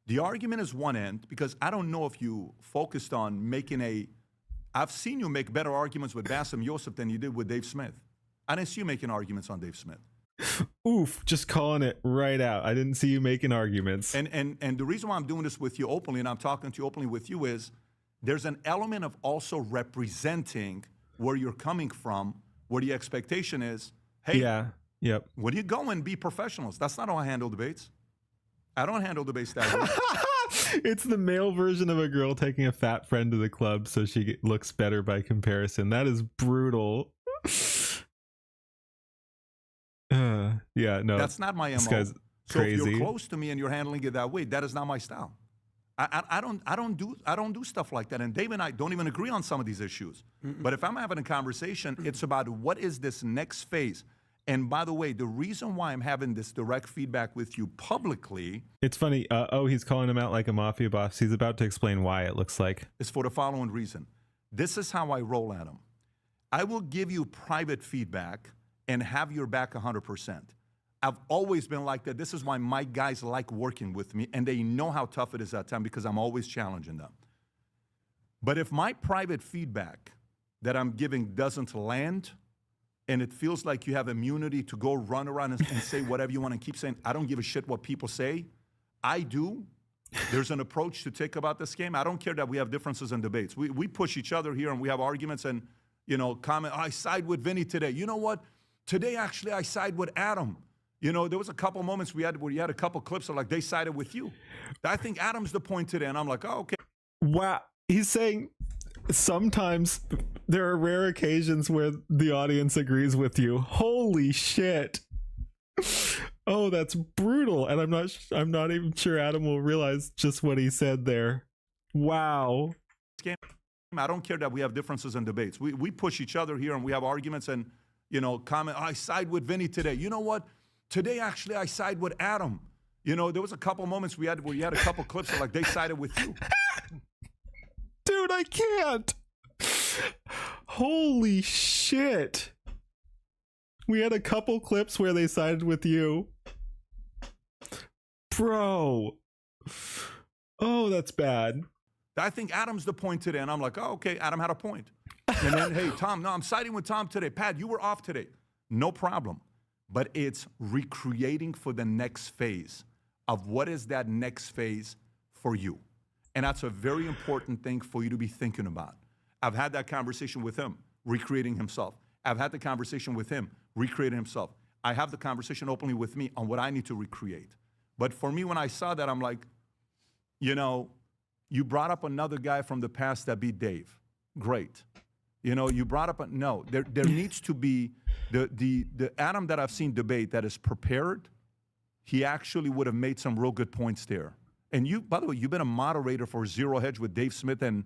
The argument is one end because I don't know if you focused on making I've seen you make better arguments with Bassem Youssef than you did with Dave Smith. I didn't see you making arguments on Dave Smith. Oof, just calling it right out. I didn't see you making arguments. And the reason why I'm doing this with you openly and I'm talking to you openly with you is there's an element of also representing where you're coming from, where the expectation is, hey, yeah, yep. When you go and be professionals, that's not how I handle debates. I don't handle debates that way. It's the male version of a girl taking a fat friend to the club so she looks better by comparison. That is brutal. Yeah, no. That's not my MO. This guy's so crazy. if you're close to me and you're handling it that way, that is not my style. I don't do stuff like that. And Dave and I don't even agree on some of these issues. But if I'm having a conversation, it's about what is this next phase. And by the way, the reason why I'm having this direct feedback with you publicly, it's funny. He's calling him out like a mafia boss. He's about to explain why, it looks like. Is for the following reason. This is how I roll at him. I will give you private feedback and have your back 100%. I've always been like that. This is why my guys like working with me, and they know how tough it is at times because I'm always challenging them. But if my private feedback that I'm giving doesn't land, and it feels like you have immunity to go run around and say whatever you want and keep saying, I don't give a shit what people say. I do. There's an approach to take about this game. I don't care that we have differences in debates. We push each other here and we have arguments and, you know, comment, I side with Vinny today. You know what? Today, actually, I side with Adam. You know, there was a couple moments we had where you had a couple clips of like, they sided with you. I think Adam's the point today. And I'm like, oh, okay. Wow. He's saying sometimes there are rare occasions where the audience agrees with you. Holy shit. Oh, that's brutal. And I'm not even sure Adam will realize just what he said there. Wow. I don't care that we have differences in debates. We push each other here and we have arguments and, you know, comment, I side with Vinny today. You know what? Today, actually, I side with Adam. You know, there was a couple moments we had where you had a couple clips of like, they sided with you. Dude, I can't. Holy shit. We had a couple clips where they sided with you. Bro. Oh, that's bad. I think Adam's the point today. And I'm like, oh, okay, Adam had a point. And then, hey, Tom, no, I'm siding with Tom today. Pat, you were off today. No problem. But it's recreating for the next phase of what is that next phase for you. And that's a very important thing for you to be thinking about. I've had that conversation with him, recreating himself. I've had the conversation with him, recreating himself. I have the conversation openly with me on what I need to recreate. But for me, when I saw that, I'm like, you know, you brought up another guy from the past that beat Dave. Great. You know, you brought up, no, there needs to be the Adam that I've seen debate that is prepared. He actually would have made some real good points there. And you, by the way, you've been a moderator for Zero Hedge with Dave Smith and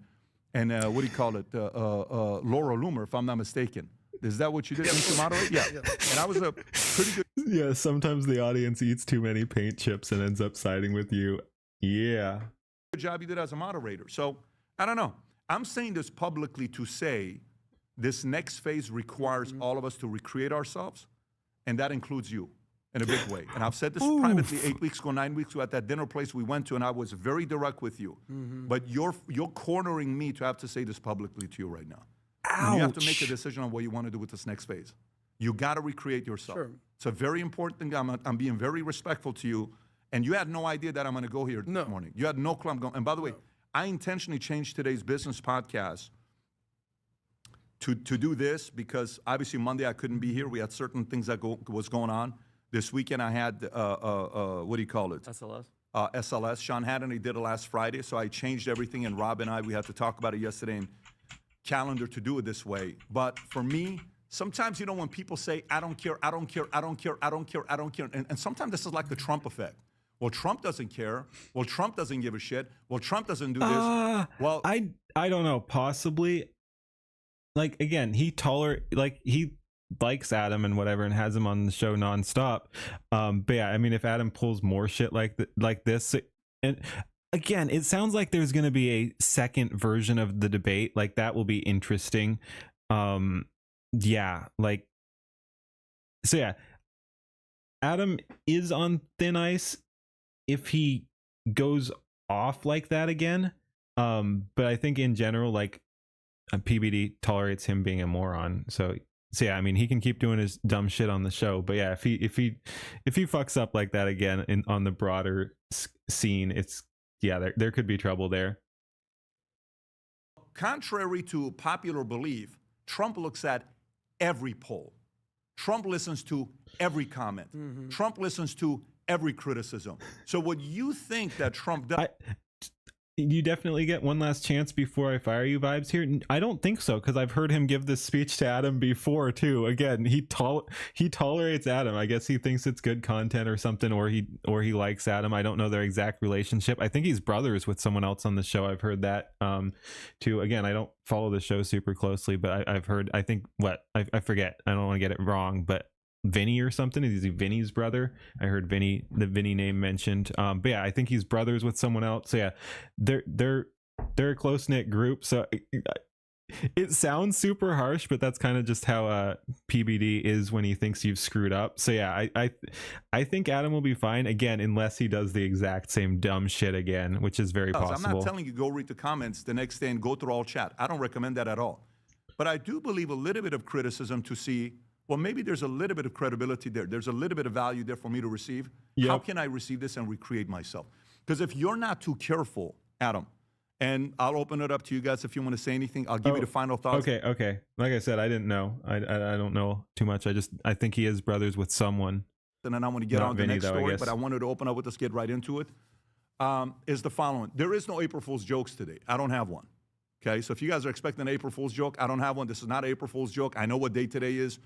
what do you call it, Laura Loomer, if I'm not mistaken. Is that what you did? Didn't you moderate? Yeah. And I was a pretty good. Yeah, sometimes the audience eats too many paint chips and ends up siding with you. Yeah. Good job you did as a moderator. So, I don't know. I'm saying this publicly to say this next phase requires all of us to recreate ourselves, and that includes you in a big way. And I've said this privately 8 weeks ago, 9 weeks ago at that dinner place we went to, and I was very direct with you. But you're cornering me to have to say this publicly to you right now. You have to make a decision on what you want to do with this next phase. You got to recreate yourself. Sure. It's a very important thing. I'm being very respectful to you, and you had no idea that I'm going to go here this morning. You had no clue I'm going. And by the way, I intentionally changed today's business podcast to do this because obviously Monday I couldn't be here. We had certain things that was going on. This weekend I had, what do you call it? SLS. SLS. Sean Hannity did it last Friday, so I changed everything, and Rob and I, we had to talk about it yesterday and calendar to do it this way. But for me, Sometimes, when people say, I don't care, I don't care, I don't care, I don't care, I don't care. And sometimes this is like the Trump effect. Well, Trump doesn't care. Well, Trump doesn't give a shit. Well, Trump doesn't do this. Well, I don't know. Possibly. Like, again, he likes Adam and whatever and has him on the show nonstop. But yeah, I mean, if Adam pulls more shit like this, and again, it sounds like there's going to be a second version of the debate. Like, that will be interesting. Yeah, like, so yeah, Adam is on thin ice if he goes off like that again. But I think in general, like, PBD tolerates him being a moron. So yeah, I mean, he can keep doing his dumb shit on the show, but yeah, if he fucks up like that again on the broader scene, it's, yeah, there could be trouble there. Contrary to popular belief, Trump looks at every poll. Trump listens to every comment. Trump listens to every criticism. So what you think that Trump does... You definitely get one last chance before I fire you vibes here. I don't think so, because I've heard him give this speech to Adam before too. Again, he tolerates Adam. I guess he thinks it's good content or something, or he likes Adam. I don't know their exact relationship. I think he's brothers with someone else on the show. I've heard that too. Again, I don't follow the show super closely, but I've heard. I think I forget. I don't want to get it wrong, but Vinny or something. Is he Vinny's brother? I heard the Vinny name mentioned. But yeah, I think he's brothers with someone else. So yeah, they're a close knit group. So it sounds super harsh, but that's kind of just how PBD is when he thinks you've screwed up. So yeah, I think Adam will be fine again, unless he does the exact same dumb shit again, which is very possible. I'm not telling you go read the comments the next day and go through all chat. I don't recommend that at all. But I do believe a little bit of criticism to see, well, maybe there's a little bit of credibility there. There's a little bit of value there for me to receive. Yep. How can I receive this and recreate myself? Because if you're not too careful, Adam, and I'll open it up to you guys if you want to say anything. I'll give you the final thoughts. Okay. Like I said, I didn't know. I don't know too much. I think he is brothers with someone. And then I want to get on the next story, but I wanted to open up with this, get right into it. Is the following. There is no April Fool's jokes today. I don't have one. Okay, so if you guys are expecting an April Fool's joke, I don't have one. This is not an April Fool's joke. I know what day today is.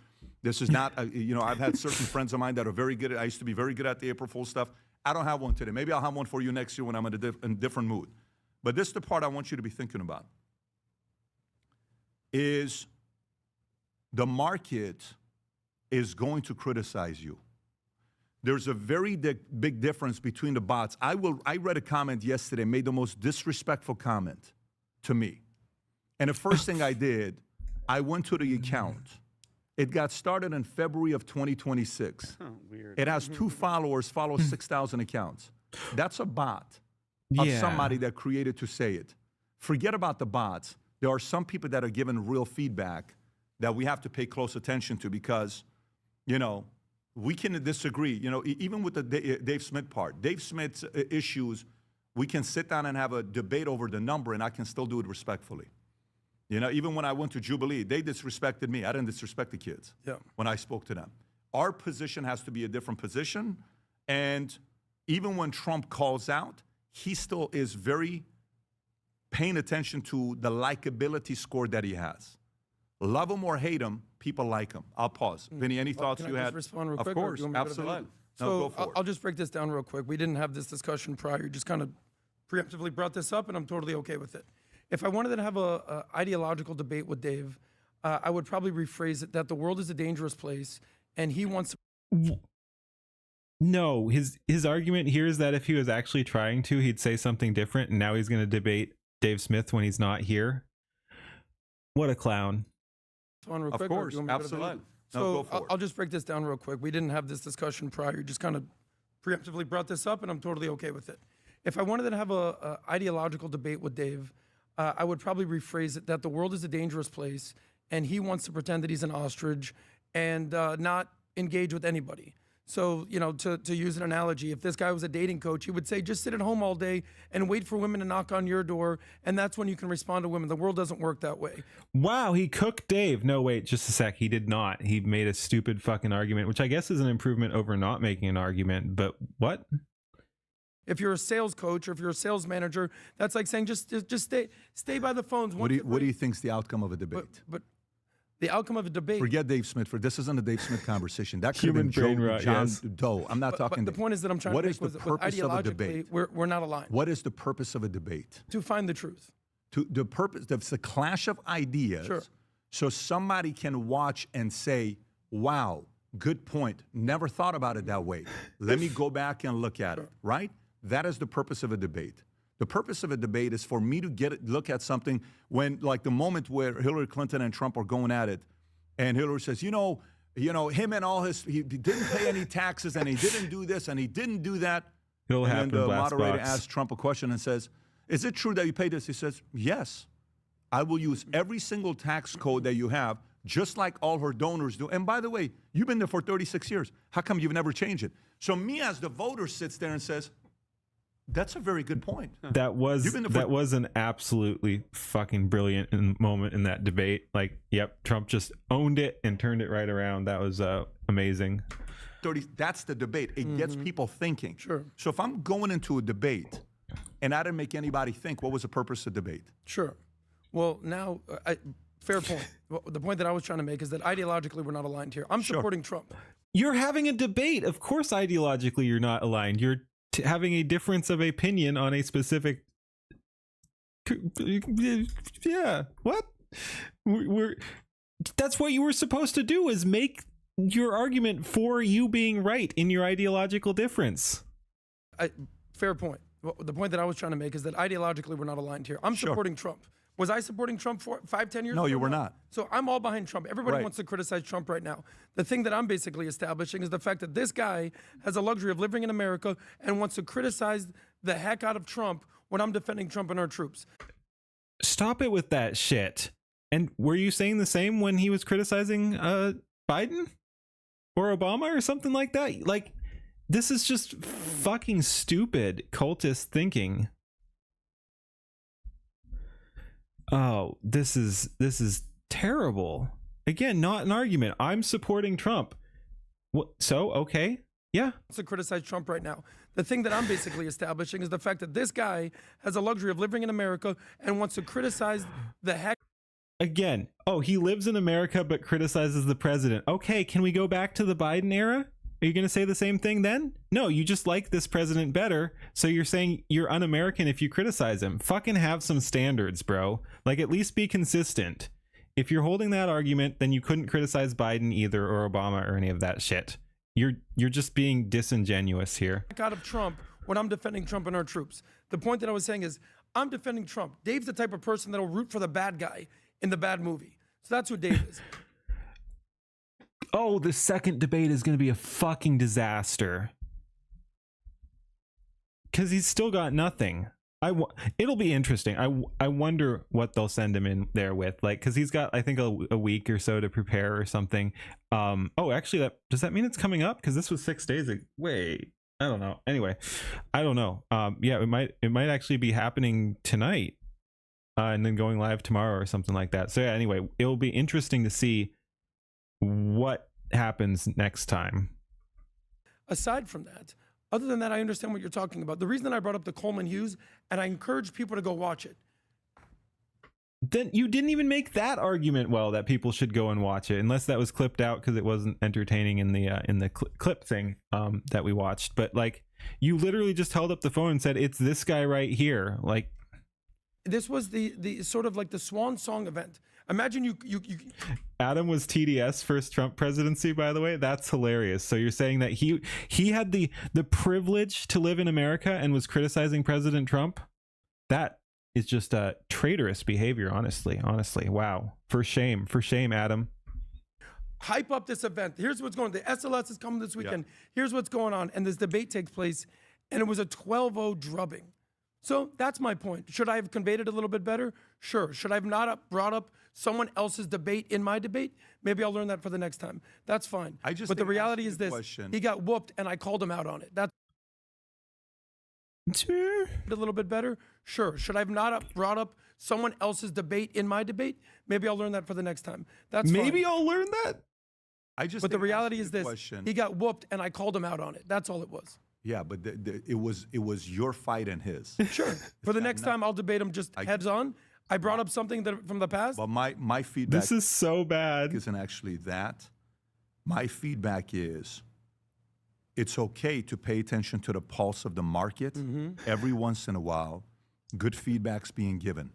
This is not, I've had certain friends of mine that are very good at, I used to be very good at the April Fool's stuff. I don't have one today. Maybe I'll have one for you next year when I'm in a different mood. But this is the part I want you to be thinking about. Is the market is going to criticize you. There's a very big difference between the bots. I read a comment yesterday, made the most disrespectful comment to me. And the first thing I did, I went to the account. It got started in February of 2026. Oh, weird. It has 2 followers, follows 6,000 accounts. That's a bot of somebody that created to say it. Forget about the bots. There are some people that are giving real feedback that we have to pay close attention to because, we can disagree. Even with the Dave Smith part, Dave Smith's issues, we can sit down and have a debate over the number, and I can still do it respectfully. Even when I went to Jubilee, they disrespected me. I didn't disrespect the kids when I spoke to them. Our position has to be a different position. And even when Trump calls out, he still is very paying attention to the likability score that he has. Love him or hate him, people like him. I'll pause. Vinny, any thoughts you had? Just respond real quick? Of course, absolutely. So I'll just break this down real quick. We didn't have this discussion prior. You just kind of preemptively brought this up, and I'm totally okay with it. If I wanted to have a ideological debate with Dave, I would probably rephrase it that the world is a dangerous place, and he wants to... No, his argument here is that if he was actually trying to, he'd say something different, and now he's going to debate Dave Smith when he's not here. What a clown. Real quick, of course, absolutely. So I'll just break this down real quick. We didn't have this discussion prior. You just kind of preemptively brought this up, and I'm totally okay with it. If I wanted to have a ideological debate with Dave, I would probably rephrase it that the world is a dangerous place, and he wants to pretend that he's an ostrich and not engage with anybody. So, to use an analogy, if this guy was a dating coach, he would say, just sit at home all day and wait for women to knock on your door, and that's when you can respond to women. The world doesn't work that way. Wow, he cooked Dave. No, wait, just a sec. He did not. He made a stupid fucking argument, which I guess is an improvement over not making an argument, but what? If you're a sales coach or if you're a sales manager, that's like saying just stay by the phones. What do you think's the outcome of a debate? But the outcome of a debate. Forget Dave Smith. This isn't a Dave Smith conversation. That could have Human been brain Joe, rot, John yes. Doe. I'm not talking. But the point is that I'm trying what to is make the was purpose of a ideologically, debate? we're not aligned. What is the purpose of a debate? To find the truth. To the purpose. It's a clash of ideas. Sure. So somebody can watch and say, "Wow, good point. Never thought about it that way. Let me go back and look at it." Right? That is the purpose of a debate. The purpose of a debate is for me to look at something when, like the moment where Hillary Clinton and Trump are going at it, and Hillary says, you know, him and all his, he didn't pay any taxes, and he didn't do this, and he didn't do that. It'll and happen, then the blast moderator box. asks Trump a question and says, is it true that you paid this? He says, yes. I will use every single tax code that you have, just like all her donors do. And by the way, you've been there for 36 years. How come you've never changed it? So me as the voter sits there and says, that's a very good point. That was an absolutely fucking brilliant moment in that debate. Like, yep, Trump just owned it and turned it right around. That was amazing. That's the debate. It gets people thinking. Sure. So if I'm going into a debate and I didn't make anybody think, what was the purpose of debate? Sure. Well, now, fair point. Well, the point that I was trying to make is that ideologically we're not aligned here. I'm supporting Trump. You're having a debate. Of course, ideologically, you're not aligned. You're having a difference of opinion on a specific. Yeah. What? That's what you were supposed to do, is make your argument for you being right in your ideological difference. Fair point. Well, the point that I was trying to make is that ideologically we're not aligned here. I'm supporting Trump. Was I supporting Trump 5-10 years ago? No, you were not. So I'm all behind Trump. Everybody wants to criticize Trump right now. The thing that I'm basically establishing is the fact that this guy has a luxury of living in America and wants to criticize the heck out of Trump when I'm defending Trump and our troops. Stop it with that shit. And were you saying the same when he was criticizing Biden or Obama or something like that? Like, this is just fucking stupid cultist thinking. Oh, this is terrible. Again, not an argument. I'm supporting Trump. What? So, okay. Yeah. To criticize Trump right now. The thing that I'm basically establishing is the fact that this guy has a luxury of living in America and wants to criticize the heck. Again, oh, he lives in America but criticizes the president. Okay, can we go back to the Biden era? Are you going to say the same thing then? No, you just like this president better, so you're saying you're un-American if you criticize him. Fucking have some standards, bro. Like, at least be consistent. If you're holding that argument, then you couldn't criticize Biden either, or Obama, or any of that shit. You're just being disingenuous here. Out of Trump when I'm defending Trump and our troops. The point that I was saying is I'm defending Trump. Dave's the type of person that'll root for the bad guy in the bad movie. So that's who Dave is. Oh, the second debate is going to be a fucking disaster. Because he's still got nothing. It'll be interesting. I wonder what they'll send him in there with. Like, because he's got, I think, a week or so to prepare or something. Oh, actually, does that mean it's coming up? Because this was 6 days ago. Wait, I don't know. Anyway, I don't know. Yeah, it might actually be happening tonight. And then going live tomorrow or something like that. So yeah, anyway, it'll be interesting to see what happens next time. Aside from that, other than that, I understand what you're talking about. The reason that I brought up the Coleman Hughes, and I encourage people to go watch it. Then you didn't even make that argument well, that people should go and watch it, unless that was clipped out because it wasn't entertaining in the clip thing that we watched. But like, you literally just held up the phone and said, it's this guy right here. Like, this was the sort of like the swan song event. Imagine you Adam was TDS first Trump presidency, by the way. That's hilarious. So you're saying that he had the privilege to live in America and was criticizing President Trump? That is just a traitorous behavior, honestly. Wow. For shame, Adam. Hype up this event. Here's what's going on. The SLS is coming this weekend. Here's what's going on. And this debate takes place, and it was a 12-0 drubbing. So that's my point. Should I have conveyed it a little bit better? Sure. Should I have not brought up someone else's debate in my debate? Maybe I'll learn that for the next time. That's fine. But the reality is this. He got whooped, and I called him out on it. That's a little bit better? Sure. Should I have not brought up someone else's debate in my debate? Maybe I'll learn that for the next time. That's fine. Maybe I'll learn that? But the reality is this. He got whooped, and I called him out on it. That's all it was. Yeah, but it was your fight and his. Sure. For the next time, I'll debate him just heads on. I brought up something that from the past. But my feedback. This is so bad. Isn't actually that. My feedback is, it's okay to pay attention to the pulse of the market every once in a while. Good feedback's being given.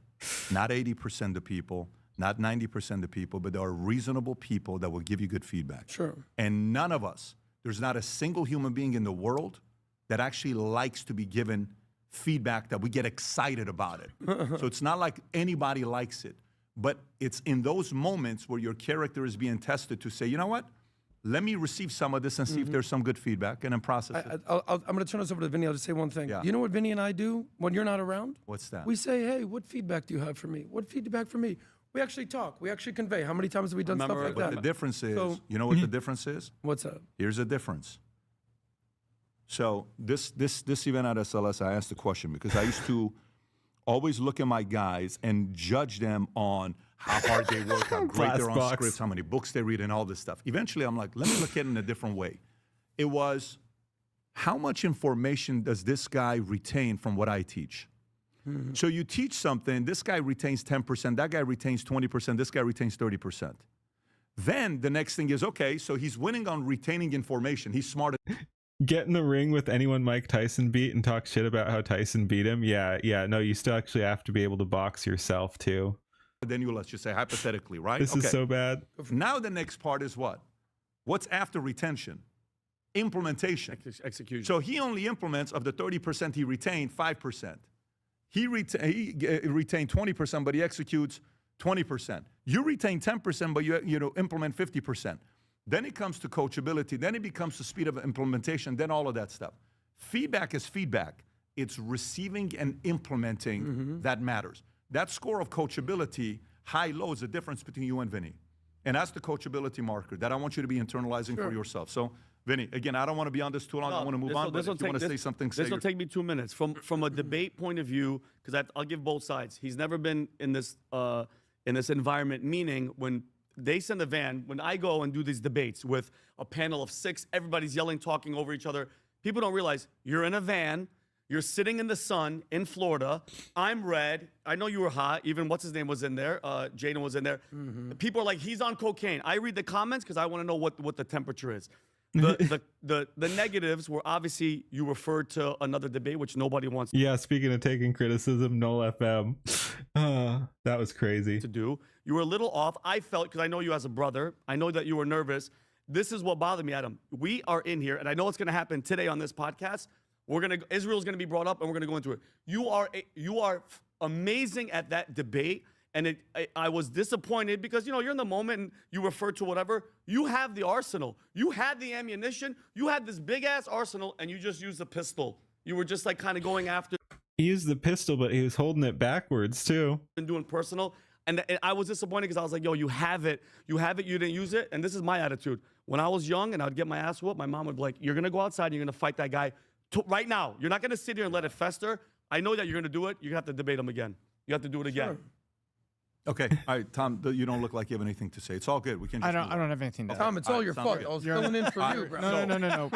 Not 80% of people, not 90% of people, but there are reasonable people that will give you good feedback. Sure. And none of us, there's not a single human being in the world that actually likes to be given feedback that we get excited about it. So it's not like anybody likes it, but it's in those moments where your character is being tested to say, you know what? Let me receive some of this and see if there's some good feedback and then process it. I'm going to turn this over to Vinny. I'll just say one thing. Yeah. You know what Vinny and I do when you're not around? What's that? We say, hey, what feedback do you have for me? What feedback for me? We actually talk. We actually convey. How many times have we done stuff like But that? the difference is, So- you know what the difference is? What's that? Here's the difference. So this event at SLS, I asked the question because I used to always look at my guys and judge them on how hard they work, how great they're on Glass box. scripts, how many books they read, and all this stuff. Eventually, I'm like, let me look at it in a different way. It was, how much information does this guy retain from what I teach? So you teach something, this guy retains 10%, that guy retains 20%, this guy retains 30%. Then the next thing is, okay, so he's winning on retaining information. He's smart. Get in the ring with anyone Mike Tyson beat and talk shit about how Tyson beat him. Yeah. No, you still actually have to be able to box yourself too. Then you, let's just say hypothetically, right? This is so bad. Now the next part is what? What's after retention? Implementation. Execution. So he only implements of the 30% he retained, 5%. He retained 20%, but he executes 20%. You retain 10%, but you implement 50%. Then it comes to coachability. Then it becomes the speed of implementation. Then all of that stuff. Feedback is feedback. It's receiving and implementing that matters. That score of coachability, high, low, is the difference between you and Vinny. And that's the coachability marker that I want you to be internalizing for yourself. So, Vinny, again, I don't want to be on this too long. I want to move on. But if you want to say something, say This will take me 2 minutes. From a debate point of view, because I'll give both sides. He's never been in this environment, meaning when they send a van, when I go and do these debates with a panel of 6, everybody's yelling, talking over each other. People don't realize you're in a van. You're sitting in the sun in Florida. I'm red. I know you were hot. Even what's his name was in there. Jaden was in there. People are like, he's on cocaine. I read the comments because I want to know what the temperature is. The negatives were obviously you referred to another debate, which nobody wants. Yeah, speaking of taking criticism, Null FM. That was crazy. To do. You were a little off. I felt, because I know you as a brother, I know that you were nervous. This is what bothered me, Adam. We are in here, and I know what's going to happen today on this podcast. Israel's going to be brought up, and we're going to go into it. You are amazing at that debate, and I was disappointed because you're in the moment and you refer to whatever. You have the arsenal. You had the ammunition. You had this big ass arsenal, and you just used a pistol. You were just like kind of going after. He used the pistol, but he was holding it backwards too. And doing personal. And I was disappointed because I was like, yo, you have it. You have it. You didn't use it. And this is my attitude. When I was young and I would get my ass whooped, my mom would be like, you're going to go outside and you're going to fight that guy right now. You're not going to sit here and let it fester. I know that you're going to do it. You're going to have to debate him again. You have to do it again. Sure. Okay. All right, Tom, you don't look like you have anything to say. It's all good. We can just I don't have anything to say. Tom, it's all your fault. I was filling in for you, bro.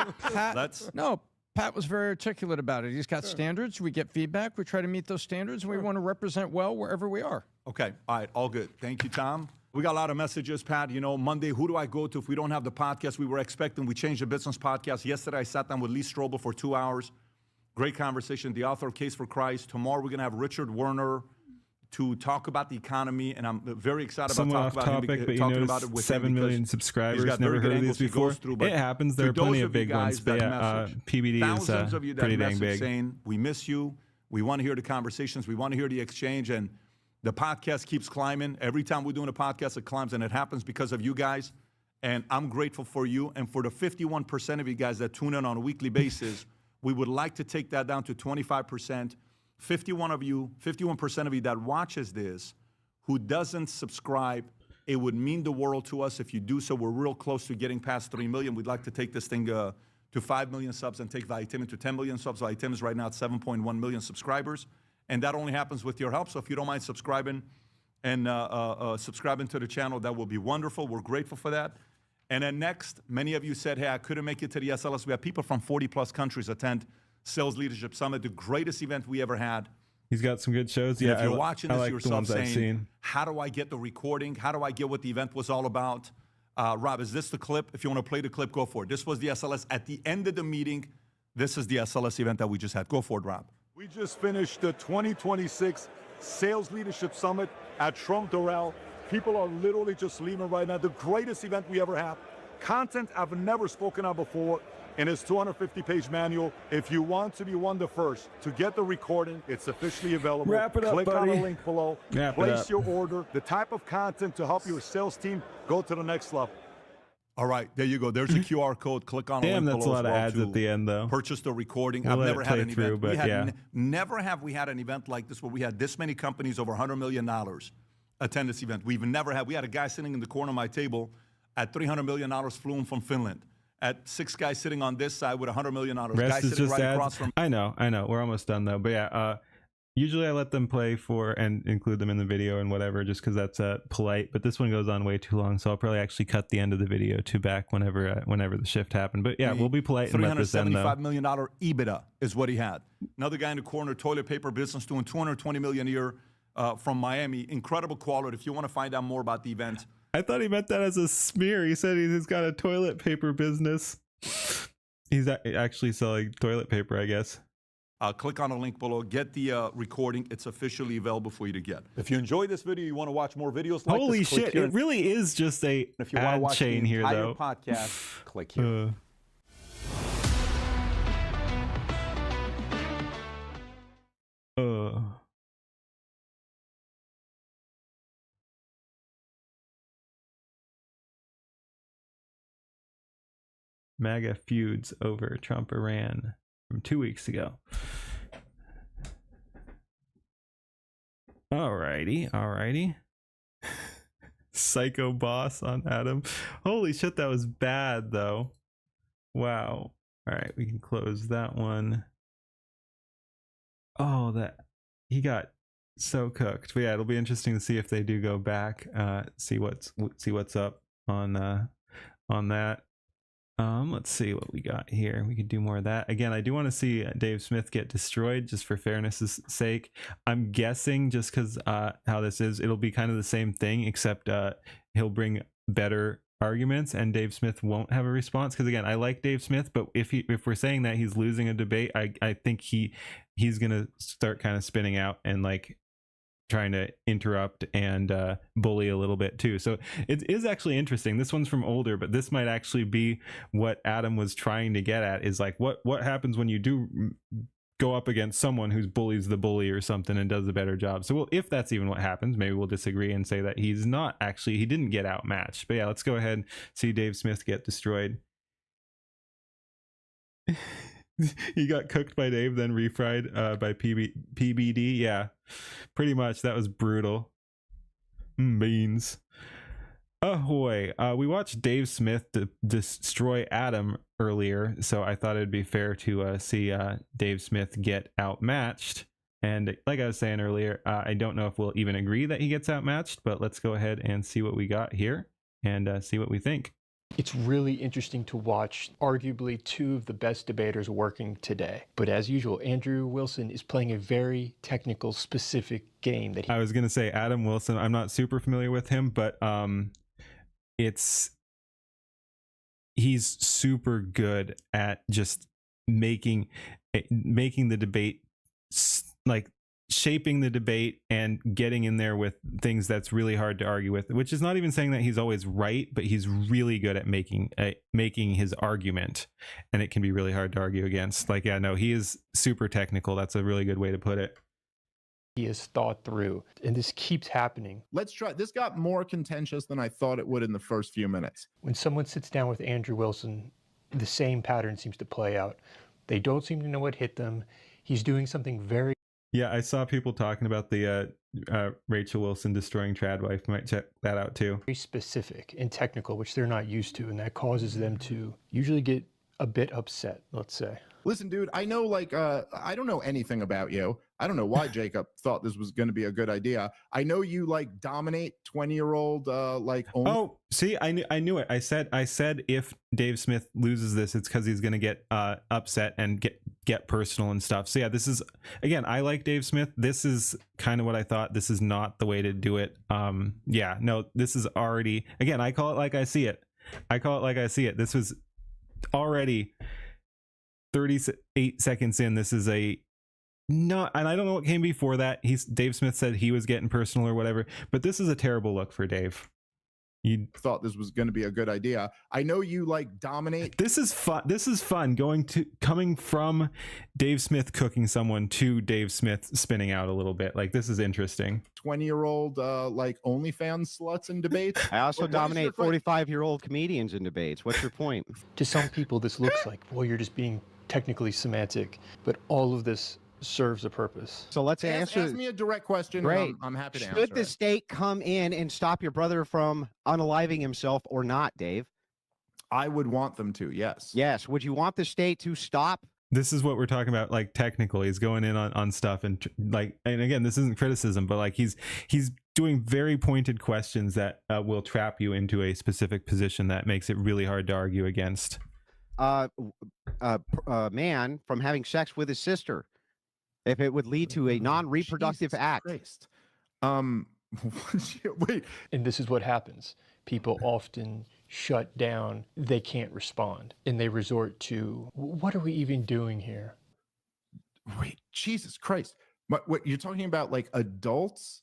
No. Pat was very articulate about it. He's got standards. We get feedback. We try to meet those standards. And we want to represent well wherever we are. Okay. All right. All good. Thank you, Tom. We got a lot of messages, Pat. Monday, who do I go to if we don't have the podcast we were expecting? We changed the business podcast. Yesterday, I sat down with Lee Strobel for 2 hours. Great conversation. The author of Case for Christ. Tomorrow, we're going to have Richard Werner to talk about the economy, and I'm very excited Somewhat about talking about it with 7 million subscribers. Never heard of these before. It happens. There are plenty of big ones, but yeah, PBD is pretty dang big. Saying, we miss you. We want to hear the conversations. We want to hear the exchange, and the podcast keeps climbing. Every time we're doing a podcast, it climbs, and it happens because of you guys. And I'm grateful for you. And for the 51% of you guys that tune in on a weekly basis, we would like to take that down to 25%. 51% of you that watches this who doesn't subscribe, it would mean the world to us if you do so. We're real close to getting past 3 million. We'd like to take this thing to 5 million subs and take Vitamin to 10 million subs. Vitamin is right now at 7.1 million subscribers. And that only happens with your help. So if you don't mind subscribing and subscribing to the channel, that will be wonderful. We're grateful for that. And then next, many of you said, hey, I couldn't make it to the SLS. We have people from 40 plus countries attend Sales Leadership Summit, the greatest event we ever had. He's got some good shows. And Yeah, if you're I watching I this like the yourself ones I've saying, seen. how do I get the recording? How do I get what the event was all about? Rob, is this the clip? If you want to play the clip, go for it. This was the SLS. At the end of the meeting, this is the SLS event that we just had. Go for it, Rob. We just finished the 2026 Sales Leadership Summit at Trump Doral. People are literally just leaving right now. The greatest event we ever have. Content I've never spoken on before in his 250-page manual. If you want to be one of the first to get the recording, it's officially available. Wrap it up, Click on buddy. the link below. Wrap it Place up. your order. The type of content to help your sales team go to the next level. All right, there you go. There's a QR code. Click on the Damn, link that's a below lot as of well ads to at the end, though. purchase the recording. We'll I've let never it had play an through, event. but yeah. Never have we had an event like this where we had this many companies over $100 million attend this event. We've never had. We had a guy sitting in the corner of my table at $300 million flew in from Finland. At 6 guys sitting on this side with $100 million. Guys Rest is sitting just right ads. across from. I know. We're almost done though. But yeah, usually I let them play for and include them in the video and whatever, just because that's polite. But this one goes on way too long, so I'll probably actually cut the end of the video to back whenever the shift happened. But yeah, we'll be polite and let this end though. $375 million EBITDA is what he had. Another guy in the corner, toilet paper business, doing $220 million a year from Miami. Incredible quality. If you want to find out more about the event, I thought he meant that as a smear. He said he's got a toilet paper business. He's actually selling toilet paper, I guess. click on the link below. Get the recording. It's officially available for you to get. If you enjoyed this video, you want to watch more videos like Holy this, click shit, here. it really is just a If you want to ad watch chain the here, entire though. podcast, click here. MAGA feuds over Trump Iran from 2 weeks ago. Alrighty. Psycho boss on Adam. Holy shit, that was bad though. Wow. Alright, we can close that one. Oh, that he got so cooked. But yeah, it'll be interesting to see if they do go back, see what's up on that. Let's see what we got here. We could do more of that. Again, I do want to see Dave Smith get destroyed just for fairness' sake. I'm guessing just because how this is, it'll be kind of the same thing, except he'll bring better arguments and Dave Smith won't have a response. Because again, I like Dave Smith, but if we're saying that he's losing a debate, I think he's gonna start kind of spinning out and like trying to interrupt and bully a little bit too. So it is actually interesting. This one's from older, but this might actually be what Adam was trying to get at, is like what happens when you do go up against someone who's bullies the bully or something and does a better job. So if that's even what happens, maybe we'll disagree and say that he didn't get outmatched. But yeah, let's go ahead and see Dave Smith get destroyed. He got cooked by Dave, then refried by PBD. Yeah, pretty much. That was brutal. Beans. Ahoy. We watched Dave Smith destroy Adam earlier, so I thought it'd be fair to see Dave Smith get outmatched. And like I was saying earlier, I don't know if we'll even agree that he gets outmatched, but let's go ahead and see what we got here and see what we think. It's really interesting to watch arguably two of the best debaters working today. But as usual, Andrew Wilson is playing a very technical, specific game that I was going to say Adam Wilson. I'm not super familiar with him, but he's super good at just making the debate, like shaping the debate and getting in there with things that's really hard to argue with, which is not even saying that he's always right, but he's really good at making his argument, and it can be really hard to argue against. Like, yeah, no, he is super technical. That's a really good way to put it. he has thought through, and this keeps happening. Let's try. This got more contentious than I thought it would in the first few minutes. When someone sits down with Andrew Wilson, the same pattern seems to play out. They don't seem to know what hit them. He's doing something very... Yeah, I saw people talking about the Rachel Wilson destroying trad wife. Might check that out too. Very specific and technical, which they're not used to, and that causes them to usually get a bit upset, let's say. Listen, dude, I know, like, I don't know anything about you. I don't know why Jacob thought this was going to be a good idea. I know you like dominate 20-year-old like only. Oh, see, I knew it. I said if Dave Smith loses this, it's because he's going to get upset and get personal and stuff. So yeah, this is, again, I like Dave Smith. This is kind of what I thought. This is not the way to do it. Yeah, no, this is already, again, I call it like I see it. This was already 38 seconds in. This is and I don't know what came before that. Dave Smith said he was getting personal or whatever, but this is a terrible look for Dave. You thought this was going to be a good idea. I know you like dominate. This is fun coming from Dave Smith cooking someone to Dave Smith spinning out a little bit. Like, this is interesting. 20-year-old like OnlyFans sluts in debates. I also dominate 45-year-old comedians in debates. What's your point? To some people, this looks like, well, you're just being technically semantic, but all of this serves a purpose. So let's answer. Ask me a direct question. Great. I'm happy to answer. Should the state come in and stop your brother from unaliving himself or not, Dave? I would want them to, yes. Yes. Would you want the state to stop? This is what we're talking about, like, technical. He's going in on stuff and like, and again, this isn't criticism, but like he's doing very pointed questions that will trap you into a specific position that makes it really hard to argue against. Man from having sex with his sister, if it would lead to a non-reproductive act. Christ. Wait. And this is what happens. People often shut down. They can't respond. And they resort to, what are we even doing here? Wait, Jesus Christ. What you're talking about, like adults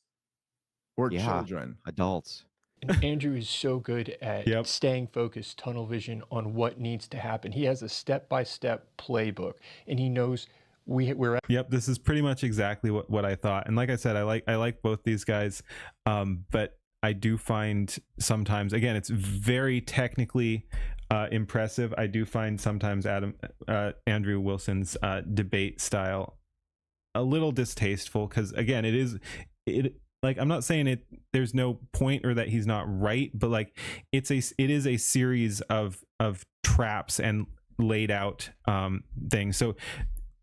or children? Adults. And Andrew is so good at staying focused, tunnel vision on what needs to happen. He has a step-by-step playbook, and he knows we're Yep, this is pretty much exactly what I thought. And like I said, I like both these guys, but I do find sometimes, again, it's very technically impressive. I do find sometimes Andrew Wilson's debate style a little distasteful, because again, like, I'm not saying there's no point or that he's not right, but like it is a series of traps and laid out things. So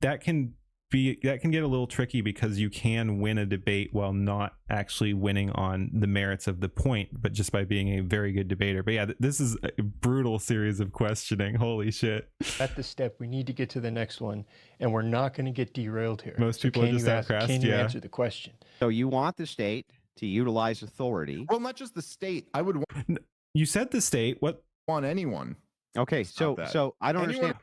that can get a little tricky, because you can win a debate while not actually winning on the merits of the point, but just by being a very good debater. But yeah, this is a brutal series of questioning. Holy shit. at the step. We need to get to the next one, and we're not going to get derailed here. Most people are just that crass. Can you answer the question? So you want the state to utilize authority? Well, not just the state. I would want. You said the state. What? Want anyone? Okay, so I don't understand.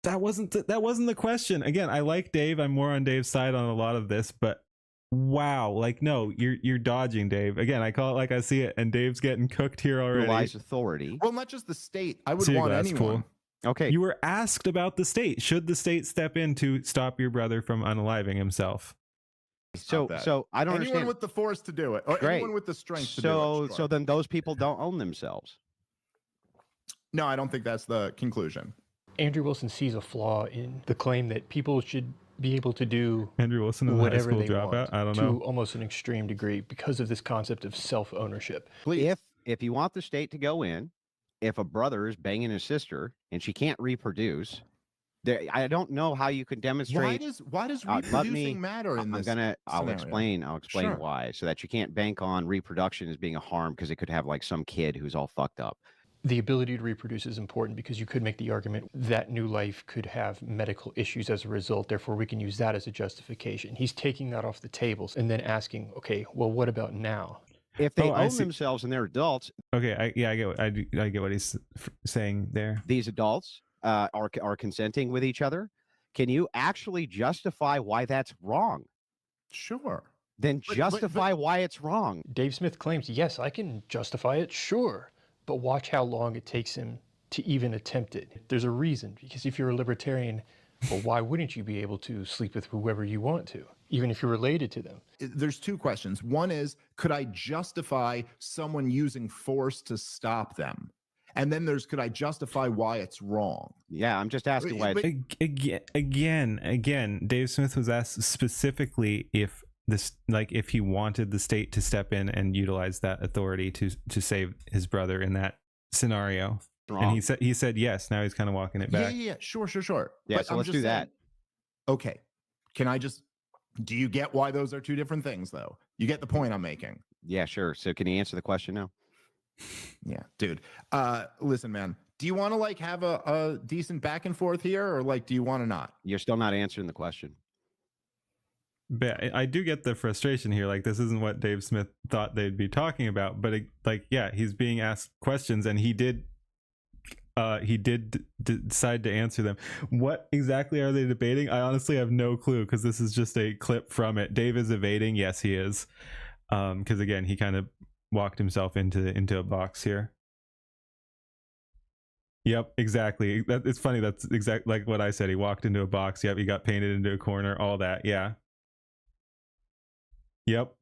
That wasn't the question. Again, I like Dave. I'm more on Dave's side on a lot of this, but wow, like, no, you're dodging, Dave. Again, I call it like I see it, and Dave's getting cooked here already. Utilize authority. Well, not just the state. I would want anyone. Cool. Okay. You were asked about the state. Should the state step in to stop your brother from unaliving himself? So I don't understand. Anyone with the force to do it, or Great. anyone with the strength to do it. So then those people don't own themselves. No, I don't think that's the conclusion. Andrew Wilson sees a flaw in the claim that people should be able to do Andrew Wilson, whatever high school they dropout. want I don't to know. almost an extreme degree because of this concept of self-ownership. If you want the state to go in, if a brother is banging his sister and she can't reproduce, I don't know how you can demonstrate. Why does reproducing matter in this? I'll explain Sure. why, so that you can't bank on reproduction as being a harm, because it could have like some kid who's all fucked up. The ability to reproduce is important because you could make the argument that new life could have medical issues as a result. Therefore, we can use that as a justification. He's taking that off the tables and then asking, okay, well, what about now? If they own themselves and they're adults. Okay, I get what he's saying there. These adults are consenting with each other. Can you actually justify why that's wrong? Sure. Then justify why it's wrong. Dave Smith claims, yes, I can justify it, sure. But watch how long it takes him to even attempt it. There's a reason, because if you're a libertarian, well, why wouldn't you be able to sleep with whoever you want to, even if you're related to them? There's two questions. One is, could I justify someone using force to stop them? And then there's, could I justify why it's wrong? Yeah, I'm just asking why. Again, Dave Smith was asked specifically if he wanted the state to step in and utilize that authority to save his brother in that scenario. Wrong. And he said yes. Now he's kind of walking it back. Yeah. Sure. Yeah, so let's do that. Okay. Can I just Do you get why those are two different things, though? You get the point I'm making. Yeah, sure. So can you answer the question now? Yeah, dude. Listen, man. Do you want to like have a decent back and forth here, or like do you want to not? You're still not answering the question. But I do get the frustration here. Like, this isn't what Dave Smith thought they'd be talking about. But like, yeah, he's being asked questions, and he did decide to answer them. What exactly are they debating? I honestly have no clue, because this is just a clip from it. Dave is evading. Yes, he is. Because again, he kind of walked himself into a box here. Yep, exactly. It's funny. That's exactly like what I said. He walked into a box. Yep, he got painted into a corner. All that. Yeah. Yep.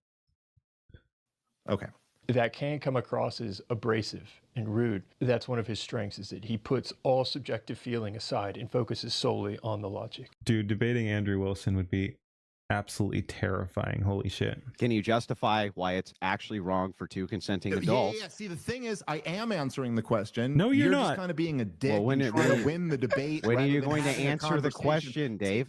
Okay. That can come across as abrasive and rude. That's one of his strengths, is that he puts all subjective feeling aside and focuses solely on the logic. Dude, debating Andrew Wilson would be absolutely terrifying. Holy shit. Can you justify why it's actually wrong for two consenting adults? Yeah. See, the thing is, I am answering the question. No, you're not. Just kind of being a dick Well, and trying to win the debate. When are rather you than going to having a answer the conversation. question, Dave?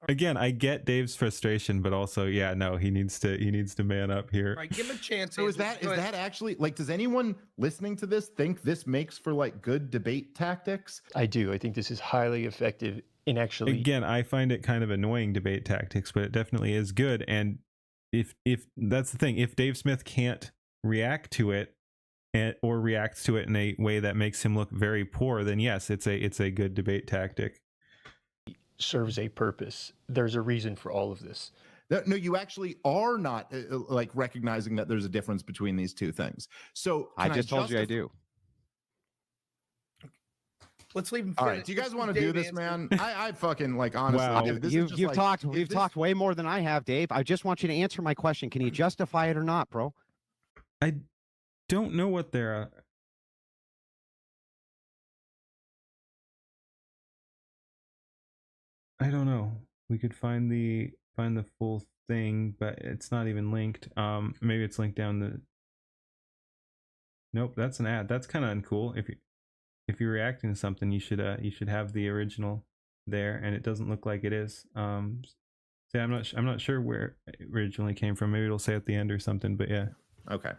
Again, I get Dave's frustration, but also, yeah, no, he needs to man up here. All right, give him a chance. So is that actually like? Does anyone listening to this think this makes for like good debate tactics? I do. I think this is highly effective in actually. Again, I find it kind of annoying debate tactics, but it definitely is good. And if that's the thing, if Dave Smith can't react to it, or reacts to it in a way that makes him look very poor, then yes, it's a good debate tactic. Serves a purpose. There's a reason for all of this. No, you actually are not like recognizing that there's a difference between these two things. So I just told you I do. Let's leave him. All right, do you guys want to do this, man? I fucking like honestly. Wow. Dude, this is You've just like, talked way more than I have, Dave. I just want you to answer my question. Can you justify it or not, bro? I don't know what they're. I don't know. We could find the full thing, but it's not even linked. Maybe it's linked down the. Nope, that's an ad. That's kind of uncool. If you're reacting to something, you should have the original there, and it doesn't look like it is. So I'm not sure where it originally came from. Maybe it'll say at the end or something. But yeah. Okay.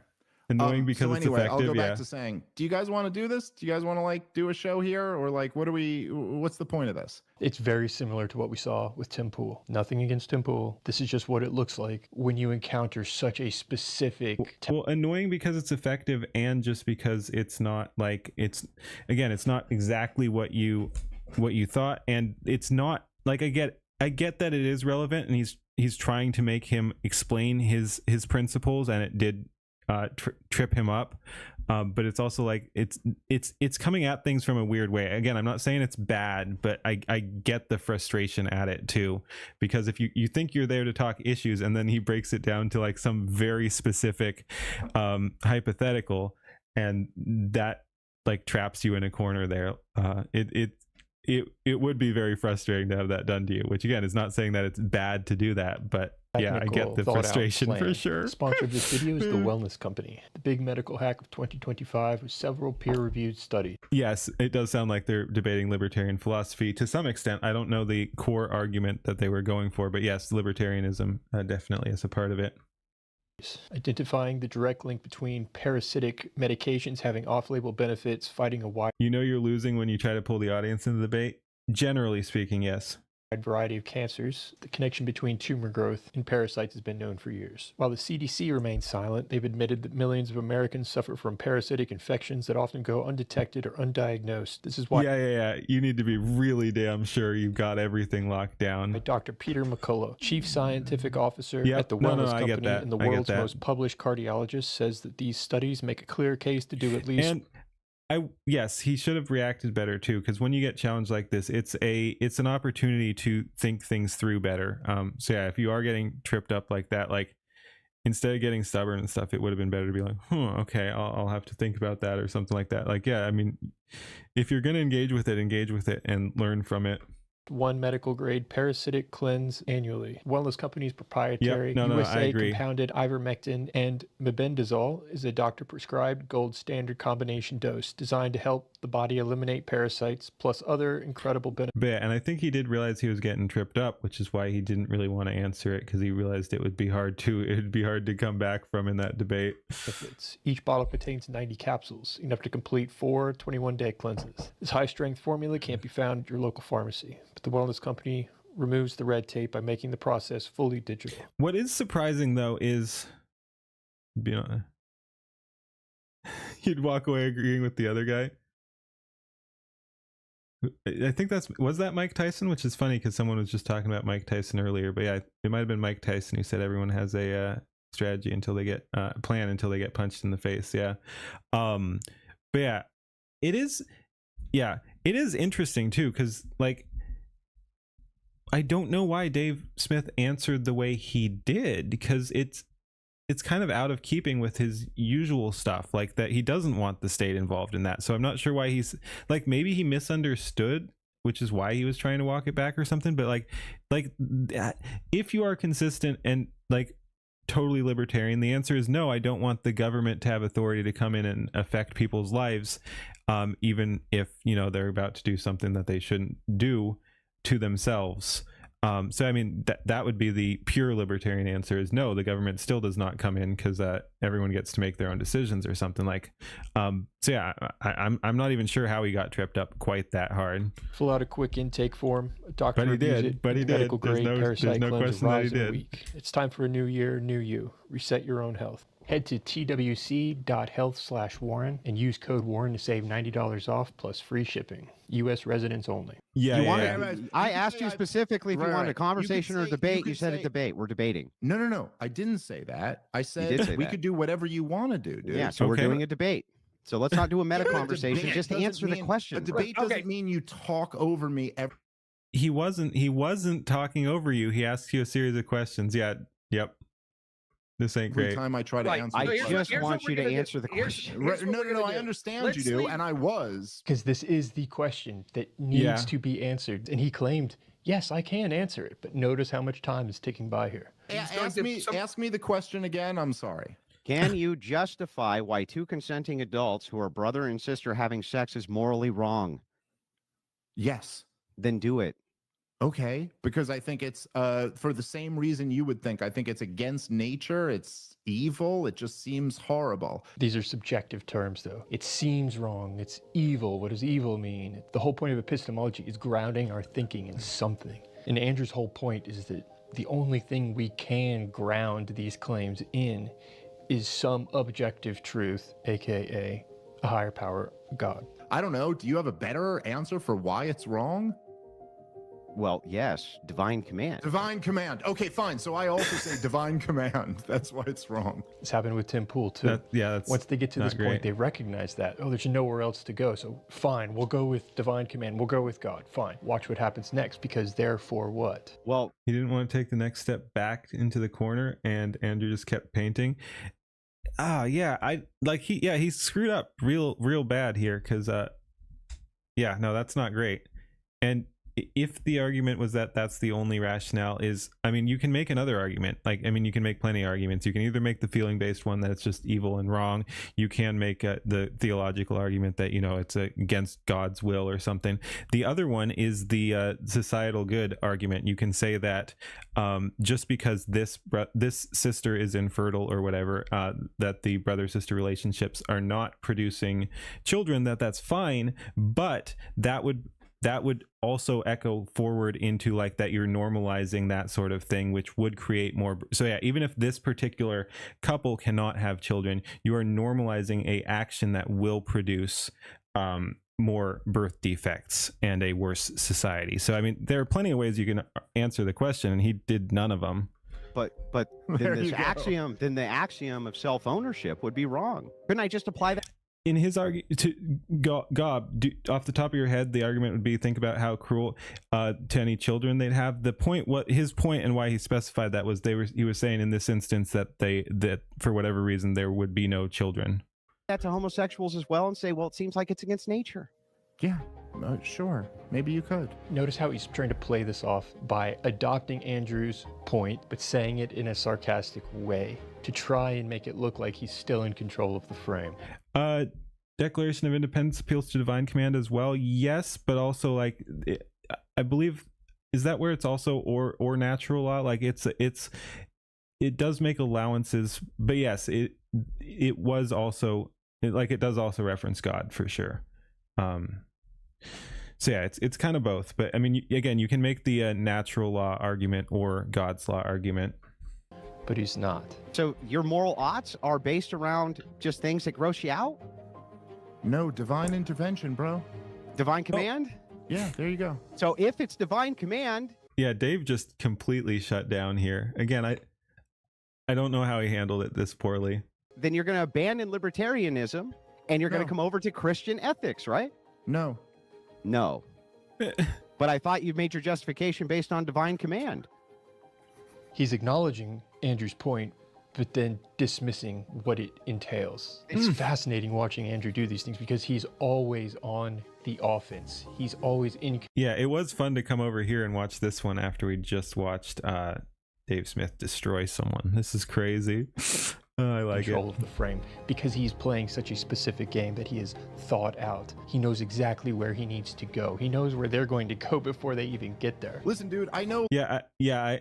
Annoying because so it's anyway, effective. I'll go back yeah. to saying, do you guys want to do this? Do you guys want to like do a show here, or like what's the point of this? It's very similar to what we saw with Tim Pool. Nothing against Tim Pool. This is just what it looks like when you encounter such a specific. Well, annoying because it's effective, and just because it's not like it's not exactly what you thought, and it's not like I get that it is relevant, and he's trying to make him explain his principles, and it did trip him up, but it's also like it's coming at things from a weird way. Again, I'm not saying it's bad, but I get the frustration at it too, because if you think you're there to talk issues, and then he breaks it down to like some very specific hypothetical, and that like traps you in a corner there. It would be very frustrating to have that done to you, which again is not saying that it's bad to do that, but yeah, I get the frustration for sure. The sponsor of this video is the Wellness Company, the big medical hack of 2025 with several peer-reviewed studies. Yes, it does sound like they're debating libertarian philosophy to some extent. I don't know the core argument that they were going for, but yes, libertarianism definitely is a part of it. Identifying the direct link between parasitic medications having off-label benefits, fighting a wide You're losing when you try to pull the audience into the debate. Generally speaking, yes. variety of cancers. The connection between tumor growth and parasites has been known for years. While the CDC remains silent, they've admitted that millions of Americans suffer from parasitic infections that often go undetected or undiagnosed. This is why You need to be really damn sure you've got everything locked down. Dr. Peter McCullough, Chief Scientific Officer Yep. at the No, Wellness I get Company that. and the I get world's that. most published cardiologist, says that these studies make a clear case to do at least Yes, he should have reacted better too, because when you get challenged like this, it's an opportunity to think things through better. So yeah, if you are getting tripped up like that, like instead of getting stubborn and stuff, it would have been better to be like, okay, I'll have to think about that or something like that. Like, yeah, I mean, if you're gonna engage with it and learn from it. one medical grade parasitic cleanse annually. Wellness Company's proprietary I USA agree. compounded ivermectin and mebendazole is a doctor prescribed gold standard combination dose designed to help the body eliminate parasites, plus other incredible benefits. But yeah, and I think he did realize he was getting tripped up, which is why he didn't really want to answer it, because he realized it'd be hard to come back from in that debate. Each bottle contains 90 capsules, enough to complete 4 21-day cleanses. This high-strength formula can't be found at your local pharmacy, but the wellness company removes the red tape by making the process fully digital. What is surprising, though, is you'd walk away agreeing with the other guy. I think was that Mike Tyson, which is funny because someone was just talking about Mike Tyson earlier. But yeah, it might have been Mike Tyson who said everyone has a strategy until they get plan until they get punched in the face. Yeah, but yeah, it is interesting too, because like, I don't know why Dave Smith answered the way he did, because it's kind of out of keeping with his usual stuff, like that he doesn't want the state involved in that. So I'm not sure why he's like, maybe he misunderstood, which is why he was trying to walk it back or something. But like if you are consistent and like totally libertarian, the answer is no, I don't want the government to have authority to come in and affect people's lives, even if, you know, they're about to do something that they shouldn't do to themselves. So I mean, that would be the pure libertarian answer, is no, the government still does not come in, because everyone gets to make their own decisions or something like. So yeah, I'm not even sure how he got tripped up quite that hard. Fill out a quick intake form. A doctor But he reviews did. it. But he did. Medical grade There's parasite no cleanse question that he arrives in a did. week. It's time for a new year, new you. Reset your own health. Head to twc.health/Warren and use code Warren to save $90 off plus free shipping. U.S. residents only. I asked you specifically if you wanted a conversation or debate. You said a debate. We're debating. No. I didn't say that. I said we could do whatever you want to do, dude. Yeah, so we're doing a debate. So let's not do a meta conversation. Just answer the question. A debate doesn't mean you talk over me. He wasn't talking over you. He asked you a series of questions. Yeah. Yep. This ain't great. Every time I try to answer, I just want you to answer the question. No, I understand you do, and I was. Because this is the question that needs to be answered. And he claimed, yes, I can answer it. But notice how much time is ticking by here. Ask me the question again. I'm sorry. Can you justify why 2 consenting adults who are brother and sister having sex is morally wrong? Yes. Then do it. Okay, because I think it's for the same reason you would think. I think it's against nature. It's evil. It just seems horrible. These are subjective terms, though. It seems wrong. It's evil. What does evil mean? The whole point of epistemology is grounding our thinking in something. And Andrew's whole point is that the only thing we can ground these claims in is some objective truth, aka a higher power, God. I don't know. Do you have a better answer for why it's wrong? Well, yes, divine command. Divine command. Okay, fine. So I also say divine command. That's why it's wrong. This happened with Tim Pool, too. That's once they get to this great. point, they recognize that, oh, there's nowhere else to go. So fine, we'll go with divine command. We'll go with God. Fine. Watch what happens next, because therefore what? Well, he didn't want to take the next step back into the corner, and Andrew just kept painting. He screwed up real bad here, because that's not great. And if the argument was that that's the only rationale, is, I mean, you can make another argument. You can make plenty of arguments. You can either make the feeling-based one that it's just evil and wrong. You can make the theological argument that, you know, it's against God's will or something. The other one is the societal good argument. You can say that just because this sister is infertile or whatever, that the brother-sister relationships are not producing children, that's fine, but that would also echo forward into like that you're normalizing that sort of thing, which would create more. So yeah, even if this particular couple cannot have children, you are normalizing a action that will produce more birth defects and a worse society. So I mean, there are plenty of ways you can answer the question, and he did none of them. But then the axiom of self-ownership would be wrong. Couldn't I just apply that? In his argument, to Gob, off the top of your head, the argument would be, think about how cruel to any children they'd have. His point and why he specified that was he was saying in this instance that for whatever reason there would be no children. That to homosexuals as well, and say, well, it seems like it's against nature. Yeah, sure. Maybe you could. Notice how he's trying to play this off by adopting Andrew's point, but saying it in a sarcastic way to try and make it look like he's still in control of the frame. Declaration of Independence appeals to divine command as well. Yes, but also like I believe, is that where it's also or natural law? Like it does make allowances, but yes, it was also it does also reference God for sure. So yeah, it's kind of both. But I mean, again, you can make the natural law argument or God's law argument. But he's not. So your moral oughts are based around just things that gross you out? No, divine intervention, bro. Divine command? Yeah, there you go. So if it's divine command... Yeah, Dave just completely shut down here. Again, I don't know how he handled it this poorly. Then you're going to abandon libertarianism and you're going to come over to Christian ethics, right? No. No. But I thought you made your justification based on divine command. He's acknowledging Andrew's point, but then dismissing what it entails. It's fascinating watching Andrew do these things because he's always on the offense. He's always in. Yeah, it was fun to come over here and watch this one after we just watched Dave Smith destroy someone. This is crazy. I like control of the frame because he's playing such a specific game that he has thought out. He knows exactly where he needs to go. He knows where they're going to go before they even get there. Listen, dude, I know. Yeah,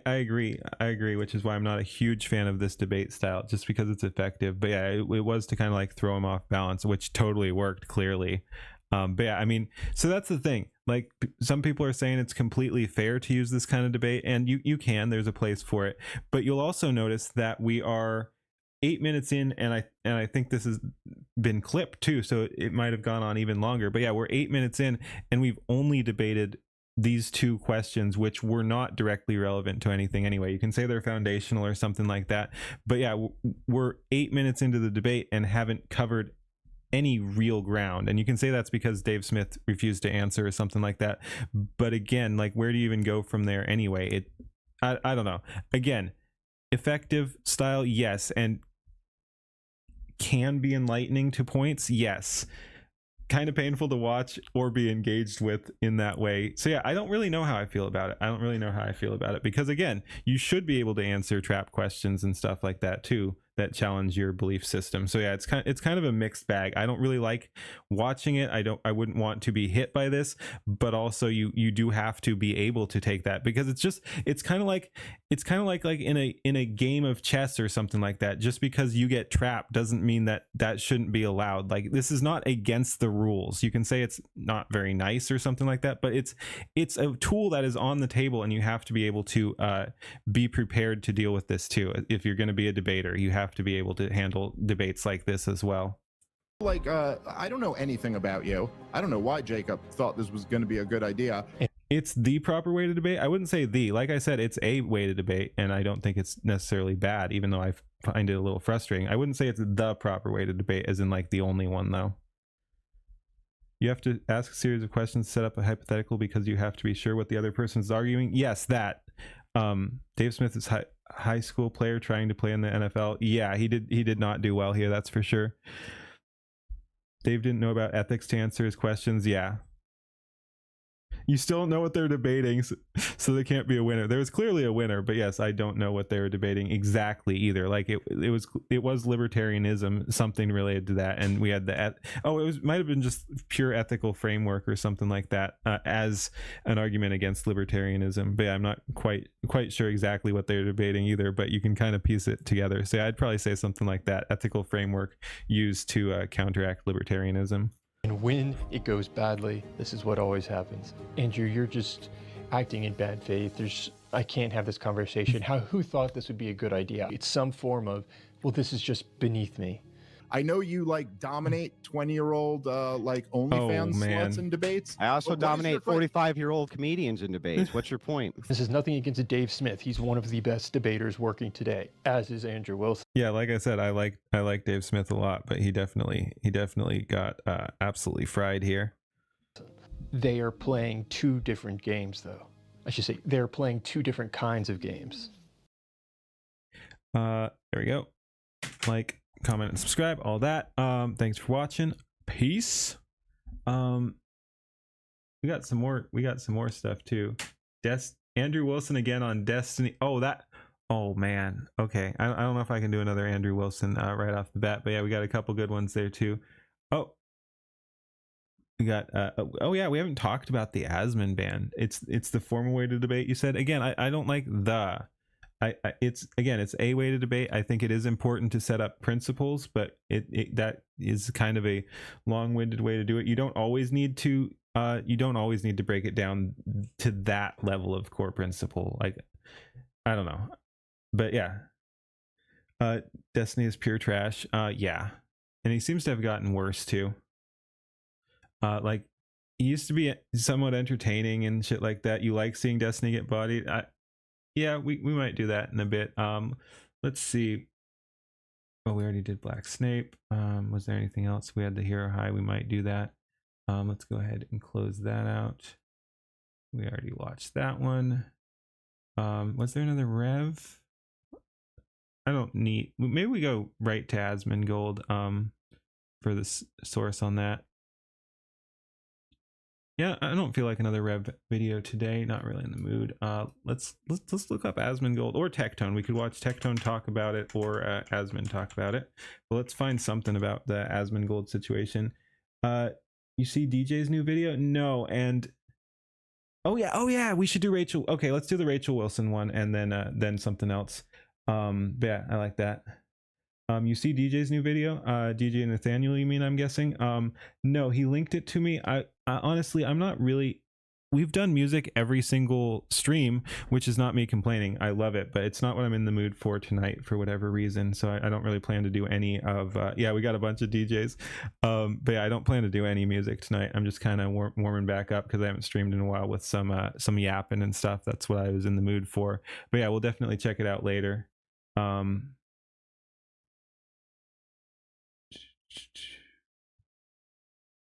I agree. I agree, which is why I'm not a huge fan of this debate style, just because it's effective. But yeah, it was to kind of like throw him off balance, which totally worked clearly. But yeah, I mean, so that's the thing. Like some people are saying it's completely fair to use this kind of debate, and you can. There's a place for it. But you'll also notice that we are 8 minutes in, and I think this has been clipped too, so it might have gone on even longer. But yeah, we're 8 minutes in, and we've only debated these two questions, which were not directly relevant to anything anyway. You can say they're foundational or something like that, but yeah, we're 8 minutes into the debate and haven't covered any real ground. And you can say that's because Dave Smith refused to answer or something like that. But again, like, where do you even go from there anyway? I don't know. Again, effective style, yes, and can be enlightening to points, yes. Kind of painful to watch or be engaged with in that way. So yeah, I don't really know how I feel about it. Because again, you should be able to answer trap questions and stuff like that too, that challenge your belief system. So yeah, it's kind of a mixed bag. I don't really like watching it. I wouldn't want to be hit by this, but also you do have to be able to take that, because it's kind of like in a game of chess or something like that. Just because you get trapped doesn't mean that shouldn't be allowed. Like, this is not against the rules. You can say it's not very nice or something like that, but it's a tool that is on the table, and you have to be able to be prepared to deal with this too. If you're going to be a debater, you have to be able to handle debates like this as well. Like, I don't know anything about you. I don't know why Jacob thought this was going to be a good idea. It's the proper way to debate. I wouldn't say like I said, it's a way to debate, and I don't think it's necessarily bad, even though I find it a little frustrating. I wouldn't say it's the proper way to debate, as in like the only one though. You have to ask a series of questions, set up a hypothetical, because you have to be sure what the other person is arguing. Yes, that. Dave Smith is high school player trying to play in the NFL. Yeah, he did not do well here, that's for sure. Dave didn't know about ethics to answer his questions. Yeah. You still don't know what they're debating, so they can't be a winner. There was clearly a winner, but yes, I don't know what they were debating exactly either. Like it was libertarianism, something related to that, and we had might have been just pure ethical framework or something like that as an argument against libertarianism. But yeah, I'm not quite sure exactly what they're debating either, but you can kind of piece it together. So yeah, I'd probably say something like that: ethical framework used to counteract libertarianism. And when it goes badly, this is what always happens. Andrew, you're just acting in bad faith. I can't have this conversation. Who thought this would be a good idea? It's some form of, well, this is just beneath me. I know you like dominate 20-year-old like OnlyFans sluts in debates. I also dominate 45-year-old comedians in debates. What's your point? This is nothing against Dave Smith. He's one of the best debaters working today, as is Andrew Wilson. Yeah, like I said, I like Dave Smith a lot, but he definitely got absolutely fried here. They are playing two different games, though. I should say they're playing two different kinds of games. There we go. Like, comment and subscribe, all that. Thanks for watching. Peace. We got some more stuff too. Andrew Wilson again on Destiny. Oh man. Okay, I don't know if I can do another Andrew Wilson right off the bat, but yeah, we got a couple good ones there too. Oh, We got oh yeah, we haven't talked about the Asman ban. It's the formal way to debate. You said again. I don't like the. It's a way to debate. I think it is important to set up principles, but that is kind of a long-winded way to do it. You don't always need to break it down to that level of core principle. Like, I don't know, but yeah. Destiny is pure trash. Yeah, and he seems to have gotten worse too. Like, he used to be somewhat entertaining and shit like that. You like seeing Destiny get bodied. Yeah, we might do that in a bit. Let's see. Oh, we already did Black Snape. Was there anything else? We had the Hero High. We might do that. Let's go ahead and close that out. We already watched that one. Was there another Rev? I don't need. Maybe we go right to Asmongold for the source on that. Yeah, I don't feel like another Rev video today. Not really in the mood. Let's look up Asmongold or Tectone. We could watch Tectone talk about it or Asmon talk about it. But let's find something about the Asmongold situation. You see DJ's new video? No, and oh yeah, we should do Rachel. Okay, let's do the Rachel Wilson one and then something else. But yeah, I like that. You see DJ's new video? DJ Nathaniel, you mean, I'm guessing? No, he linked it to me. I honestly, I'm not really. We've done music every single stream, which is not me complaining. I love it, but it's not what I'm in the mood for tonight for whatever reason. So I don't really plan to do any of. Yeah, we got a bunch of DJs, but yeah, I don't plan to do any music tonight. I'm just kind of warming back up because I haven't streamed in a while with some yapping and stuff. That's what I was in the mood for. But yeah, we'll definitely check it out later.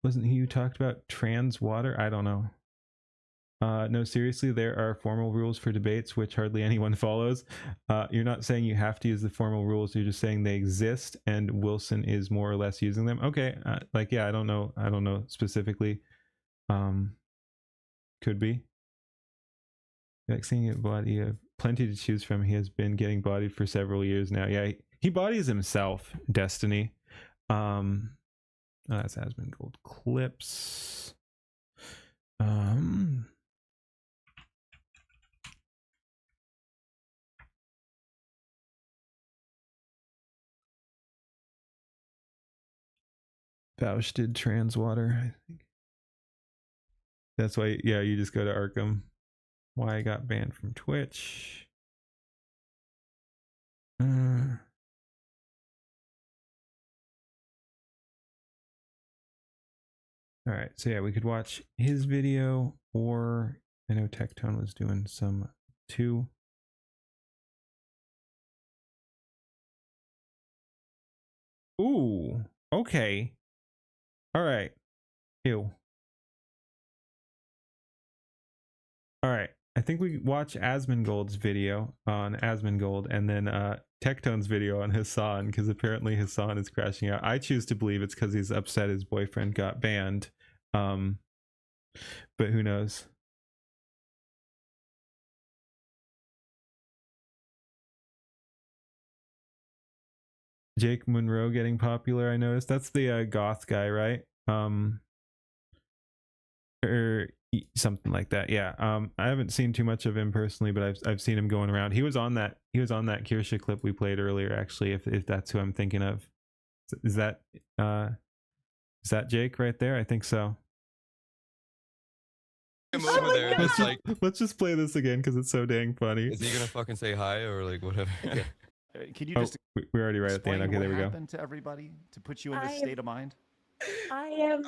Wasn't he who talked about trans water? I don't know. No, seriously, there are formal rules for debates which hardly anyone follows. You're not saying you have to use the formal rules, you're just saying they exist and Wilson is more or less using them. Okay, like, yeah, I don't know specifically. Could be. Like seeing it body, plenty to choose from. He has been getting bodied for several years now. Yeah, he bodies himself, Destiny. That's Asmongold clips. Bausch did trans water, I think. That's why, yeah, you just go to Arkham. Why I got banned from Twitch. All right, so yeah, we could watch his video, or I know Tectone was doing some too. Ooh, okay. All right. Ew. All right. I think we watch Asmongold's video on Asmongold and then Tectone's video on Hassan, because apparently Hassan is crashing out. I choose to believe it's because he's upset his boyfriend got banned. But who knows? Jake Monroe getting popular, I noticed. That's the goth guy, right? Or something like that. Yeah. I haven't seen too much of him personally, but I've seen him going around. He was on that Kirsha clip we played earlier, actually, if that's who I'm thinking of. Is that Jake right there? I think so. Over there, just like, let's just play this again because it's so dang funny. Is he gonna fucking say hi or like whatever? Yeah. Can you just we're already right at the end. Okay, there we go. What happened to everybody to put you in this state of mind? I am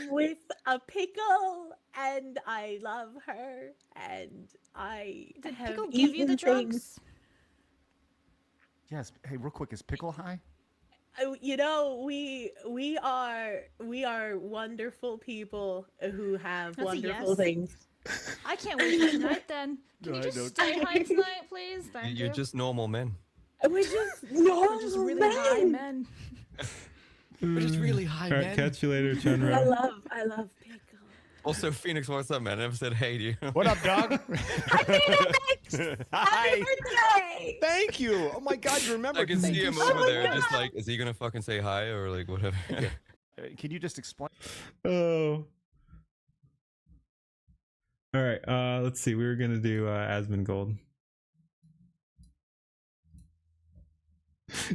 with a pickle, and I love her, and I Did have Pickle give you the eaten drugs? things. Yes. Hey, real quick, is Pickle high? You know, we are wonderful people who have That's a wonderful yes. things. I can't wait for tonight then. Can No, you I just don't. stay high tonight, please? Thank You're you. just normal men. We're just normal We're just really high men. We're just really high All right, men. catch you later, Chenra. I love pickle. Also, Phoenix, what's up, man? I never said hey to you. What up, dog? Happy birthday! Thank you. Oh my God, you remember? I can Thank see you him so over there, much. just like, is he gonna fucking say hi or like whatever? Can you just explain? Oh. All right. Let's see. We were gonna do Asmongold.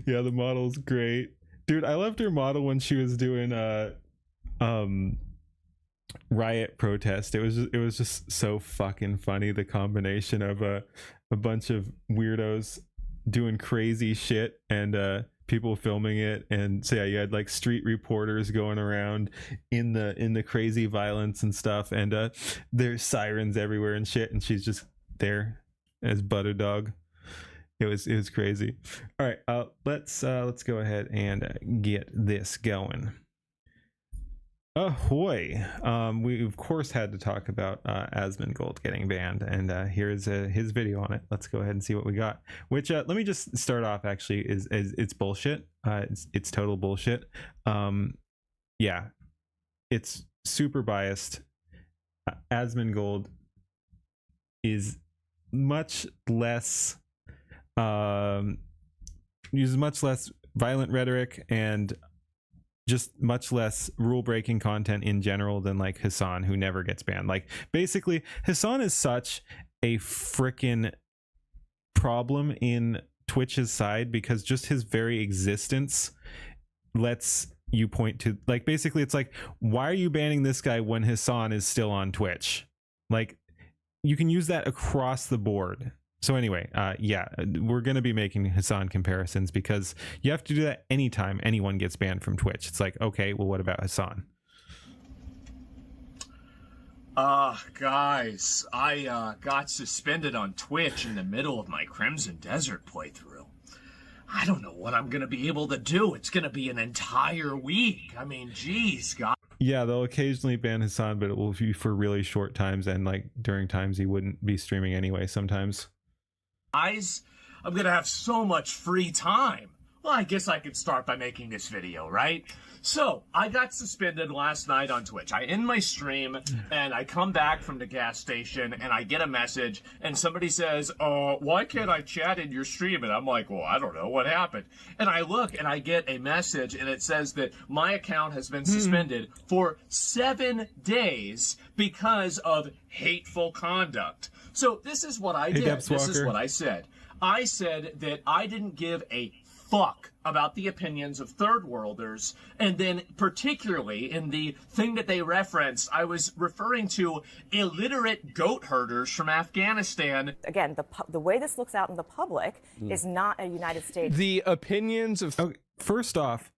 Yeah, the model's great, dude. I loved her model when she was doing riot protest. It was just so fucking funny, the combination of a bunch of weirdos doing crazy shit and people filming it. And so yeah, you had like street reporters going around in the crazy violence and stuff, and there's sirens everywhere and shit, and she's just there as Butter Dog. It was crazy. All right, let's go ahead and get this going. Ahoy! We of course had to talk about Asmongold getting banned, and here's his video on it. Let's go ahead and see what we got. Which let me just start off. Actually, is it's bullshit. It's total bullshit. Yeah, it's super biased. Asmongold is much less. Uses much less violent rhetoric and just much less rule breaking content in general than like Hassan, who never gets banned. Like basically Hassan is such a freaking problem in Twitch's side because just his very existence lets you point to, like, basically it's like, why are you banning this guy when Hassan is still on Twitch? Like, you can use that across the board. So anyway, yeah, we're going to be making Hassan comparisons because you have to do that anytime anyone gets banned from Twitch. It's like, okay, well, what about Hassan? Guys, I got suspended on Twitch in the middle of my Crimson Desert playthrough. I don't know what I'm going to be able to do. It's going to be an entire week. I mean, geez, guys. Yeah, they'll occasionally ban Hassan, but it will be for really short times and like during times he wouldn't be streaming anyway sometimes. Guys, I'm gonna have so much free time. Well, I guess I could start by making this video, right? So, I got suspended last night on Twitch. I end my stream, and I come back from the gas station, and I get a message, and somebody says, why can't I chat in your stream? And I'm like, well, I don't know what happened. And I look, and I get a message, and it says that my account has been suspended for 7 days because of hateful conduct. So, this is what I did. This is what I said. I said that I didn't give a fuck about the opinions of third worlders, and then particularly in the thing that they referenced, I was referring to illiterate goat herders from Afghanistan. Again, the way this looks out in the public is not a United States. The opinions of... Okay, first off,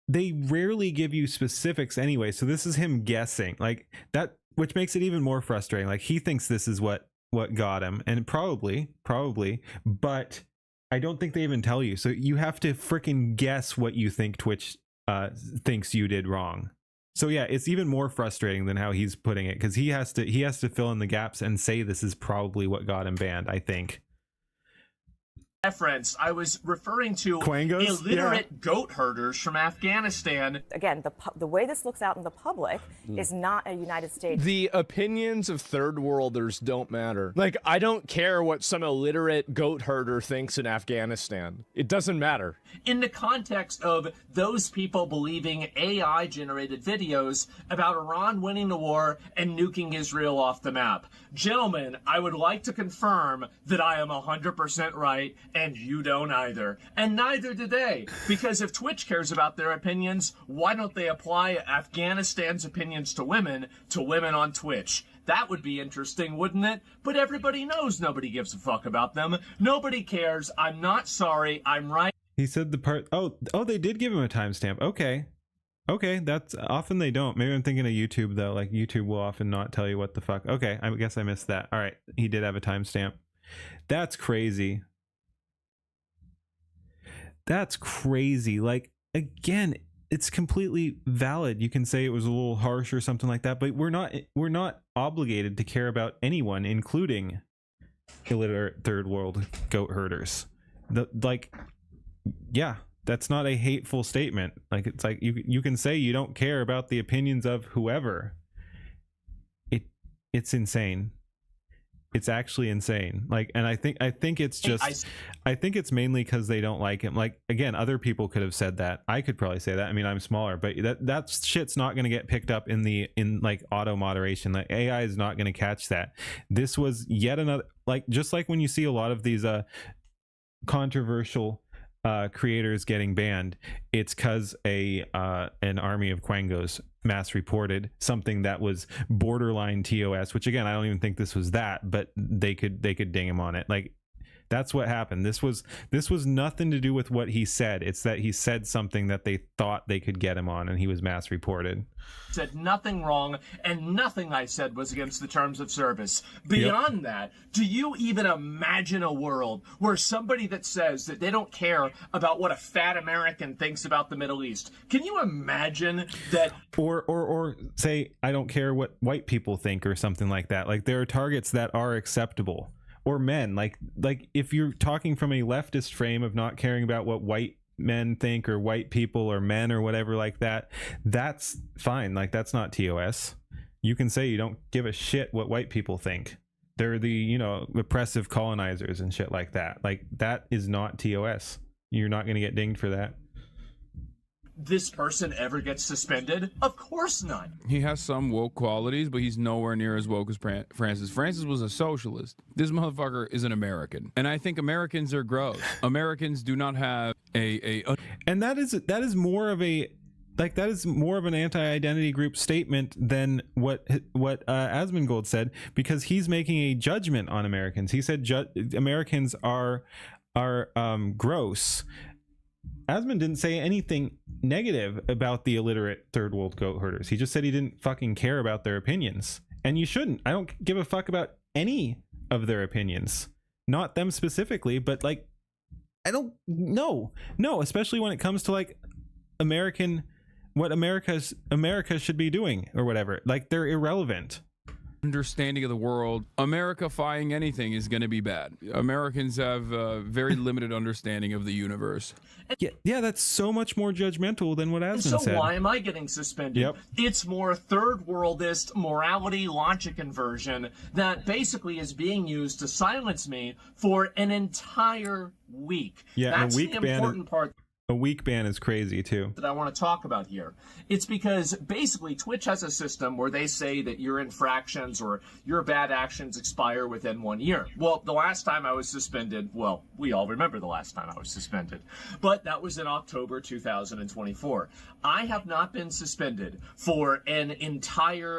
they rarely give you specifics anyway, so this is him guessing. Like, that, which makes it even more frustrating. Like, he thinks this is what got him, and probably, but I don't think they even tell you. So you have to freaking guess what you think Twitch thinks you did wrong. So yeah, it's even more frustrating than how he's putting it, because he has to fill in the gaps and say this is probably what got him banned, I think. Reference, I was referring to illiterate goat herders from Afghanistan. Again, the way this looks out in the public is not a United States. The opinions of third worlders don't matter. Like, I don't care what some illiterate goat herder thinks in Afghanistan. It doesn't matter. In the context of those people believing AI-generated videos about Iran winning the war and nuking Israel off the map. Gentlemen, I would like to confirm that I am 100% right, and you don't either. And neither do they. Because if Twitch cares about their opinions, why don't they apply Afghanistan's opinions to women on Twitch? That would be interesting, wouldn't it? But everybody knows nobody gives a fuck about them. Nobody cares. I'm not sorry. I'm right. He said the part... Oh, they did give him a timestamp. Okay, that's often they don't. Maybe I'm thinking of YouTube though. Like YouTube will often not tell you what the fuck. Okay, I guess I missed that. All right, he did have a timestamp. That's crazy. That's crazy. Like, again, it's completely valid. You can say it was a little harsh or something like that, but we're not obligated to care about anyone, including illiterate third world goat herders. Yeah. That's not a hateful statement. Like, it's like you can say you don't care about the opinions of whoever. It's insane. It's actually insane. Like, and I think it's just, I think it's mainly because they don't like him. Like, again, other people could have said that. I could probably say that. I mean, I'm smaller, but that shit's not going to get picked up in like auto moderation. Like, AI is not going to catch that. This was yet another, like, just like when you see a lot of these controversial creators getting banned, it's because an army of Quangos mass reported something that was borderline TOS, which again, I don't even think this was that, but they could ding him on it. Like, that's what happened. This was nothing to do with what he said. It's that he said something that they thought they could get him on, and he was mass reported. Said nothing wrong, and nothing I said was against the terms of service. Beyond that, do you even imagine a world where somebody that says that they don't care about what a fat American thinks about the Middle East, can you imagine that? Or say, I don't care what white people think, or something like that. Like, there are targets that are acceptable. Or men, like if you're talking from a leftist frame of not caring about what white men think, or white people, or men, or whatever like that, that's fine. Like, that's not TOS. You can say you don't give a shit what white people think. They're the, you know, oppressive colonizers and shit like that. Like, that is not TOS. You're not going to get dinged for that. This person ever gets suspended? Of course not. He has some woke qualities, but he's nowhere near as woke as Francis. Francis was a socialist. This motherfucker is an American, and I think Americans are gross. Americans do not have and that is more of a, like, that is more of an anti-identity group statement than what Asmongold said, because he's making a judgment on Americans. He said Americans are gross. Asmund didn't say anything negative about the illiterate third world goat herders. He just said he didn't fucking care about their opinions. And you shouldn't. I don't give a fuck about any of their opinions. Not them specifically, but like, I don't know. No, especially when it comes to like what America should be doing or whatever. Like, they're irrelevant. Understanding of the world. America-fying anything is going to be bad. Americans have a very limited understanding of the universe. Yeah, that's so much more judgmental than what Asmund said. So why am I getting suspended? Yep. It's more third worldist morality logic inversion that basically is being used to silence me for an entire week. Yeah, that's and the important part. A week ban is crazy too. That I want to talk about here. It's because basically Twitch has a system where they say that your infractions or your bad actions expire within 1 year. Well, the last time I was suspended, well, we all remember the last time I was suspended, but that was in October 2024. I have not been suspended for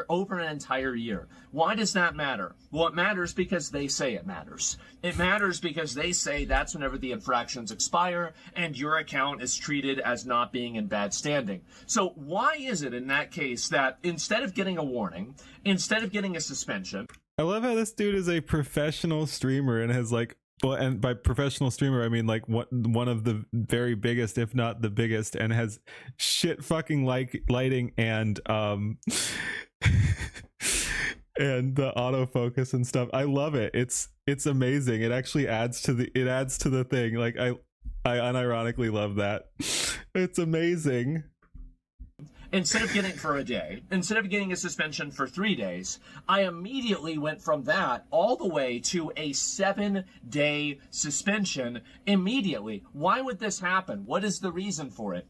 over an entire year. Why does that matter? Well, it matters because they say it matters. It matters because they say that's whenever the infractions expire and your account is treated as not being in bad standing. So why is it in that case that instead of getting a warning, instead of getting a suspension... I love how this dude is a professional streamer and has like, well, and by professional streamer I mean like one of the very biggest, if not the biggest, and has shit fucking like lighting and and the autofocus and stuff. I love it. It's amazing. It actually adds to the thing. Like, I unironically love that. It's amazing. Instead of getting for a day, instead of getting a suspension for 3 days, I immediately went from that all the way to a 7-day suspension immediately. Why would this happen? What is the reason for it?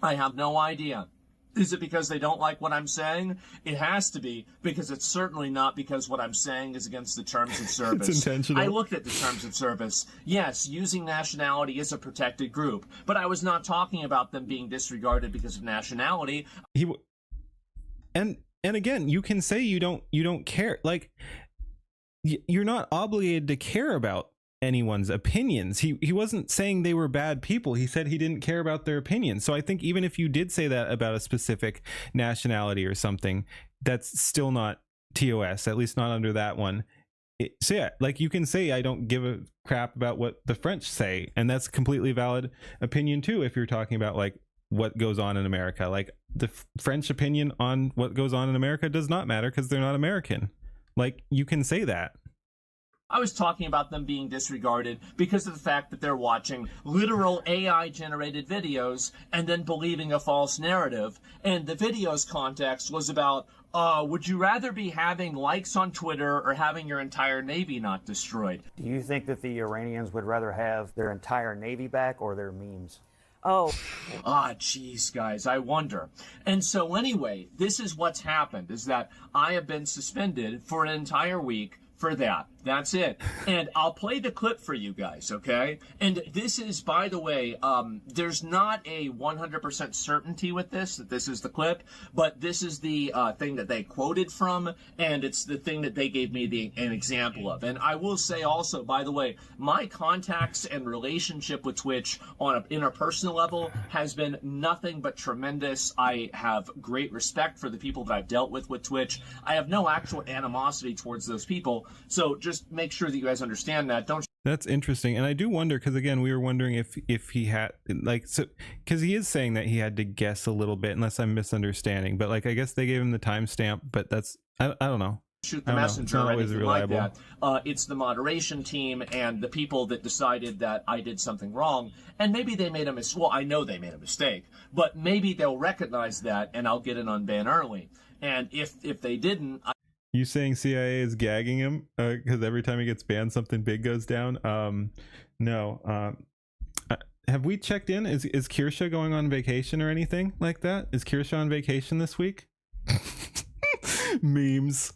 I have no idea. Is it because they don't like what I'm saying? It has to be, because it's certainly not because what I'm saying is against the terms of service. It's intentional. I looked at the terms of service. Yes, using nationality is a protected group, but I was not talking about them being disregarded because of nationality. And again, you can say you don't care. Like, you're not obligated to care about anyone's opinions. He wasn't saying they were bad people. He said he didn't care about their opinions. So I think even if you did say that about a specific nationality or something, that's still not TOS, at least not under that one. So yeah, like, you can say I don't give a crap about what the French say, and that's a completely valid opinion too if you're talking about like what goes on in America. Like, the French opinion on what goes on in America does not matter because they're not American. Like, you can say that. I was talking about them being disregarded because of the fact that they're watching literal AI-generated videos and then believing a false narrative. And the video's context was about, would you rather be having likes on Twitter or having your entire Navy not destroyed? Do you think that the Iranians would rather have their entire Navy back or their memes? Oh. Geez, guys, I wonder. And so anyway, this is what's happened, is that I have been suspended for an entire week for that. That's it. And I'll play the clip for you guys, okay? And this is, by the way, there's not a 100% certainty with this, that this is the clip, but this is the thing that they quoted from, and it's the thing that they gave me an example of. And I will say also, by the way, my contacts and relationship with Twitch on an interpersonal level has been nothing but tremendous. I have great respect for the people that I've dealt with Twitch. I have no actual animosity towards those people, so just make sure that you guys understand that. Don't. That's interesting, and I do wonder, because again, we were wondering if he had, like, so because he is saying that he had to guess a little bit, unless I'm misunderstanding. But like, I guess they gave him the timestamp, but that's I don't know. Shoot the messenger or anything like that. It's the moderation team and the people that decided that I did something wrong, and maybe they made a mistake. Well, I know they made a mistake, but maybe they'll recognize that, and I'll get an unban early. And if they didn't. You saying CIA is gagging him because every time he gets banned, something big goes down? No. Have we checked in? Is Kirsha going on vacation or anything like that? Is Kirsha on vacation this week? Memes.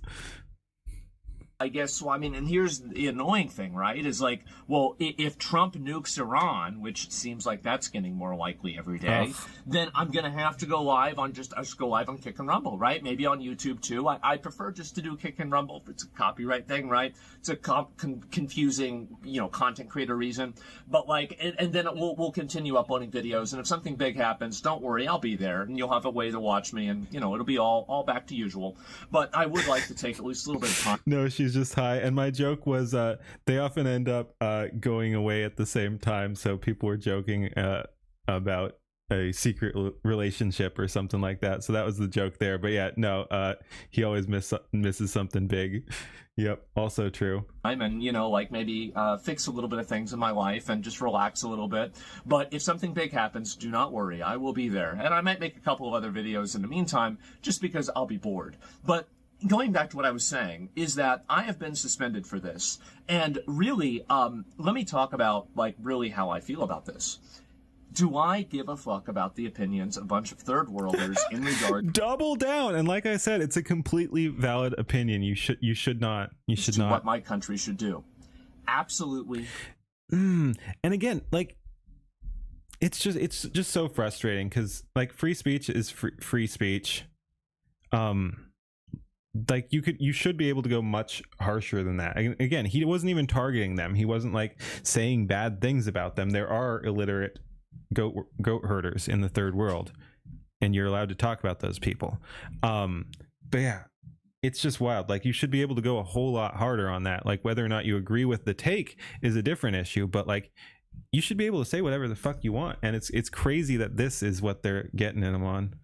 I guess so. I mean, and here's the annoying thing, right? Is like, well, if Trump nukes Iran, which seems like that's getting more likely every day, then I'm gonna have to go live on on Kick and Rumble, right? Maybe on YouTube too. I prefer just to do Kick and Rumble. It's a copyright thing, right? It's a confusing, content creator reason. But like, and then we'll continue uploading videos. And if something big happens, don't worry, I'll be there, and you'll have a way to watch me, and it'll be all back to usual. But I would like to take at least a little bit of time. No, she's just high. And my joke was they often end up going away at the same time, so people were joking about a secret relationship or something like that, so that was the joke there. But yeah, no, he always misses something big. Yep, also true. And like maybe fix a little bit of things in my life and just relax a little bit. But if something big happens, do not worry, I will be there. And I might make a couple of other videos in the meantime, just because I'll be bored. But going back to what I was saying, is that I have been suspended for this. And really, let me talk about, like, really how I feel about this. Do I give a fuck about the opinions of a bunch of third worlders in regard? Double down. And like I said, it's a completely valid opinion. You should not. What my country should do. Absolutely. And again, like, it's just so frustrating, because like free speech is free speech. Like you should be able to go much harsher than that. Again, he wasn't even targeting them. He wasn't like saying bad things about them. There are illiterate goat herders in the third world, and you're allowed to talk about those people. But yeah, it's just wild. Like, you should be able to go a whole lot harder on that. Like, whether or not you agree with the take is a different issue, but like, you should be able to say whatever the fuck you want. And it's crazy that this is what they're getting him on.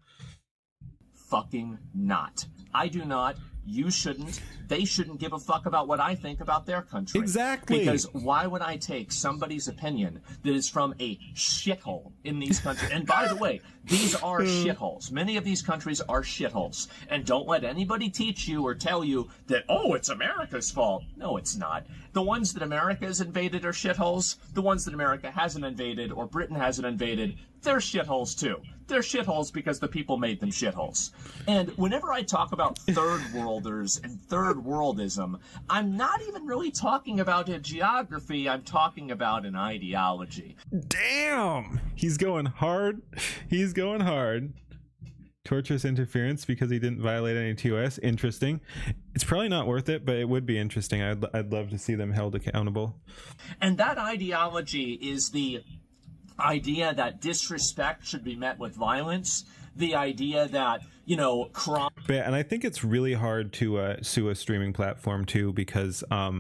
Fucking not. I do not. You shouldn't. They shouldn't give a fuck about what I think about their country. Exactly. Because why would I take somebody's opinion that is from a shithole in these countries? And by the way, these are shitholes. Many of these countries are shitholes. And don't let anybody teach you or tell you that, oh, it's America's fault. No, it's not. The ones that America has invaded are shitholes. The ones that America hasn't invaded or Britain hasn't invaded, they're shitholes too. They're shitholes because the people made them shitholes. And whenever I talk about third worlders and third worldism, I'm not even really talking about a geography. I'm talking about an ideology. Damn! He's going hard. He's going hard. Torturous interference because he didn't violate any TOS. Interesting. It's probably not worth it, but it would be interesting. I'd love to see them held accountable. And that ideology is the idea that disrespect should be met with violence, the idea that, crime. And I think it's really hard to sue a streaming platform too, because I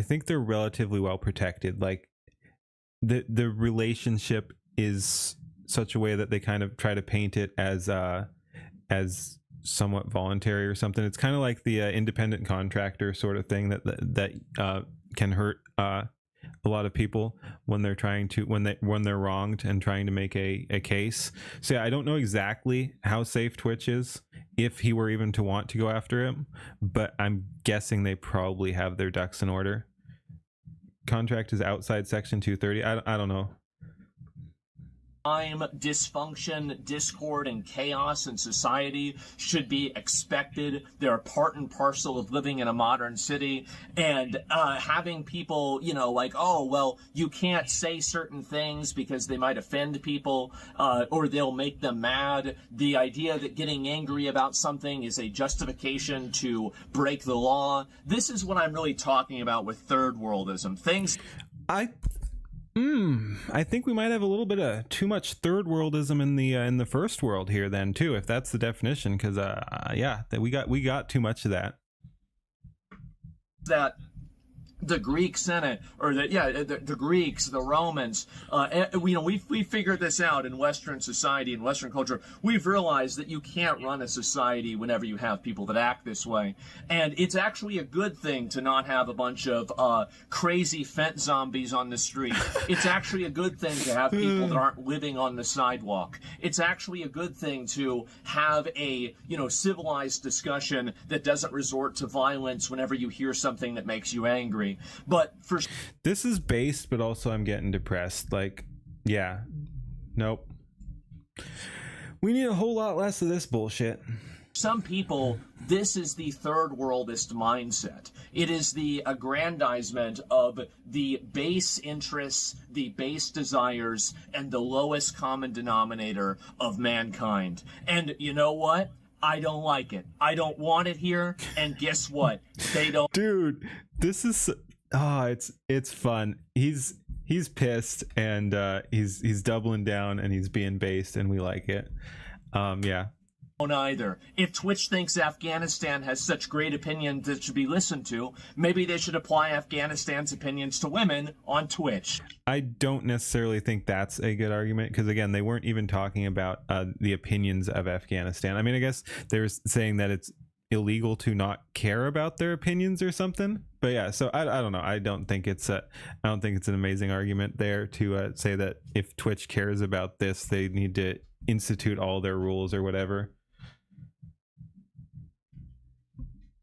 think they're relatively well protected. Like, the relationship is such a way that they kind of try to paint it as somewhat voluntary or something. It's kind of like the independent contractor sort of thing that can hurt a lot of people when they're trying to when they're wronged and trying to make a case. So yeah, I don't know exactly how safe Twitch is if he were even to want to go after him, but I'm guessing they probably have their ducks in order. Contract is outside Section 230. I don't know. Crime, dysfunction, discord, and chaos in society should be expected. They're part and parcel of living in a modern city. And having people, you know, like, oh, well, you can't say certain things because they might offend people or they'll make them mad. The idea that getting angry about something is a justification to break the law. This is what I'm really talking about with third worldism. Things... I think we might have a little bit of too much third worldism in the first world here then too, if that's the definition, because yeah, that we got too much of that. That the Greek Senate, or the Greeks, the Romans, you know, we figured this out in Western society, in Western culture. We've realized that you can't run a society whenever you have people that act this way. And it's actually a good thing to not have a bunch of crazy fent zombies on the street. It's actually a good thing to have people that aren't living on the sidewalk. It's actually a good thing to have a, you know, civilized discussion that doesn't resort to violence whenever you hear something that makes you angry. But for this is based, but also I'm getting depressed. Like, yeah, nope. We need a whole lot less of this bullshit. Some people, this is the third worldist mindset. It is the aggrandizement of the base interests, the base desires, and the lowest common denominator of mankind. And you know what? I don't like it. I don't want it here. And guess what? They don't. Dude, this is it's fun. He's pissed and he's doubling down and he's being based and we like it. Yeah. Either. If Twitch thinks Afghanistan has such great opinions that should be listened to, maybe they should apply Afghanistan's opinions to women on Twitch. I don't necessarily think that's a good argument because, again, they weren't even talking about the opinions of Afghanistan. I mean, I guess they're saying that it's illegal to not care about their opinions or something. But yeah, so I don't know. I don't think it's an amazing argument there to say that if Twitch cares about this, they need to institute all their rules or whatever.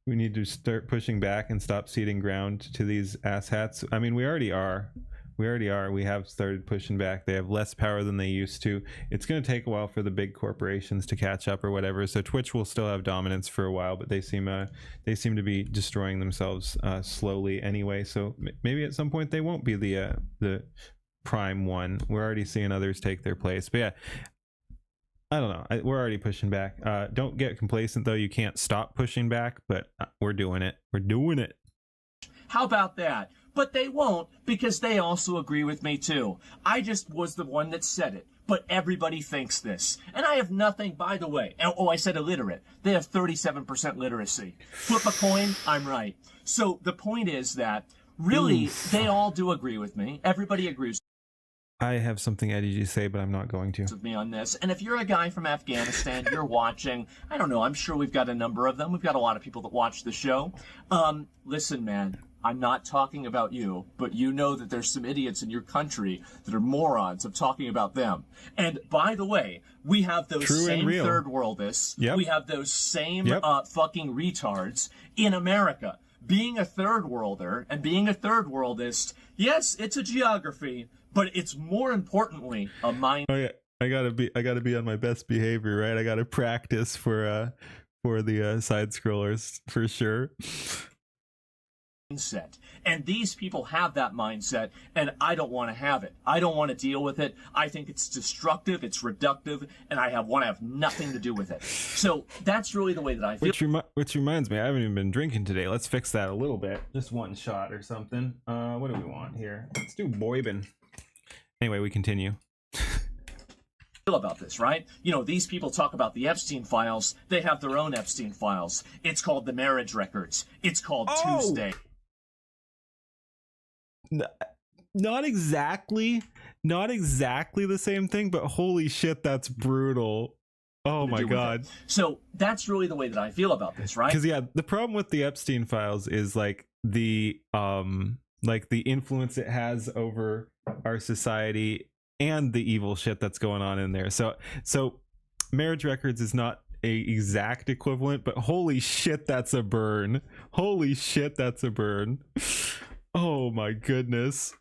We need to start pushing back and stop ceding ground to these asshats. I mean, we already are. We have started pushing back. They have less power than they used to. It's going to take a while for the big corporations to catch up or whatever. So Twitch will still have dominance for a while, but they seem to be destroying themselves slowly anyway. So maybe at some point they won't be the prime one. We're already seeing others take their place. But yeah, I don't know. We're already pushing back. Don't get complacent, though. You can't stop pushing back, but we're doing it. We're doing it. How about that? But they won't, because they also agree with me, too. I just was the one that said it. But everybody thinks this. And I have nothing, by the way. Oh, I said illiterate. They have 37% literacy. Flip a coin, I'm right. So the point is that, really, they all do agree with me. Everybody agrees. I have something edgy to say, but I'm not going to. With me on this. And if you're a guy from Afghanistan, you're watching, I don't know, I'm sure we've got a number of them. We've got a lot of people that watch the show. Listen, man, I'm not talking about you, but you know that there's some idiots in your country that are morons of talking about them. And by the way, we have those same third worldists. Yep. We have those same fucking retards in America. Being a third worlder and being a third worldist, yes, it's a geography, but it's more importantly a mind. Oh yeah, I gotta be on my best behavior, right? I gotta practice for the side scrollers for sure. Mindset. And these people have that mindset, and I don't want to have it. I don't want to deal with it. I think it's destructive, it's reductive, and I want to have nothing to do with it. So that's really the way that I feel. Which reminds me, I haven't even been drinking today. Let's fix that a little bit. Just one shot or something. What do we want here? Let's do Boybin. Anyway, we continue. About this, right? You know, these people talk about the Epstein files. They have their own Epstein files. It's called the marriage records. It's called Tuesday. Not exactly the same thing, but holy shit, that's brutal. Oh to my do with it. God. So that's really the way that I feel about this, right? Because the problem with the Epstein files is like the influence it has over our society and the evil shit that's going on in there. So marriage records is not a exact equivalent, but holy shit, that's a burn. Holy shit, that's a burn. Oh my goodness.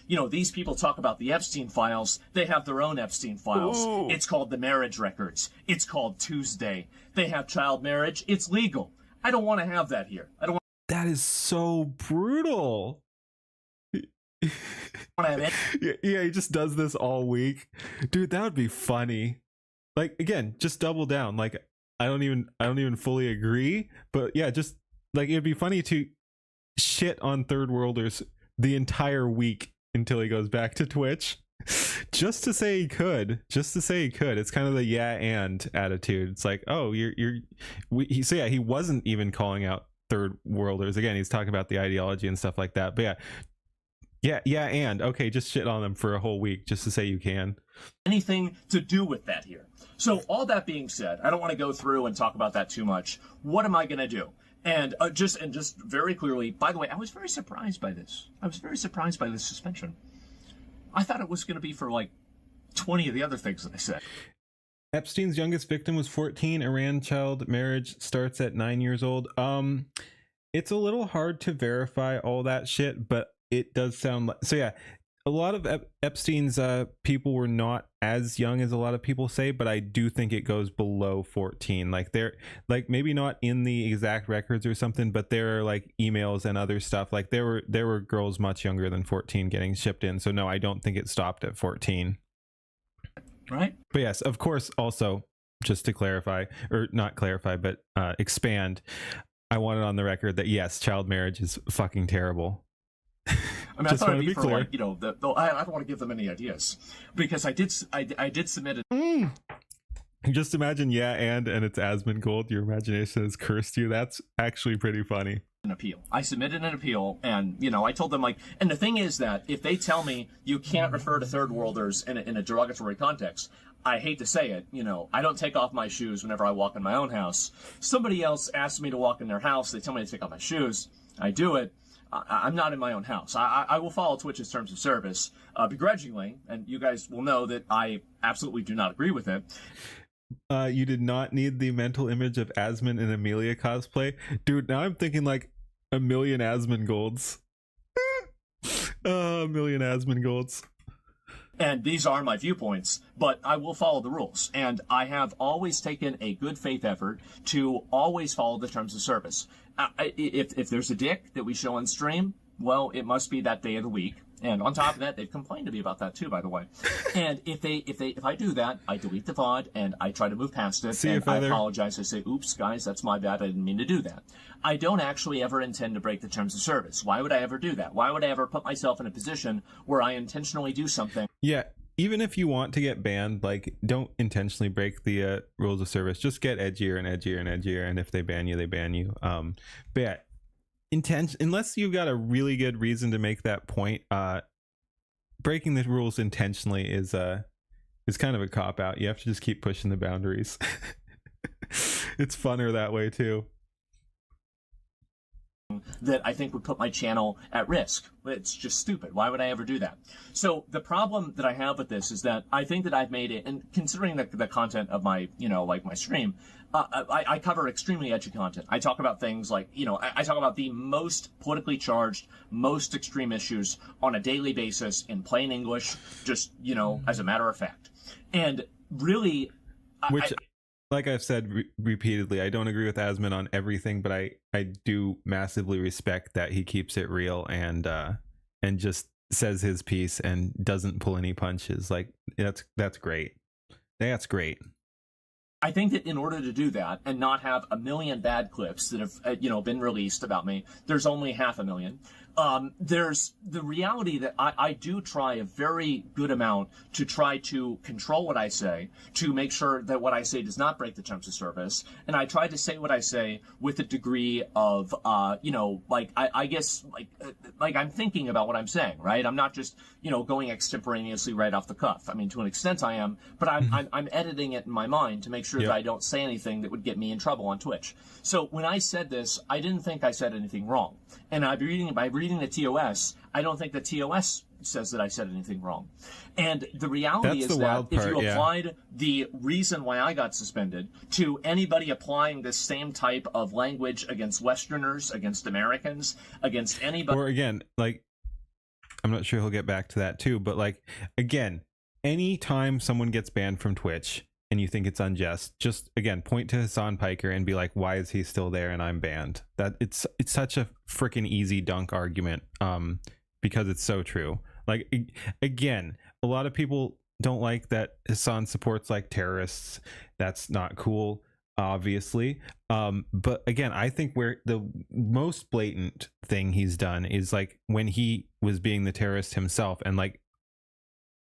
You know, these people talk about the Epstein files. They have their own Epstein files. Ooh. It's called the marriage records. It's called Tuesday. They have child marriage. It's legal. I don't want to have that here. I don't want. That is so brutal. to have it. Yeah, he just does this all week. Dude, that would be funny. Like, again, just double down. Like, I don't even fully agree, but yeah, just like it'd be funny to shit on third worlders the entire week until he goes back to Twitch. Just to say he could. It's kind of the yeah and attitude. It's like, oh, so yeah, he wasn't even calling out third worlders. Again, he's talking about the ideology and stuff like that. But yeah, and okay, just shit on them for a whole week just to say you can. Anything to do with that here. So all that being said, I don't want to go through and talk about that too much. What am I going to do? And just very clearly, by the way, I was very surprised by this. I was very surprised by this suspension. I thought it was going to be for like 20 of the other things that I said. Epstein's youngest victim was 14. Iran child marriage starts at 9 years old. It's a little hard to verify all that shit, but it does sound like, so yeah, a lot of Epstein's people were not as young as a lot of people say, but I do think it goes below 14. Like they're like maybe not in the exact records or something, but there are like emails and other stuff. Like there were girls much younger than 14 getting shipped in. So no, I don't think it stopped at 14. Right. But yes, of course, also just to clarify, or not clarify, but expand, I want it on the record that yes, child marriage is fucking terrible. I mean, I thought it'd be for like, you know, I don't want to give them any ideas because I did submit it. Just imagine, yeah, and it's Asmongold. Your imagination has cursed you. That's actually pretty funny. An appeal. I submitted an appeal, and you know, I told them like, and the thing is that if they tell me you can't refer to third worlders in a derogatory context, I hate to say it, you know, I don't take off my shoes whenever I walk in my own house. Somebody else asks me to walk in their house. They tell me to take off my shoes. I do it. I'm not in my own house. I will follow Twitch's terms of service begrudgingly, and you guys will know that I absolutely do not agree with it. You did not need the mental image of Asmon and Amelia cosplay. Dude, now I'm thinking like a million Asmongolds. A million Asmongolds. And these are my viewpoints, but I will follow the rules. And I have always taken a good faith effort to always follow the terms of service. If there's a dick that we show on stream, well, it must be that day of the week. And on top of that, they've complained to me about that too, by the way. And if I do that, I delete the VOD and I try to move past it. See you, and I apologize. I say, oops, guys, that's my bad. I didn't mean to do that. I don't actually ever intend to break the terms of service. Why would I ever do that? Why would I ever put myself in a position where I intentionally do something? Yeah, even if you want to get banned, like, don't intentionally break the rules of service. Just get edgier and edgier and edgier. And if they ban you, they ban you. But yeah, unless you've got a really good reason to make that point, breaking the rules intentionally is kind of a cop out. You have to just keep pushing the boundaries. It's funner that way too. That I think would put my channel at risk. It's just stupid. Why would I ever do that? So the problem that I have with this is that I think that I've made it, and considering the content of my, you know, like my stream, I cover extremely edgy content. I talk about things like, you know, I talk about the most politically charged, most extreme issues on a daily basis in plain English, just, you know, as a matter of fact. And really, like I've said repeatedly, I don't agree with Asmon on everything, but I do massively respect that he keeps it real and just says his piece and doesn't pull any punches. Like that's great. That's great. I think that in order to do that and not have a million bad clips that have, you know, been released about me, there's only 500,000. There's the reality that I do try a very good amount to try to control what I say, to make sure that what I say does not break the terms of service. And I try to say what I say with a degree of, you know, like, I guess, like I'm thinking about what I'm saying, right? I'm not just, you know, going extemporaneously right off the cuff. I mean, to an extent I am, but I'm editing it in my mind to make sure sure that I don't say anything that would get me in trouble on Twitch. So when I said this, I didn't think I said anything wrong. And by reading the TOS, I don't think the TOS says that I said anything wrong. And the reality is that if you applied the reason why I got suspended to anybody applying this same type of language against Westerners, against Americans, against anybody. Or again, like, I'm not sure he'll get back to that too, but like, again, anytime someone gets banned from Twitch and you think it's unjust, just again point to Hassan Piker and be like, why is he still there and I'm banned? That it's such a freaking easy dunk argument, because it's so true. Like, again, a lot of people don't like that Hassan supports like terrorists. That's not cool, obviously. But again, I think where the most blatant thing he's done is like when he was being the terrorist himself and like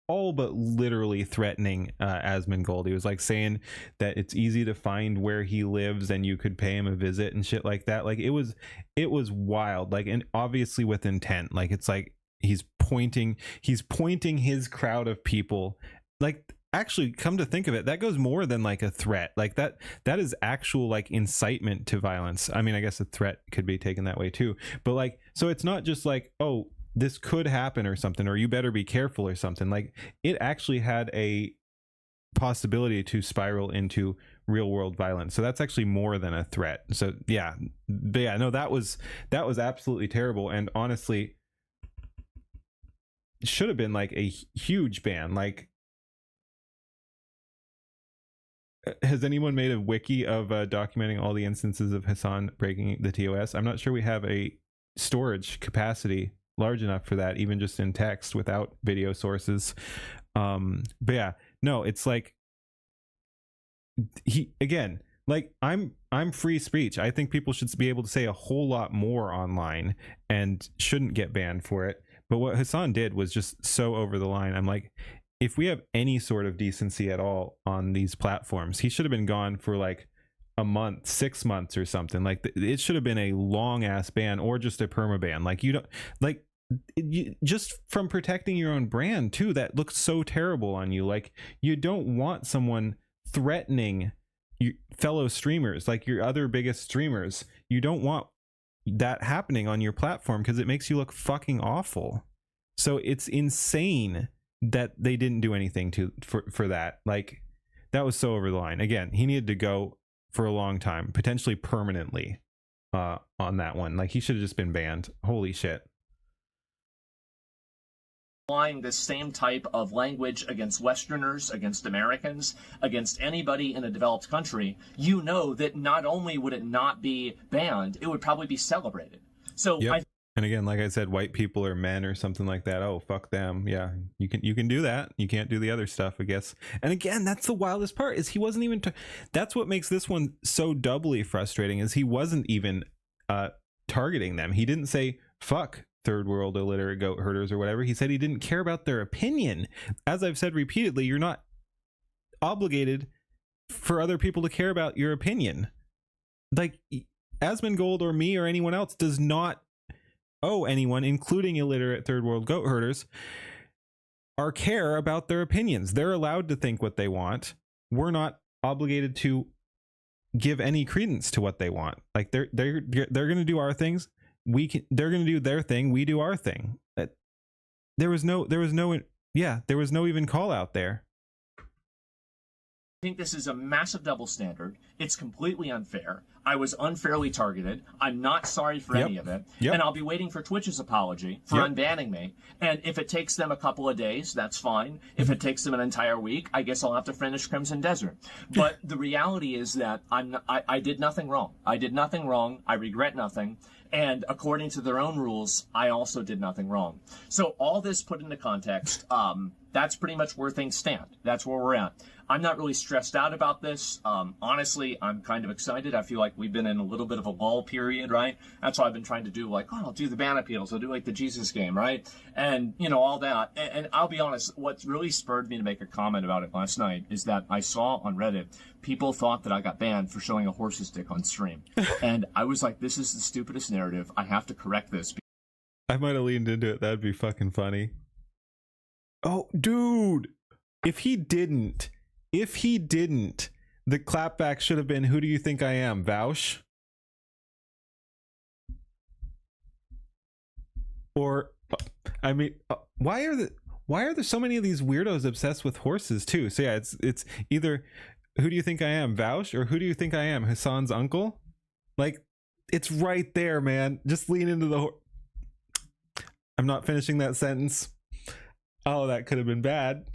all but literally threatening Asmongold. He was like saying that it's easy to find where he lives and you could pay him a visit and shit like that. Like it was wild. Like, and obviously with intent. Like it's like he's pointing his crowd of people. Like, actually, come to think of it, that goes more than like a threat. Like that is actual like incitement to violence. I mean, I guess a threat could be taken that way too, but like, so it's not just like, oh, this could happen or something, or you better be careful or something. Like, it actually had a possibility to spiral into real world violence. So that's actually more than a threat. So yeah, but yeah, no, that was absolutely terrible. And honestly, it should have been like a huge ban. Like, has anyone made a wiki of documenting all the instances of Hassan breaking the TOS? I'm not sure we have a storage capacity large enough for that, even just in text without video sources. But yeah, no, it's like again, like I'm free speech. I think people should be able to say a whole lot more online and shouldn't get banned for it. But what Hassan did was just so over the line. I'm like, if we have any sort of decency at all on these platforms, he should have been gone for like a month, 6 months or something. Like it should have been a long ass ban or just a perma ban. Like, you don't, like, just from protecting your own brand too, that looks so terrible on you. Like, you don't want someone threatening your fellow streamers, like your other biggest streamers. You don't want that happening on your platform because it makes you look fucking awful. So it's insane that they didn't do anything for that. Like, that was so over the line. Again, he needed to go for a long time, potentially permanently, on that one. Like, he should have just been banned. Holy shit. Applying this same type of language against Westerners, against Americans, against anybody in a developed country, you know that not only would it not be banned, it would probably be celebrated. So yep. And again, like I said, white people or men or something like that, oh, fuck them. Yeah, you can do that. You can't do the other stuff, I guess. And again, that's the wildest part, is he wasn't even that's what makes this one so doubly frustrating, is he wasn't even targeting them. He didn't say fuck third world illiterate goat herders or whatever. He said he didn't care about their opinion. As I've said repeatedly, you're not obligated for other people to care about your opinion. Like, Asmongold or me or anyone else does not owe anyone, including illiterate third world goat herders, our care about their opinions. They're allowed to think what they want. We're not obligated to give any credence to what they want. Like, they're going to do our things. They're going to do their thing. We do our thing. There was no even call out there. I think this is a massive double standard. It's completely unfair. I was unfairly targeted. I'm not sorry for any of it. And I'll be waiting for Twitch's apology for unbanning me. And if it takes them a couple of days, that's fine. If it takes them an entire week, I guess I'll have to finish Crimson Desert. But the reality is that I did nothing wrong. I did nothing wrong. I regret nothing. And according to their own rules, I also did nothing wrong. So all this put into context, that's pretty much where things stand. That's where we're at. I'm not really stressed out about this. Honestly, I'm kind of excited. I feel like we've been in a little bit of a lull period, right? That's why I've been trying to do, like, oh, I'll do the ban appeals. I'll do like the Jesus game, right? And, you know, all that. And I'll be honest, what really spurred me to make a comment about it last night is that I saw on Reddit, people thought that I got banned for showing a horse's dick on stream. And I was like, this is the stupidest narrative. I have to correct this. I might have leaned into it. That'd be fucking funny. Oh, dude. If he didn't, The clapback should have been, "Who do you think I am, Vaush?" Or, I mean, why are there so many of these weirdos obsessed with horses too? So yeah, it's either "Who do you think I am, Vaush?" or "Who do you think I am, Hassan's uncle?" Like, it's right there, man. Just lean into the I'm not finishing that sentence. Oh, that could have been bad.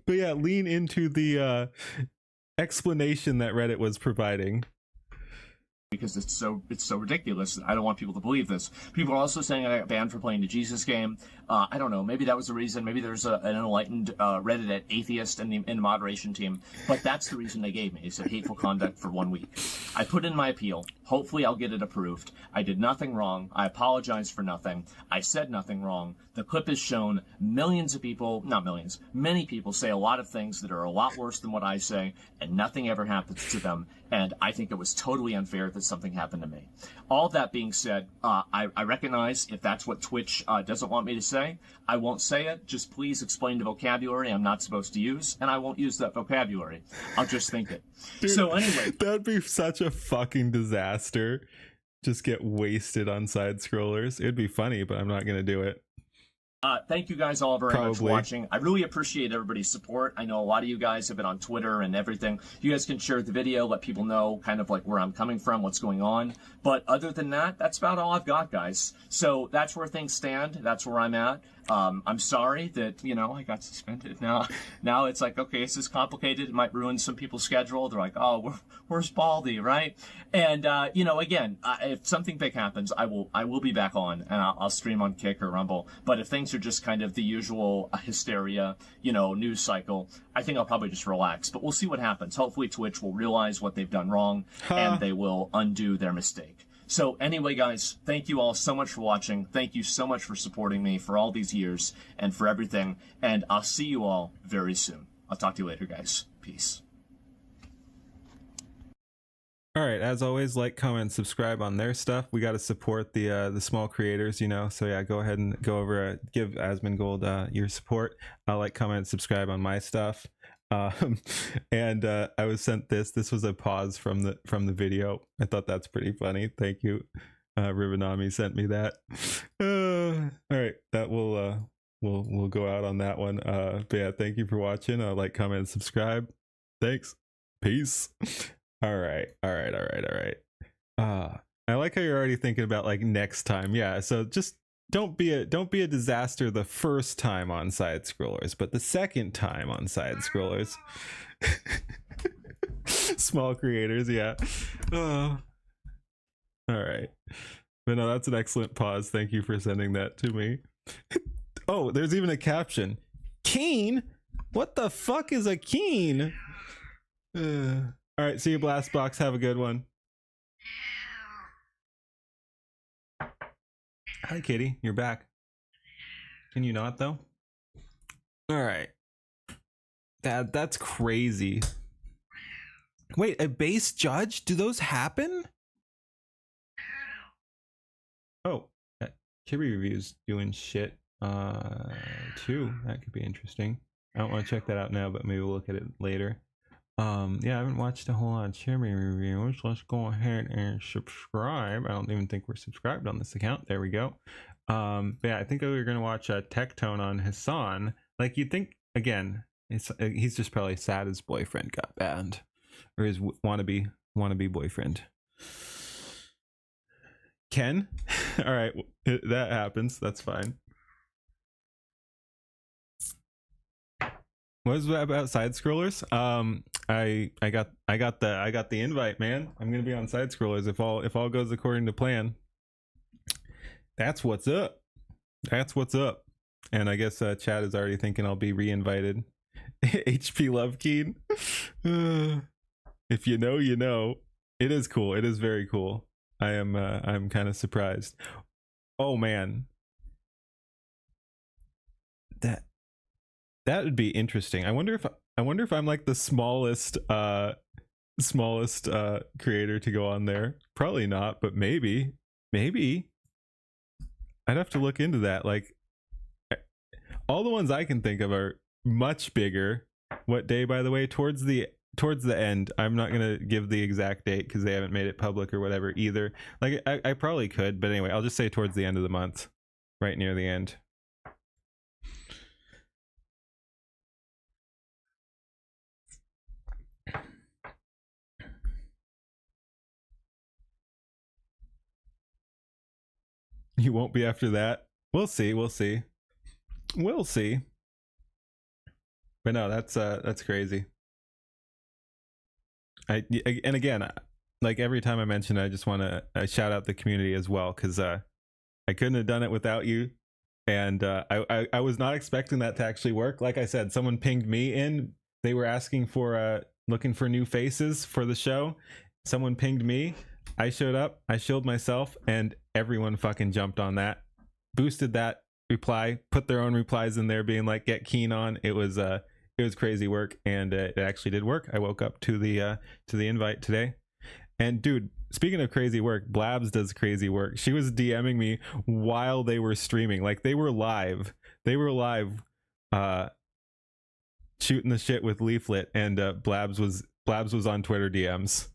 But yeah, lean into the explanation that Reddit was providing. Because it's so ridiculous. I don't want people to believe this. People are also saying I got banned for playing the Jesus game. I don't know. Maybe that was the reason. Maybe there's an enlightened Reddit atheist in the moderation team. But that's the reason they gave me. They said hateful conduct for 1 week. I put in my appeal. Hopefully I'll get it approved. I did nothing wrong. I apologize for nothing. I said nothing wrong. The clip has shown millions of people, not millions, many people say a lot of things that are a lot worse than what I say, and nothing ever happens to them. And I think it was totally unfair that something happened to me. All that being said, I recognize if that's what Twitch doesn't want me to say, I won't say it. Just please explain the vocabulary I'm not supposed to use, and I won't use that vocabulary. I'll just think it. Dude, so anyway. That'd be such a fucking disaster. Just get wasted on side scrollers. It'd be funny, but I'm not going to do it. Thank you guys all very much for watching. I really appreciate everybody's support. I know a lot of you guys have been on Twitter and everything. You guys can share the video, let people know kind of like where I'm coming from, what's going on. But other than that, that's about all I've got, guys. So that's where things stand. That's where I'm at. I'm sorry that, I got suspended. Now it's like, okay, this is complicated. It might ruin some people's schedule. They're like, oh, where's Baldy, right? And, again, if something big happens, I will be back on, and I'll stream on Kick or Rumble. But if things are just kind of the usual hysteria, news cycle, I think I'll probably just relax. But we'll see what happens. Hopefully Twitch will realize what they've done wrong, and they will undo their mistake. So anyway, guys, thank you all so much for watching. Thank you so much for supporting me for all these years and for everything. And I'll see you all very soon. I'll talk to you later, guys. Peace. All right, as always, like, comment, subscribe on their stuff. We got to support the small creators, So yeah, go ahead and go over, give Asmongold your support. Like, comment, subscribe on my stuff. And I was sent this. This was a pause from the video. I thought that's pretty funny. Thank you. Ribonami sent me that. All right, that will we'll go out on that one. But yeah, thank you for watching. Like, comment, subscribe. Thanks. Peace. All right. I like how you're already thinking about like next time. Yeah. So just don't be a disaster the first time on side scrollers, but the second time on side scrollers. Small creators, yeah. All right. But no, that's an excellent pause. Thank you for sending that to me. Oh, there's even a caption. Keen? What the fuck is a keen? All right, see you, Blast Box. Have a good one. Hi, kitty. You're back. Can you not, though? All right. That's crazy. Wait, a base judge? Do those happen? Oh, Chibi Review's doing shit, too. That could be interesting. I don't want to check that out now, but maybe we'll look at it later. Yeah, I haven't watched a whole lot of Cherry reviews. Let's go ahead and subscribe. I don't even think we're subscribed on this account. There we go. But yeah, I think we were gonna watch Tectone on Hassan. Like, you'd think, again, he's just probably sad his boyfriend got banned, or his wannabe boyfriend. Ken? All right, that happens. That's fine. What was that about side scrollers? I got the invite, man. I'm gonna be on side scrollers if all goes according to plan. That's what's up. That's what's up. And I guess Chad is already thinking I'll be re-invited. HP Love Keen. If you know, you know. It is cool. It is very cool. I'm kind of surprised. Oh man. That would be interesting. I wonder if I'm like the smallest creator to go on there. Probably not, but maybe. I'd have to look into that. Like, all the ones I can think of are much bigger. What day, by the way? Towards the end. I'm not gonna give the exact date because they haven't made it public or whatever either. Like I probably could, but anyway, I'll just say towards the end of the month, right near the end. You won't be after that. We'll see. We'll see. We'll see. But no, that's crazy. And again, like every time I mention it, I just want to shout out the community as well, because I couldn't have done it without you. And I was not expecting that to actually work. Like I said, someone pinged me in. They were asking for looking for new faces for the show. Someone pinged me. I showed up. I showed myself, and everyone fucking jumped on that, boosted that reply, put their own replies in there, being like, "Get Keen on." It was crazy work, and it actually did work. I woke up to the invite today, and dude, speaking of crazy work, Blabs does crazy work. She was DMing me while they were streaming, like they were live, shooting the shit with Leaflet, and Blabs was on Twitter DMs.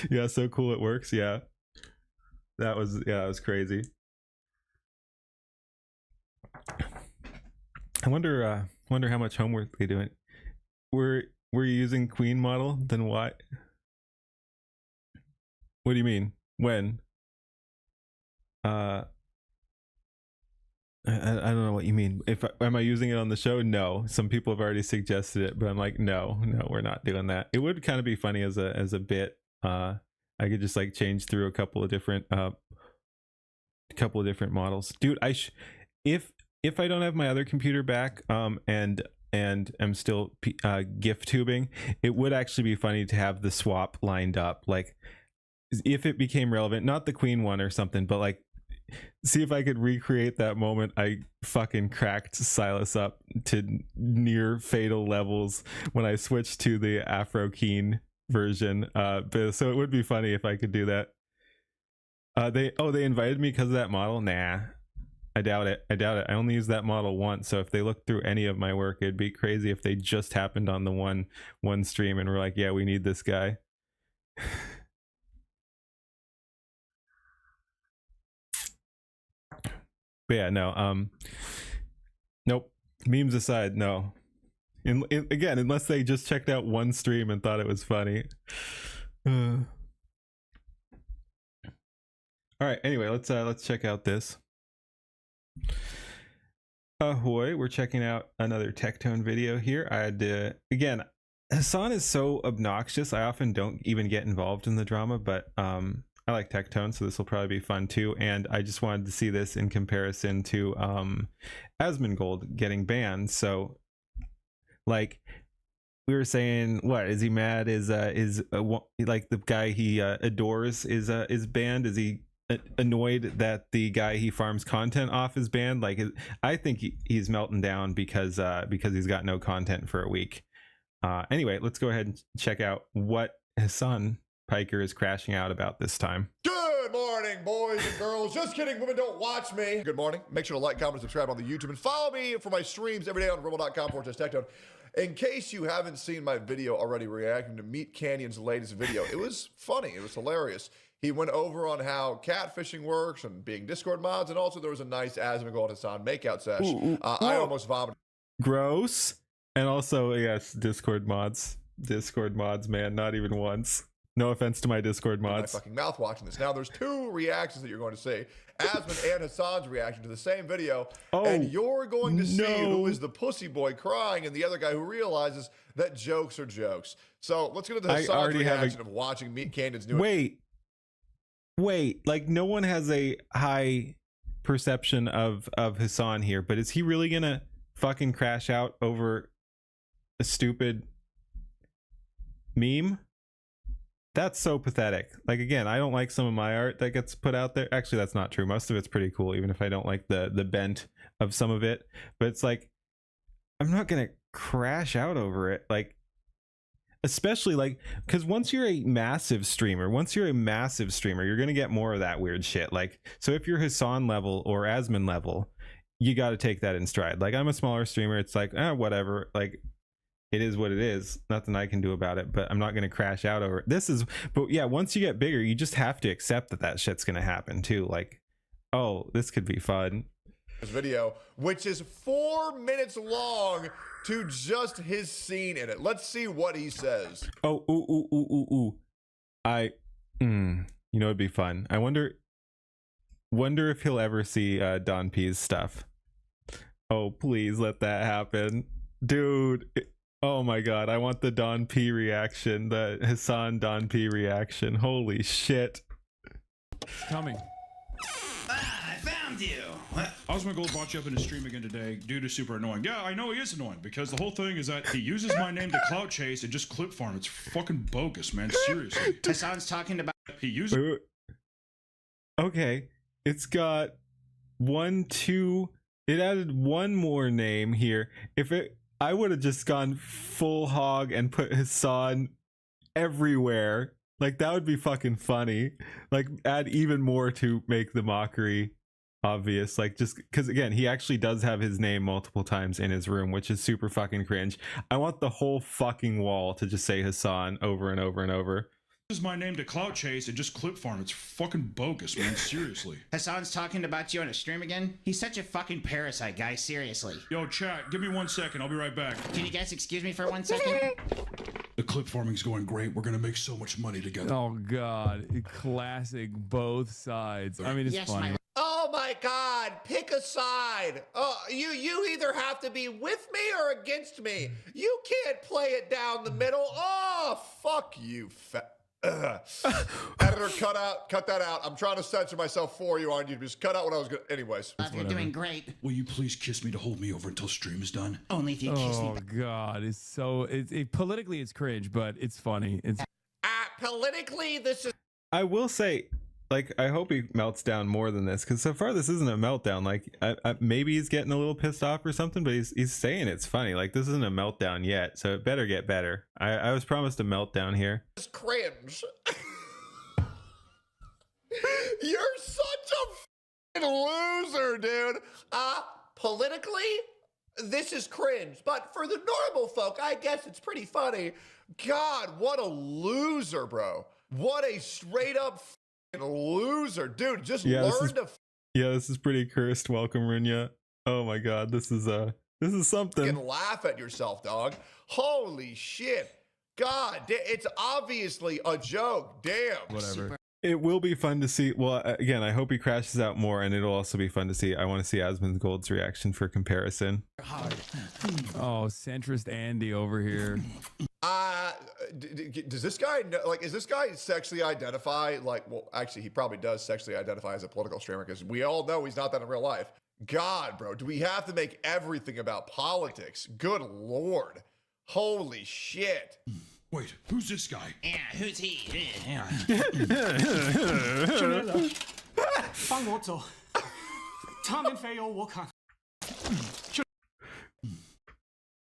Yeah, so cool it works. Yeah, that was crazy. I wonder how much homework they doing. Were you using Queen model? Then what? What do you mean? When? I don't know what you mean. Am I using it on the show? No. Some people have already suggested it, but I'm like, no, we're not doing that. It would kind of be funny as a bit. I could just like change through a couple of different models, dude. If I don't have my other computer back, and I'm still gift tubing, it would actually be funny to have the swap lined up, like if it became relevant, not the Queen one or something, but like see if I could recreate that moment I fucking cracked Silas up to near fatal levels when I switched to the Afro Keen version. But so it would be funny if I could do that. They invited me because of that model. Nah, I doubt it. I only used that model once, so if they looked through any of my work, it'd be crazy if they just happened on the one stream and were like, yeah, we need this guy. But yeah, no, nope. Memes aside, no. Again, unless they just checked out one stream and thought it was funny. All right. Anyway, let's check out this. Ahoy! We're checking out another Tectone video here. I had to, again, Hassan is so obnoxious. I often don't even get involved in the drama, but I like Tectone, so this will probably be fun too. And I just wanted to see this in comparison to Asmongold getting banned. So, like, we were saying, what is he mad? Is like the guy he adores is banned? Is he annoyed that the guy he farms content off is banned? Like, I think he's melting down because he's got no content for a week. Anyway, let's go ahead and check out what Hassan Piker is crashing out about this time. Good morning, boys and girls. Just kidding, women don't watch me. Good morning. Make sure to like, comment, and subscribe on the YouTube, and follow me for my streams every day on rumble.com/Tectone. In case you haven't seen my video already reacting to Meat Canyon's latest video, it was funny. It was hilarious. He went over on how catfishing works and being Discord mods, and also there was a nice Asmongold Hassan makeout sesh. I almost vomited. Gross. And also, yes, Discord mods, man, not even once. No offense to my Discord mods. My fucking mouth watching this. Now, there's two reactions that you're going to see. Asmon and Hassan's reaction to the same video. And you're going to see who is the pussy boy crying and the other guy who realizes that jokes are jokes. So let's get to the Hassan's reaction of watching Meat Canyon's new... Wait, like no one has a high perception of Hassan here, but is he really gonna fucking crash out over a stupid meme? That's so pathetic. Like, again, I don't like some of my art that gets put out there. Actually, that's not true. Most of it's pretty cool, even if I don't like the bent of some of it. But it's like, I'm not gonna crash out over it. Like, especially like, because once you're a massive streamer, you're gonna get more of that weird shit. Like, so if you're Hassan level or Asmon level, you got to take that in stride. Like, I'm a smaller streamer. It's like, whatever. Like, it is what it is. Nothing I can do about it, but I'm not going to crash out over it. But yeah, once you get bigger, you just have to accept that shit's going to happen too. Like, oh, this could be fun. This video, which is 4 minutes long, to just his scene in it. Let's see what he says. Oh, ooh. You know, it'd be fun. I wonder if he'll ever see Don P's stuff. Oh, please let that happen, dude. Oh my god, I want the Don P reaction, the Hassan Don P reaction. Holy shit. It's coming. I found you. Osmongold brought you up in his stream again today. Dude is super annoying. Yeah, I know he is annoying because the whole thing is that he uses my name to clout chase and just clip farm. It's fucking bogus, man. Seriously. Hassan's talking about. He uses. Wait. Okay, it's got 1, 2. It added one more name here. I would have just gone full hog and put Hassan everywhere. Like, that would be fucking funny. Like, add even more to make the mockery obvious. Like, just because, again, he actually does have his name multiple times in his room, which is super fucking cringe. I want the whole fucking wall to just say Hassan over and over and over. Uses my name to clout chase and just clip farm. It's fucking bogus, man. Seriously. Hassan's talking about you on a stream again? He's such a fucking parasite, guys. Seriously. Yo, chat, give me 1 second. I'll be right back. Can you guys excuse me for 1 second? The clip farming's going great. We're gonna make so much money together. Oh god, classic both sides. I mean, it's funny. Oh my god, pick a side. You either have to be with me or against me. You can't play it down the middle. Oh, fuck you, Editor, cut that out. I'm trying to censor myself for you on YouTube. Just cut out what I was gonna. Anyways. You're doing great. Will you please kiss me to hold me over until stream is done? Only if you kiss me. Oh god, it's so politically it's cringe, but it's funny. It's politically this is. I will say, like, I hope he melts down more than this, because so far this isn't a meltdown. Like, maybe he's getting a little pissed off or something, but he's saying it's funny. Like, this isn't a meltdown yet, so it better get better. I was promised a meltdown here. It's cringe. You're such a loser, dude. Politically, this is cringe, but for the normal folk, I guess it's pretty funny. God, what a loser, bro. What a straight up loser, dude. Just learn to. Yeah, this is pretty cursed. Welcome, Runya. Oh my god, this is something. You can laugh at yourself, dog. Holy shit. God, it's obviously a joke. Damn. Whatever. It will be fun to see. Well, again, I hope he crashes out more, and it'll also be fun to see. I want to see Asmongold's reaction for comparison. Oh, centrist Andy over here. Does this guy know, like, is this guy sexually identify? Like, well, actually, he probably does sexually identify as a political streamer, because we all know he's not that in real life. God, bro, do we have to make everything about politics? Good Lord. Holy shit. Wait, who's this guy? Yeah, who's he?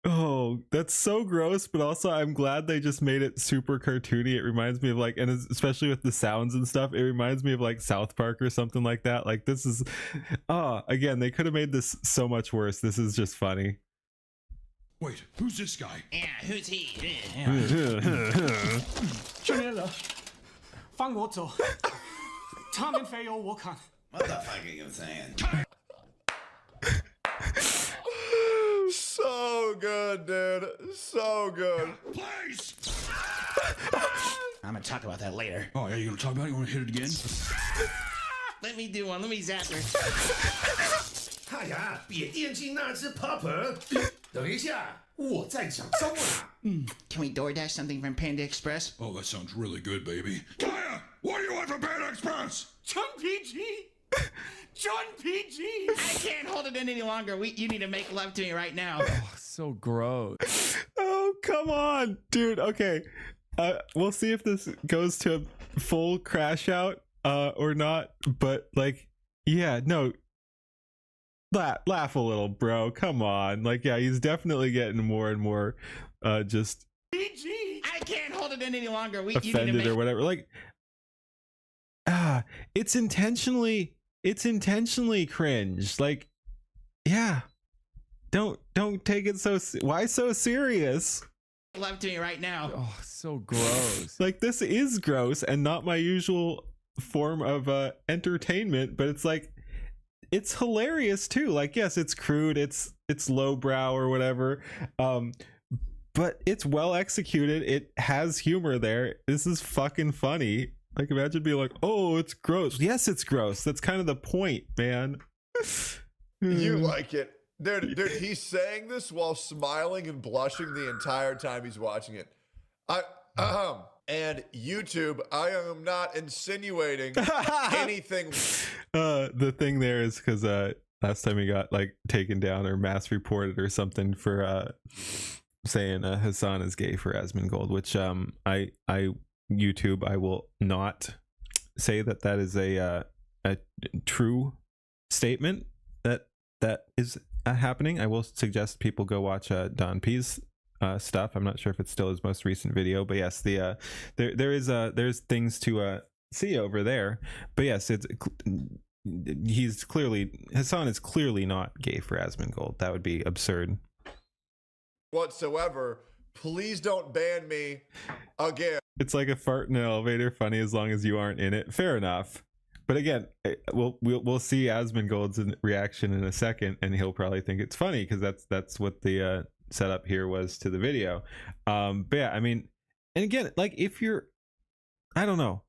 Oh, that's so gross, but also I'm glad they just made it super cartoony. It reminds me of, like, and especially with the sounds and stuff, it reminds me of like South Park or something like that. Like, this is, again, they could have made this so much worse. This is just funny. Wait, who's this guy? Yeah, who's he? 兄弟了，放我走，他们非要我看。What the fuck are you saying? So good, dude. So good. Please. I'm gonna talk about that later. Oh, yeah, you gonna talk about it? You wanna hit it again? Let me do one. Let me zap her. 哎呀，别惦记那只 Popper。等一下，我在讲中文啊。Can we DoorDash something from Panda Express? Oh, that sounds really good, baby. Kaya, what do you want from Panda Express? John PG. John PG. I can't hold it in any longer. You need to make love to me right now. Oh, so gross. Oh, come on, dude. Okay, we'll see if this goes to a full crash out or not. But, like, yeah, no. Laugh a little, bro. Come on. Like, yeah, he's definitely getting more and more just PG. I can't hold it in any longer. You offended need to make... or whatever. Like, it's intentionally cringe. Like, Yeah. Don't take it so. Why so serious? Love to me right now. Oh, so gross. Like, this is gross and not my usual form of entertainment, but it's like, it's hilarious too. Like, yes, it's crude, it's lowbrow or whatever, but it's well executed. It has humor there. This is fucking funny. Like, imagine being like, oh, it's gross. Yes, it's gross. That's kind of the point, man. You like it. Dude, he's saying this while smiling and blushing the entire time he's watching it. And YouTube, I am not insinuating anything. The thing there is because last time he got like taken down or mass reported or something for saying Hassan is gay for Asmongold, which I YouTube, I will not say that is a true statement that is happening. I will suggest people go watch Don P's stuff. I'm not sure if it's still his most recent video, but yes, there's things to see over there. But yes, Hassan is clearly not gay for Asmongold. That would be absurd whatsoever. Please don't ban me again. It's like a fart in an elevator, funny as long as you aren't in it. Fair enough. But again, we'll see Asmongold's reaction in a second, and he'll probably think it's funny because that's what the setup here was to the video. But yeah, I mean, and again, like, if you're, I don't know,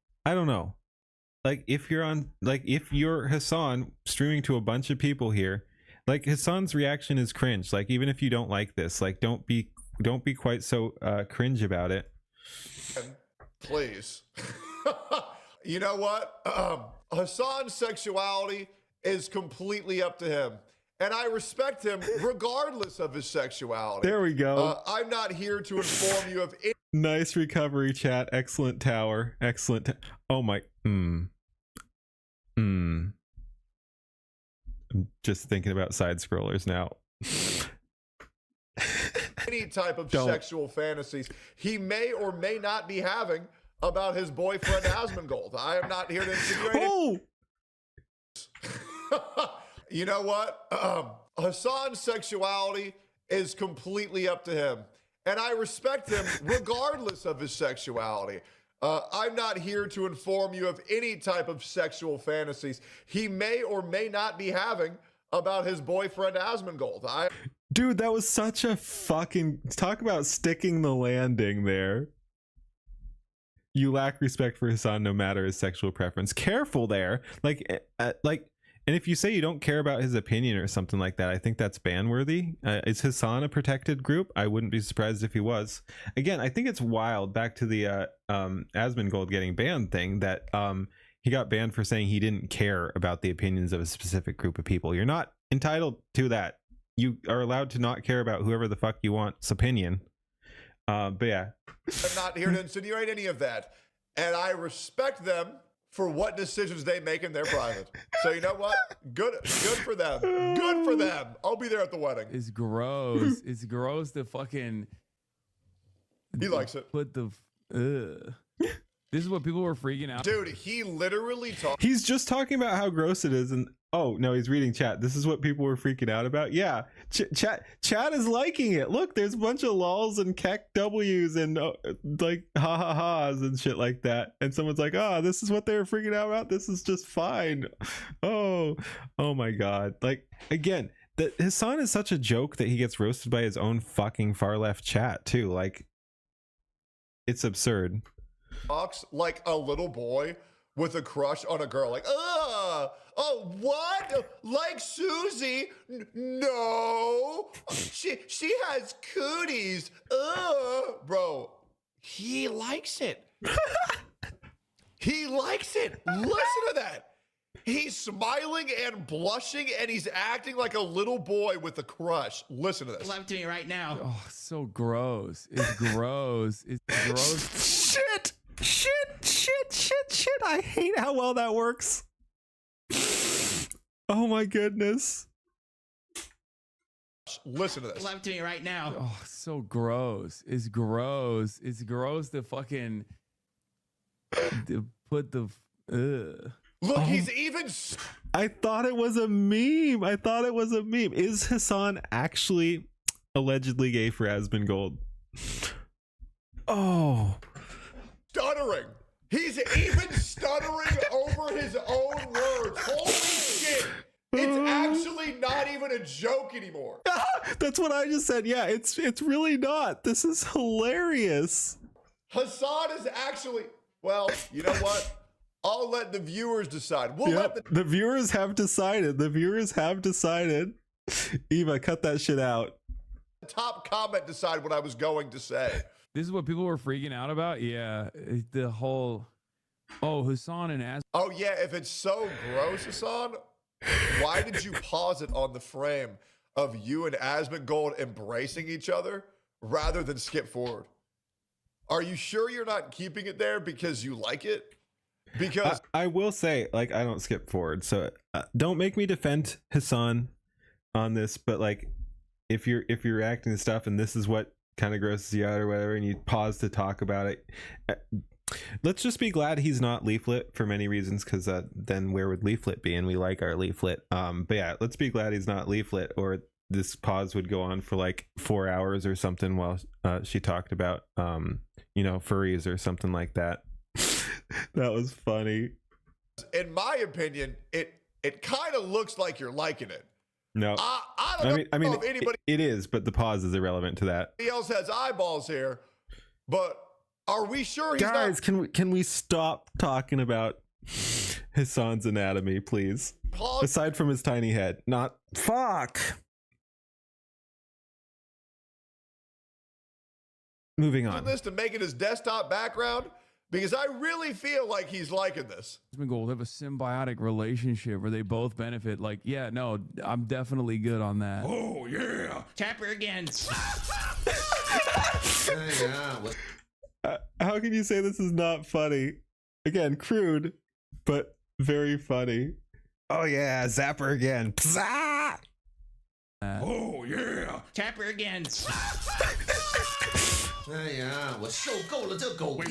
like, if you're Hassan streaming to a bunch of people here, like, Hassan's reaction is cringe. Like, even if you don't like this, like, don't be quite so cringe about it. Please. You know what? Hassan's sexuality is completely up to him. And I respect him regardless of his sexuality. There we go. I'm not here to inform you of any. Nice recovery, chat. Excellent tower. Excellent. Oh my. I'm just thinking about side scrollers now. Any type of sexual fantasies he may or may not be having about his boyfriend Asmongold. I am not here to insinuate. You know what? Hassan's sexuality is completely up to him. And I respect him regardless of his sexuality. I'm not here to inform you of any type of sexual fantasies he may or may not be having about his boyfriend Asmongold. Dude, that was such a fucking... Talk about sticking the landing there. You lack respect for Hassan no matter his sexual preference. Careful there. Like, and if you say you don't care about his opinion or something like that, I think that's ban-worthy. Is Hassan a protected group? I wouldn't be surprised if he was. Again, I think it's wild, back to the Asmongold getting banned thing, that he got banned for saying he didn't care about the opinions of a specific group of people. You're not entitled to that. You are allowed to not care about whoever the fuck you want's opinion. But yeah. I'm not here to insinuate any of that. And I respect them for what decisions they make in their private. So you know what? Good for them. Good for them. I'll be there at the wedding. It's gross. It's gross to fucking... He likes it. Put the... This is what people were freaking out. Dude, he literally talked... He's just talking about how gross it is, and... Oh, no, he's reading chat. This is what people were freaking out about? Yeah. Chat is liking it. Look, there's a bunch of lols and kek W's and like ha-ha-ha's and shit like that. And someone's like, oh, this is what they were freaking out about? This is just fine. Oh my God. Like, again, Hassan is such a joke that he gets roasted by his own fucking far left chat too. Like, it's absurd. Talks like a little boy with a crush on a girl. Like, oh, what? Like Susie? No, she has cooties. Bro, he likes it. He likes it. Listen to that. He's smiling and blushing, and he's acting like a little boy with a crush. Listen to this. Love to me right now. Oh, so gross. It's gross. It's gross. Shit. I hate how well that works. Oh my goodness. Listen to this. Love to me right now. Oh, so gross. It's gross. It's gross to fucking to put the... Look, he's even. I thought it was a meme. Is Hassan actually allegedly gay for Asmongold? Oh. Stuttering. He's even stuttering over his own words. Holy shit. It's actually not even a joke anymore. That's what I just said. Yeah, it's really not. This is hilarious. Hassan is actually, well, you know what? I'll let the viewers decide. We'll let the viewers have decided. Eva, cut that shit out. the top comment decide what I was going to say. This is what people were freaking out about. Yeah, the whole Hassan and As. Oh yeah, if it's so gross, Hassan, why did you pause it on the frame of you and Asmongold embracing each other rather than skip forward? Are you sure you're not keeping it there because you like it? Because I will say, like, I don't skip forward, so don't make me defend Hassan on this. But like, if you're reacting to stuff and this is what kind of grosses you out or whatever, and you pause to talk about it, let's just be glad he's not Leaflet for many reasons, because then where would Leaflet be? And we like our Leaflet. But yeah, let's be glad he's not Leaflet, or this pause would go on for like 4 hours or something while she talked about furries or something like that. That was funny. in my opinion, it kind of looks like you're liking it. No, I don't know if anybody it is, but the pause is irrelevant to that. else has eyeballs here, but are we sure he's Guys, not? can we stop talking about Hassan's anatomy, please? Pause. Aside from his tiny head, not fuck. Moving on. This to make it his desktop background, because I really feel like he's liking this. Gold have a symbiotic relationship where they both benefit. Like, yeah, no, I'm definitely good on that. Oh, yeah. Tap her again. How can you say this is not funny? Again, crude, but very funny. Oh yeah, zap her again. Oh, yeah. Tap her again. Wait, what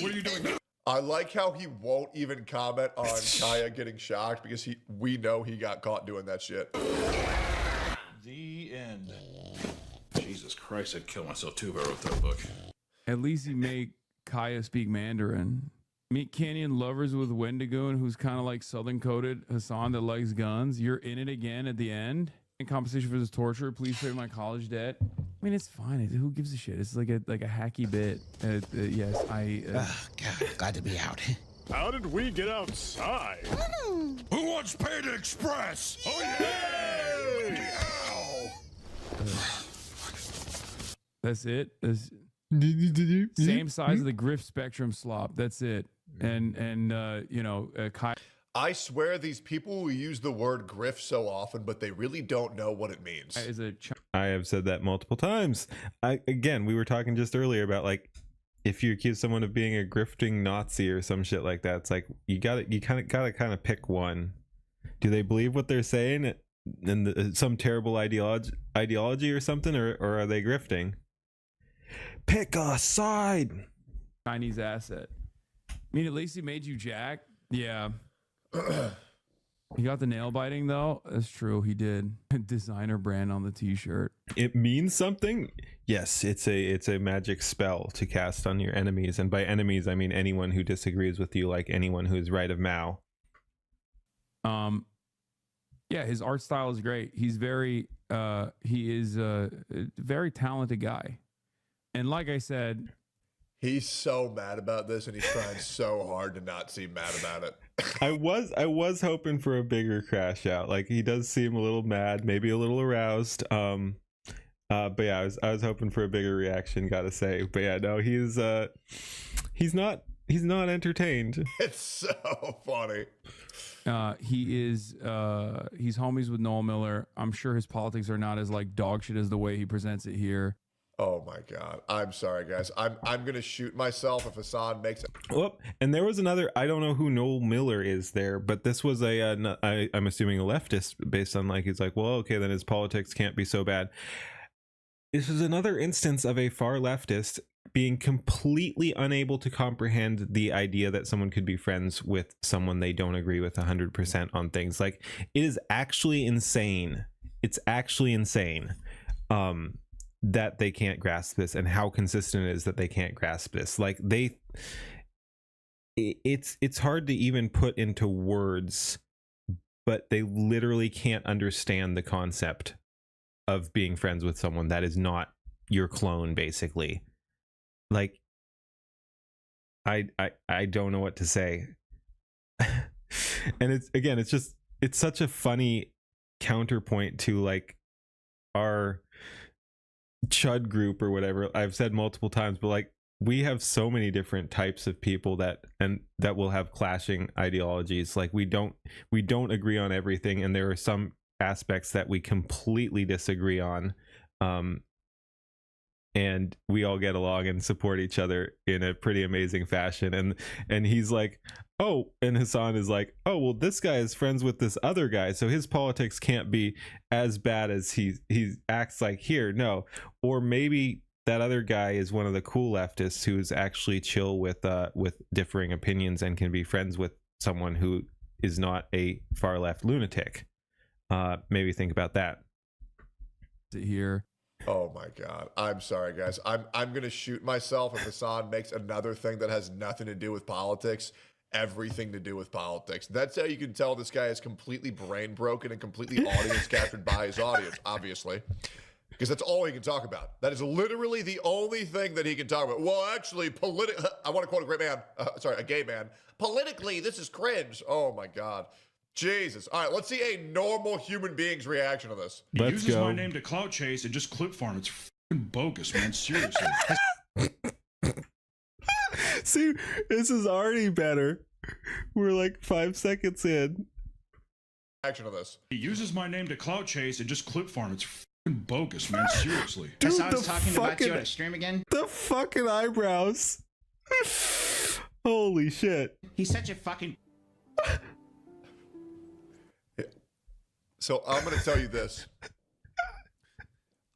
are you doing now? I like how he won't even comment on Kaya getting shocked, because we know he got caught doing that shit. The end. Jesus Christ, I'd kill myself too if I wrote that book. At least he made Kaya speak Mandarin. Meet Canyon Lovers with Wendigoon, who's kind of like Southern coded Hassan that likes guns. You're in it again at the end. In compensation for this torture, please pay my college debt. I mean, it's fine. Who gives a shit? It's like a hacky bit. Yes, God, glad to be out. How did we get outside? Who wants Panda Express? Oh, yeah! That's it. Same size of the Griff Spectrum slop. That's it. And Kaya. I swear these people will use the word griff so often, but they really don't know what it means. I have said that multiple times. Again, we were talking just earlier about, like, if you accuse someone of being a grifting Nazi or some shit like that, it's like you kind of pick one. Do they believe what they're saying and some terrible ideology or something, or are they grifting? Pick a side. Chinese asset. I mean, at least he made you Jack. Yeah. He got the nail biting though. That's true. He did. Designer brand on the t-shirt. It means something. Yes, it's a magic spell to cast on your enemies, and by enemies I mean anyone who disagrees with you, like anyone who is right of Mao. Yeah, his art style is great. He's very he is a very talented guy. And like I said, he's so mad about this, and he's trying so hard to not seem mad about it. I was hoping for a bigger crash out. Like, he does seem a little mad, maybe a little aroused. But yeah, I was hoping for a bigger reaction, gotta say. But yeah, no, he's not entertained. It's so funny. he's homies with Noel Miller. I'm sure his politics are not as like dog shit as the way he presents it here. Oh my God. I'm sorry, guys. I'm going to shoot myself if Hassan makes it. Well, and there was another, I don't know who Noel Miller is there, but this was I'm assuming a leftist, based on, like, he's like, well, okay, then his politics can't be so bad. This is another instance of a far leftist being completely unable to comprehend the idea that someone could be friends with someone they don't agree with 100% on things. Like, it is actually insane. It's actually insane that they can't grasp this, and how consistent it is that they can't grasp this. Like, it's hard to even put into words, but they literally can't understand the concept of being friends with someone that is not your clone, basically. Like, I don't know what to say. And it's such a funny counterpoint to like our chud group or whatever. I've said multiple times, but like, we have so many different types of people that will have clashing ideologies. Like, we don't agree on everything, and there are some aspects that we completely disagree on, and we all get along and support each other in a pretty amazing fashion. And he's like, oh, and Hassan is like, oh, well, this guy is friends with this other guy, so his politics can't be as bad as he acts like here. No. Or maybe that other guy is one of the cool leftists who's actually chill with differing opinions and can be friends with someone who is not a far left lunatic. Maybe think about that. Here. Oh my God. I'm sorry, guys. I'm gonna shoot myself if Hassan makes another thing that has nothing to do with politics, everything to do with politics. That's how you can tell this guy is completely brain broken and completely audience captured by his audience, obviously. Because that's all he can talk about. That is literally the only thing that he can talk about. Well, actually, I want to quote a great man. A gay man. Politically, this is cringe. Oh my God. Jesus. All right, let's see a normal human being's reaction to this. He uses my name to clout chase and just clip farm. It's fucking bogus, man. Seriously. See, this is already better. We're like 5 seconds in. Action of this. He uses my name to clout chase and just clip farm. It's fucking bogus, man. Seriously. Dude, Hassan's talking about you on a stream again. The fucking eyebrows. Holy shit. He's such a fucking... So I'm going to tell you this.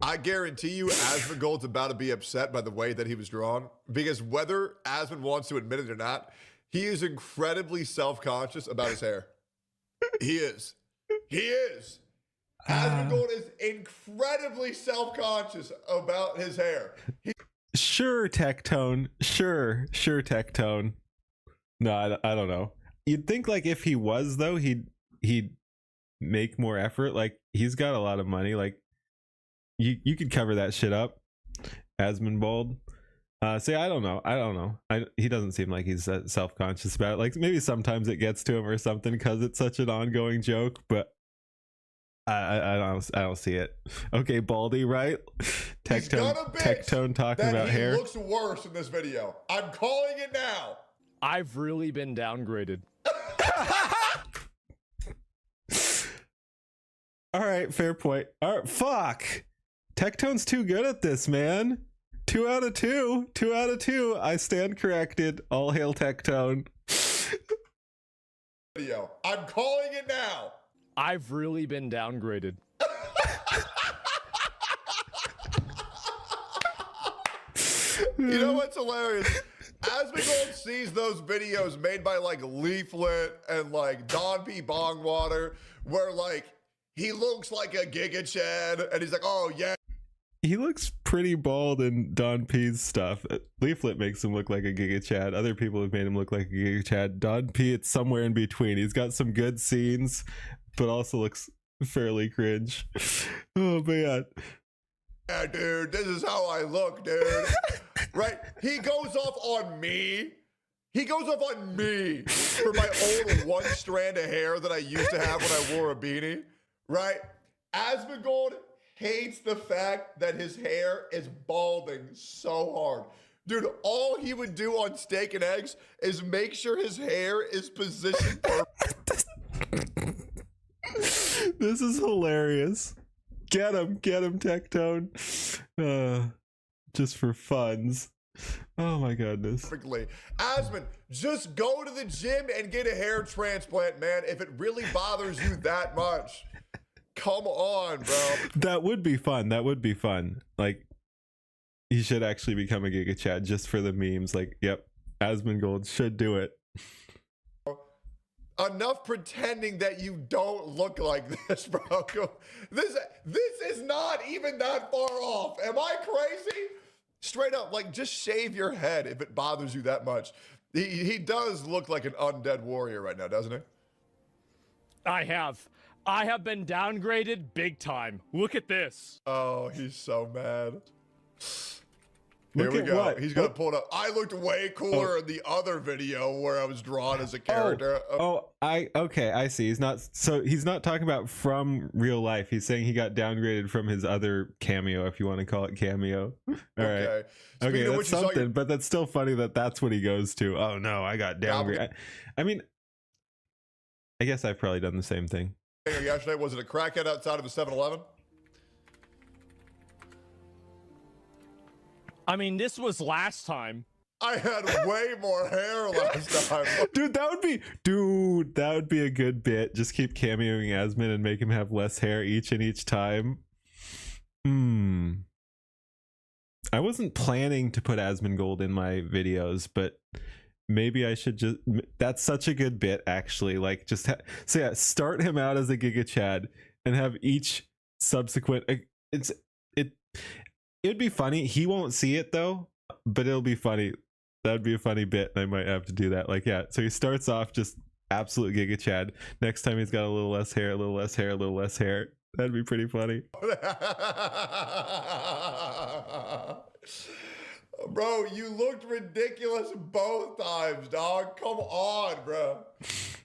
I guarantee you Asmongold's about to be upset by the way that he was drawn, because whether Asmon wants to admit it or not, he is incredibly self-conscious about his hair. He is. He is. Asmongold is incredibly self-conscious about his hair. Sure, Tectone. Sure, Tectone. No, I don't know. You'd think like if he was though, he'd make more effort. Like, he's got a lot of money. Like, you could cover that shit up, Asmongold. See, I don't know. He doesn't seem like he's self-conscious about it. Like, maybe sometimes it gets to him or something because it's such an ongoing joke, but I don't see it. Okay, Baldy, right? Tectone talking about hair. He looks worse in this video. I'm calling it now. I've really been downgraded. All right, fair point. All right, fuck. Tectone's too good at this, man. 2 out of 2. 2 out of 2. I stand corrected. All hail Tectone. Video. I'm calling it now. I've really been downgraded. You know what's hilarious? Asmongold sees those videos made by like Leaflet and like Don P. Bongwater, where like he looks like a Giga Chad, and he's like, oh yeah. He looks pretty bald in Don P's stuff. Leaflet makes him look like a Giga Chad. Other people have made him look like a Giga Chad. Don P, it's somewhere in between. He's got some good scenes, but also looks fairly cringe. Oh man. Yeah, dude, this is how I look, dude. Right? He goes off on me. He goes off on me for my old one strand of hair that I used to have when I wore a beanie. Right? Asmongold hates the fact that his hair is balding so hard. Dude, all he would do on Steak and Eggs is make sure his hair is positioned perfect. This is hilarious. Get him, Tectone. Just for funs. Oh my goodness. Perfectly. Asmon, just go to the gym and get a hair transplant, man, if it really bothers you that much. Come on, bro. That would be fun. Like, he should actually become a Giga Chad just for the memes. Like, yep, Asmongold should do it. Enough pretending that you don't look like this, bro. This is not even that far off. Am I crazy? Straight up, like, just shave your head if it bothers you that much. He does look like an undead warrior right now, doesn't he? I have been downgraded big time. Look at this. Oh, he's so mad. Here Look we at go. what? He's gonna pull it up. I looked way cooler in the other video where I was drawn as a character. Okay, I see. He's not talking about from real life. He's saying he got downgraded from his other cameo, if you want to call it cameo. All right. Okay, that's something, but that's still funny that that's what he goes to. Oh no, I got downgraded. I mean, I guess I've probably done the same thing. Yesterday, was it a crackhead outside of a 7-Eleven? I mean, this was last time. I had way more hair last time. Dude, that would be a good bit. Just keep cameoing Asmon and make him have less hair each time. I wasn't planning to put Asmongold in my videos, but maybe I should just. That's such a good bit, actually. Like, just start him out as a Giga Chad and have each subsequent. It'd be funny. He won't see it though, but it'll be funny. That'd be a funny bit. I might have to do that. Like, yeah. So he starts off just absolute Giga Chad. Next time he's got a little less hair, a little less hair, a little less hair. That'd be pretty funny. Bro, you looked ridiculous both times, dog. Come on, bro.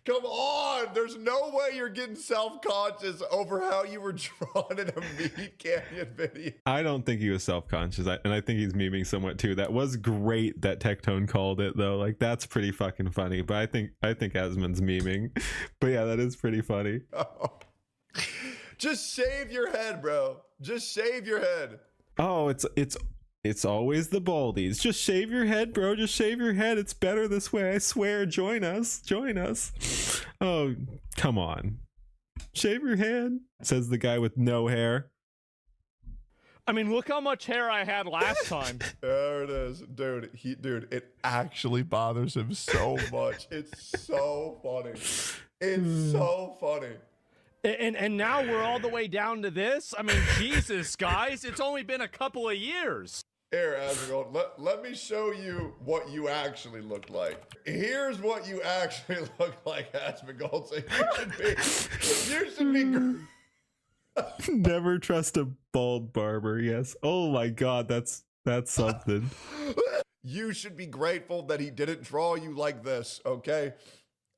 Come on. There's no way you're getting self-conscious over how you were drawn in a Meat Canyon video. I don't think he was self-conscious, and I think he's memeing somewhat too. That was great that Tectone called it though. Like, that's pretty fucking funny. But I think Asmon's memeing. But yeah, that is pretty funny. Just shave your head, bro. Just shave your head. Oh, it's always the baldies. Just shave your head, bro. Just shave your head. It's better this way. I swear. Join us. Join us. Oh, come on. Shave your head, says the guy with no hair. I mean, look how much hair I had last time. There it is. Dude, it actually bothers him so much. It's so funny. It's so funny. And now we're all the way down to this? I mean, Jesus, guys, it's only been a couple of years. Here, Asmongold, let me show you what you actually look like. Here's what you actually look like, Asmongold. So you should be Never trust a bald barber. Yes. Oh my God, that's something. You should be grateful that he didn't draw you like this, okay?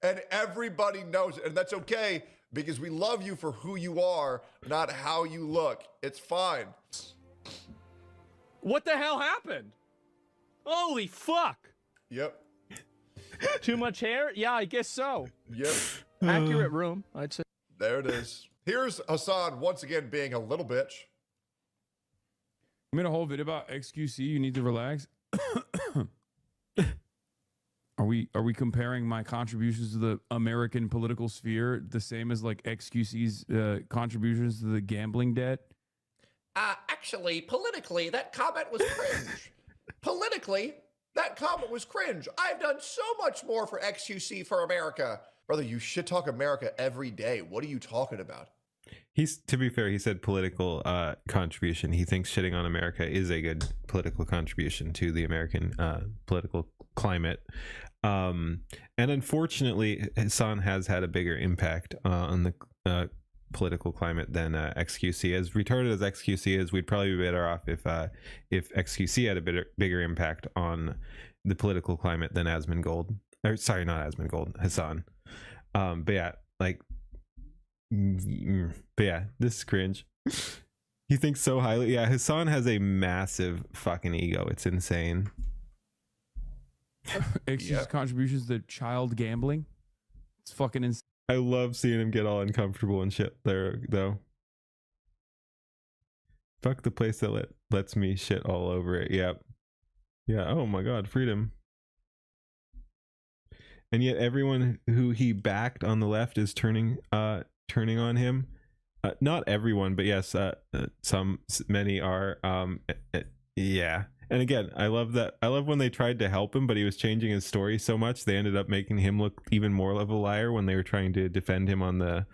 And everybody knows it, and that's okay because we love you for who you are, not how you look. It's fine. What the hell happened? Holy fuck. Yep. Too much hair? Yeah, I guess so. Yep. Accurate room, I'd say. There it is. Here's Hassan once again being a little bitch. I made a whole video about XQC. You need to relax. Are we comparing my contributions to the American political sphere the same as like XQC's contributions to the gambling debt? Actually, politically, that comment was cringe. Politically, that comment was cringe. I've done so much more for XQC for America. Brother, you shit talk America every day. What are you talking about? To be fair, he said political contribution. He thinks shitting on America is a good political contribution to the American political climate. And unfortunately, Hassan has had a bigger impact on the political climate than XQC. As retarded as XQC is, we'd probably be better off if XQC had a bigger impact on the political climate than Asmongold. Or sorry, not Asmongold, Hassan. But yeah, like, but yeah, this is cringe. He thinks so highly. Yeah, Hassan has a massive fucking ego. It's insane. XQC's contributions to child gambling. It's fucking insane. I love seeing him get all uncomfortable and shit there, though. Fuck the place that lets me shit all over it. Yep. Yeah. Oh my God, freedom. And yet everyone who he backed on the left is turning on him. Not everyone, but yes, many are. Yeah. And again, I love that. I love when they tried to help him, but he was changing his story so much they ended up making him look even more of a liar when they were trying to defend him on the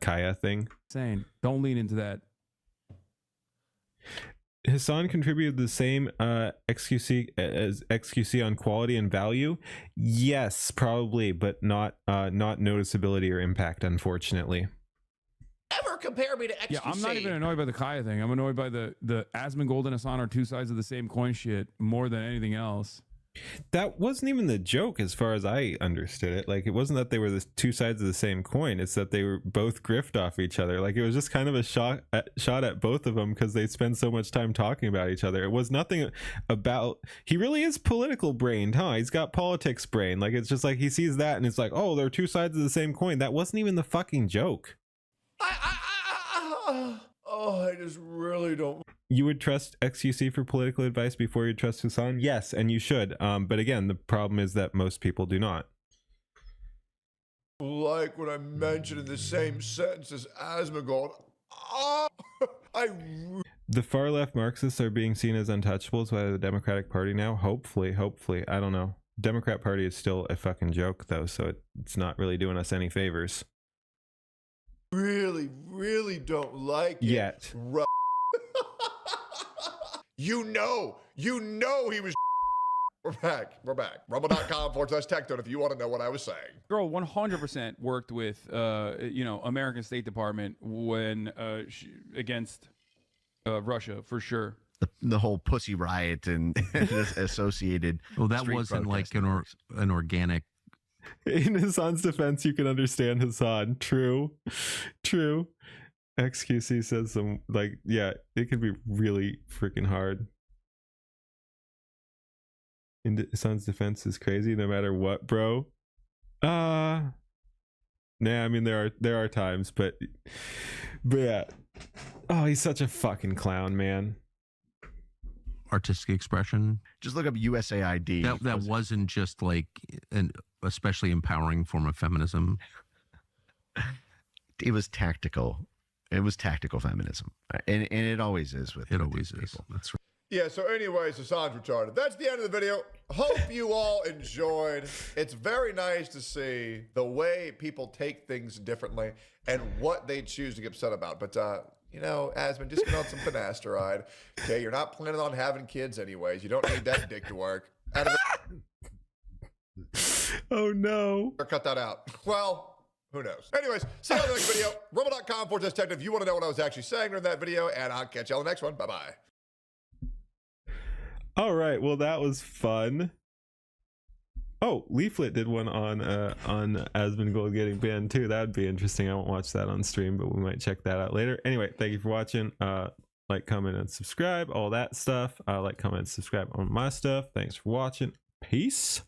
Kaya thing. Saying, don't lean into that. Hassan contributed the same XQC as XQC on quality and value. Yes, probably, but not noticeability or impact, unfortunately. Ever compare me to XQC? Yeah, I'm not even annoyed by the Kaya thing. I'm annoyed by the Asmongold and Hassan are two sides of the same coin shit more than anything else. That wasn't even the joke as far as I understood it. Like, it wasn't that they were the two sides of the same coin. It's that they were both grift off each other. Like, it was just kind of a shot at both of them because they spend so much time talking about each other. It was nothing about, he really is political brained, huh? He's got politics brain. Like, it's just like he sees that and it's like, oh, they're two sides of the same coin. That wasn't even the fucking joke. I just really don't. You would trust XQC for political advice before you trust Hassan? Yes, and you should. But again, the problem is that most people do not. Like when I mentioned in the same sentence as Asmongold. The far left Marxists are being seen as untouchables by the Democratic Party now. Hopefully. I don't know. Democrat Party is still a fucking joke though, so it's not really doing us any favors. Really don't like it. Yet. You know he was. We're back. Rumble.com/tech if you want to know what I was saying. Girl 100% worked with, American State Department when against Russia for sure. The whole Pussy Riot and associated. Well, that wasn't like an organic. In Hassan's defense, you can understand Hassan. True. XQC says some, like, yeah, it could be really freaking hard. In Hassan's defense is crazy no matter what, bro. Nah, I mean there are times, but yeah. Oh, he's such a fucking clown, man. Artistic expression. Just look up USAID. That wasn't just like an especially empowering form of feminism. It was tactical. It was tactical feminism, and it always is with people. That's right. Yeah, so anyways, Hassan's retarded. That's the end of the video. Hope you all enjoyed. It's very nice to see the way people take things differently and what they choose to get upset about. But, Asmon, just get on some finasteride. Okay, you're not planning on having kids anyways. You don't need that dick to work. Oh, no. Or cut that out. Well, who knows? Anyways, see you on the next video. Rumble.com/tech if you want to know what I was actually saying during that video. And I'll catch you on the next one. Bye-bye. All right, well that was fun. Oh, Leaflet did one on Asmongold getting banned too. That'd be interesting. I won't watch that on stream, but we might check that out later. Anyway, thank you for watching. Like, comment, and subscribe, all that stuff. Like, comment, subscribe on my stuff. Thanks for watching. Peace.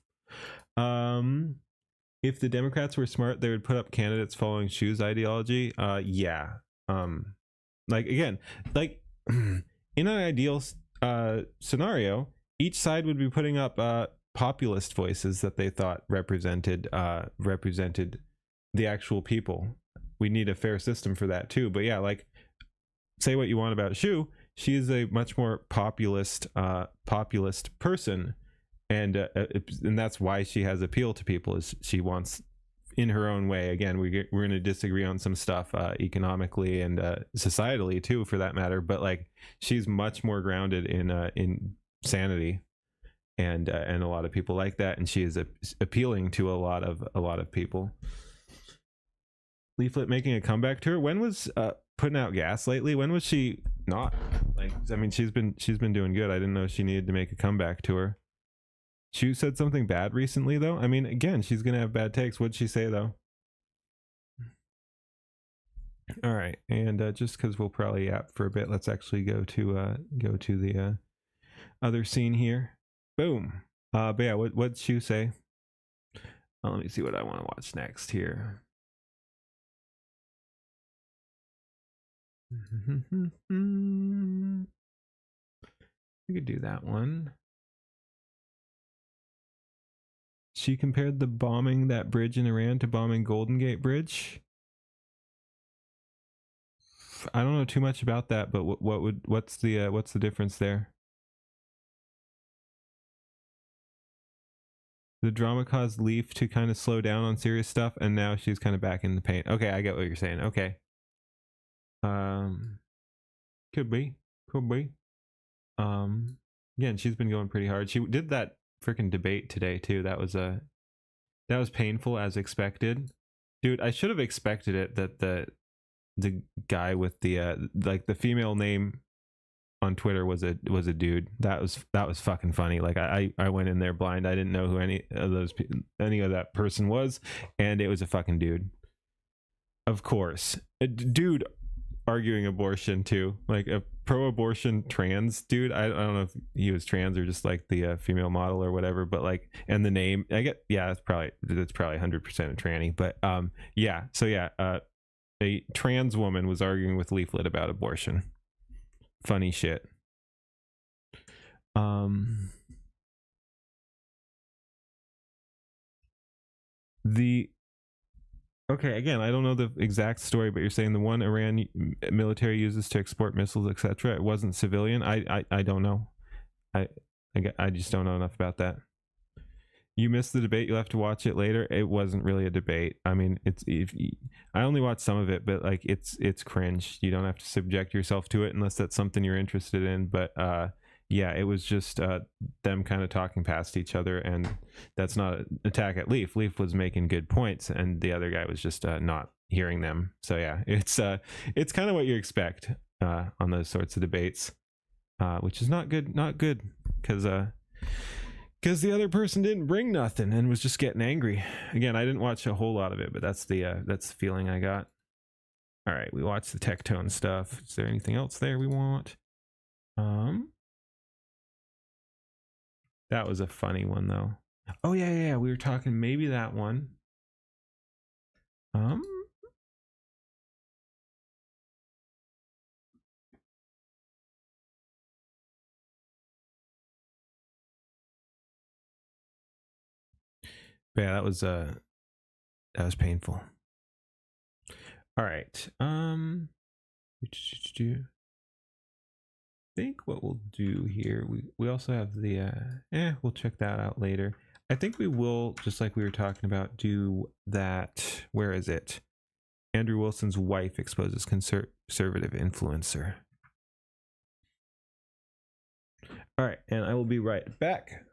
If the Democrats were smart, they would put up candidates following Shu's ideology. Yeah. Like, again, like in an ideal scenario, each side would be putting up populist voices that they thought represented the actual people. We need a fair system for that too. But yeah, like, say what you want about Shu, she is a much more populist person, and that's why she has appeal to people. Is she wants, in her own way. Again, we're going to disagree on some stuff economically and societally too, for that matter. But like, she's much more grounded in sanity, and a lot of people like that, and she is appealing to a lot of people. Leaflet making a comeback tour. When was putting out gas lately? When was she not? Like, I mean, she's been doing good. I didn't know she needed to make a comeback tour. She said something bad recently, though. I mean, again, she's gonna have bad takes. What'd she say, though? All right, and just because we'll probably yap for a bit, let's actually go to the other scene here. Boom. But yeah, what'd Shu say? Let me see what I want to watch next here. We could do that one. She compared the bombing that bridge in Iran to bombing Golden Gate Bridge. I don't know too much about that, but what's the difference there? The drama caused Leaf to kind of slow down on serious stuff, and now she's kind of back in the paint. Okay, I get what you're saying. Okay. Could be. Again, she's been going pretty hard. She did that freaking debate today too. That was painful as expected. Dude, I should have expected it that the guy with the like the female name on Twitter was a dude. That was fucking funny. Like I went in there blind. I didn't know who any of that person was, and it was a fucking dude. Of course. A dude arguing abortion too, like a pro-abortion trans dude. I don't know if he was trans or just like the female model or whatever, but like, and the name, I get, yeah, that's probably 100% a tranny, but yeah, so yeah, a trans woman was arguing with Leaflet about abortion. Funny shit. Okay, again, I don't know the exact story, but you're saying the one Iran military uses to export missiles, etc. It wasn't civilian. I don't know. I just don't know enough about that. You missed the debate. You'll have to watch it later. It wasn't really a debate. I mean, I only watched some of it, but like it's cringe. You don't have to subject yourself to it unless that's something you're interested in. But yeah, it was just them kind of talking past each other, and that's not an attack at Leaf. Leaf was making good points, and the other guy was just not hearing them. So yeah, it's kind of what you expect on those sorts of debates, which is not good. Not good, because the other person didn't bring nothing and was just getting angry. Again, I didn't watch a whole lot of it, but that's the feeling I got. All right, we watched the Tectone stuff. Is there anything else there we want? That was a funny one though. Oh yeah, we were talking maybe that one. Yeah, that was painful. All right. I think what we'll do here, we also have the we'll check that out later. I think we will, just like we were talking about, do that. Where is it? Andrew Wilson's wife exposes conservative influencer. All right, and I will be right back.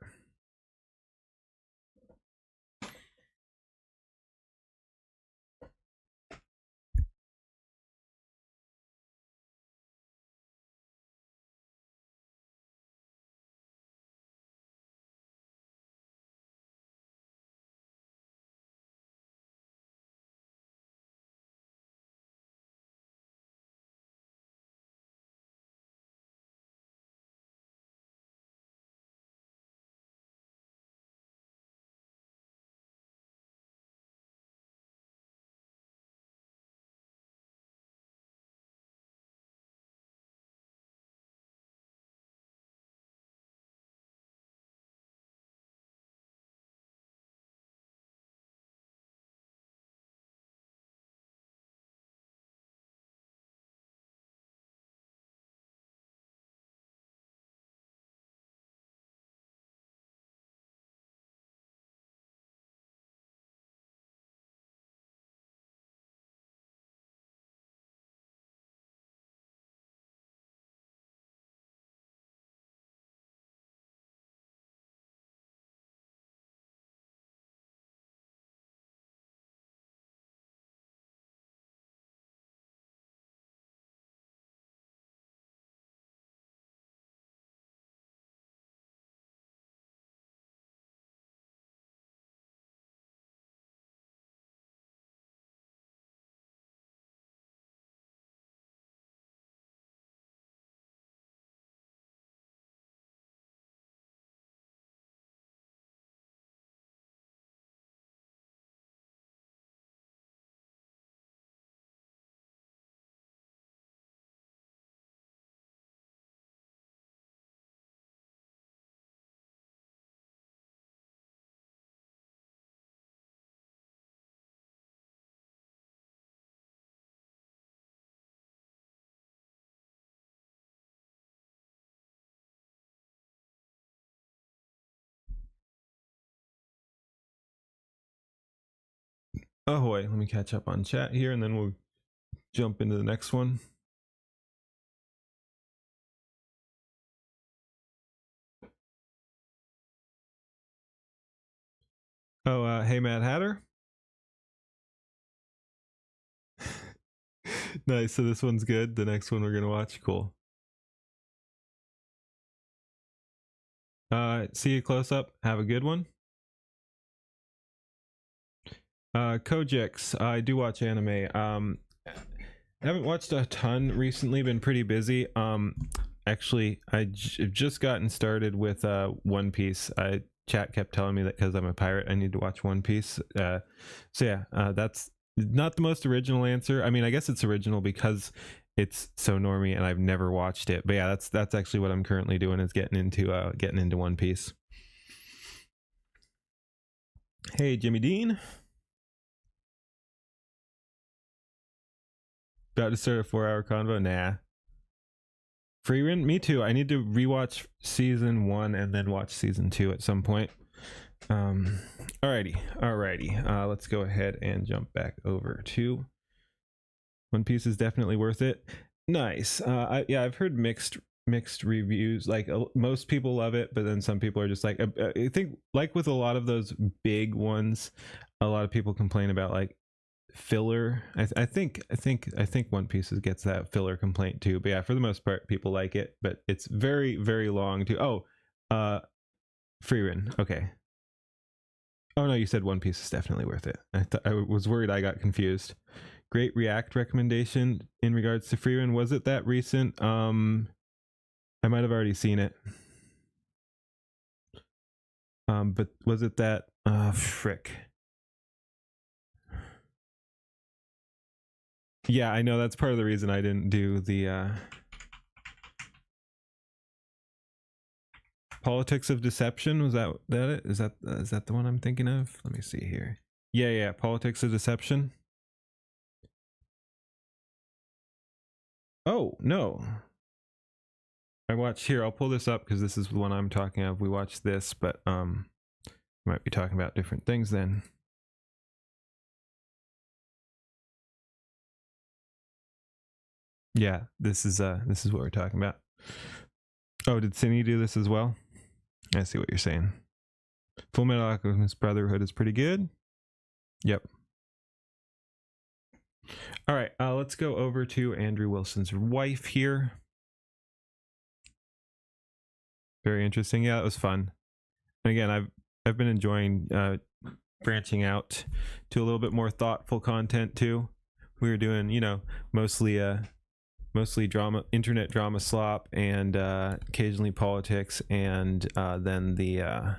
Ahoy. Let me catch up on chat here and then we'll jump into the next one. Oh, hey, Mad Hatter. Nice. So this one's good. The next one we're going to watch. Cool. See you close up. Have a good one. Kojix, I do watch anime. I haven't watched a ton recently, been pretty busy. Actually, I've just gotten started with One Piece. Chat kept telling me that because I'm a pirate, I need to watch One Piece. So yeah, that's not the most original answer. I mean, I guess it's original because it's so normie and I've never watched it. But yeah, that's actually what I'm currently doing, is getting into One Piece. Hey, Jimmy Dean. About to start a 4-hour convo? Nah. Free Run? Me too. I need to rewatch season 1 and then watch season 2 at some point. Alrighty. Let's go ahead and jump back over to One Piece. Is definitely worth it. Nice. I've heard mixed reviews. Like most people love it, but then some people are just like, I think like with a lot of those big ones, a lot of people complain about like filler. I think One Piece gets that filler complaint too, but yeah, for the most part people like it, but it's very, very long too. Free Run. Okay. Oh no, you said One Piece is definitely worth it. I was worried I got confused. Great React recommendation in regards to Free Run. Was it that recent? I might have already seen it. But was it that frick? Yeah, I know that's part of the reason I didn't do the Politics of Deception. Was that it? Is that the one I'm thinking of? Let me see here. Yeah, Politics of Deception. Oh, no. I watched here. I'll pull this up because this is the one I'm talking of. We watched this, but might be talking about different things then. Yeah, this is what we're talking about. Oh, did Cindy do this as well? I see what you're saying. Full Metal Alchemist Brotherhood is pretty good. Yep. All right, let's go over to Andrew Wilson's wife here. Very interesting. Yeah, it was fun. And again, I've been enjoying branching out to a little bit more thoughtful content too. We were doing, mostly drama, internet drama slop, and occasionally politics, and then the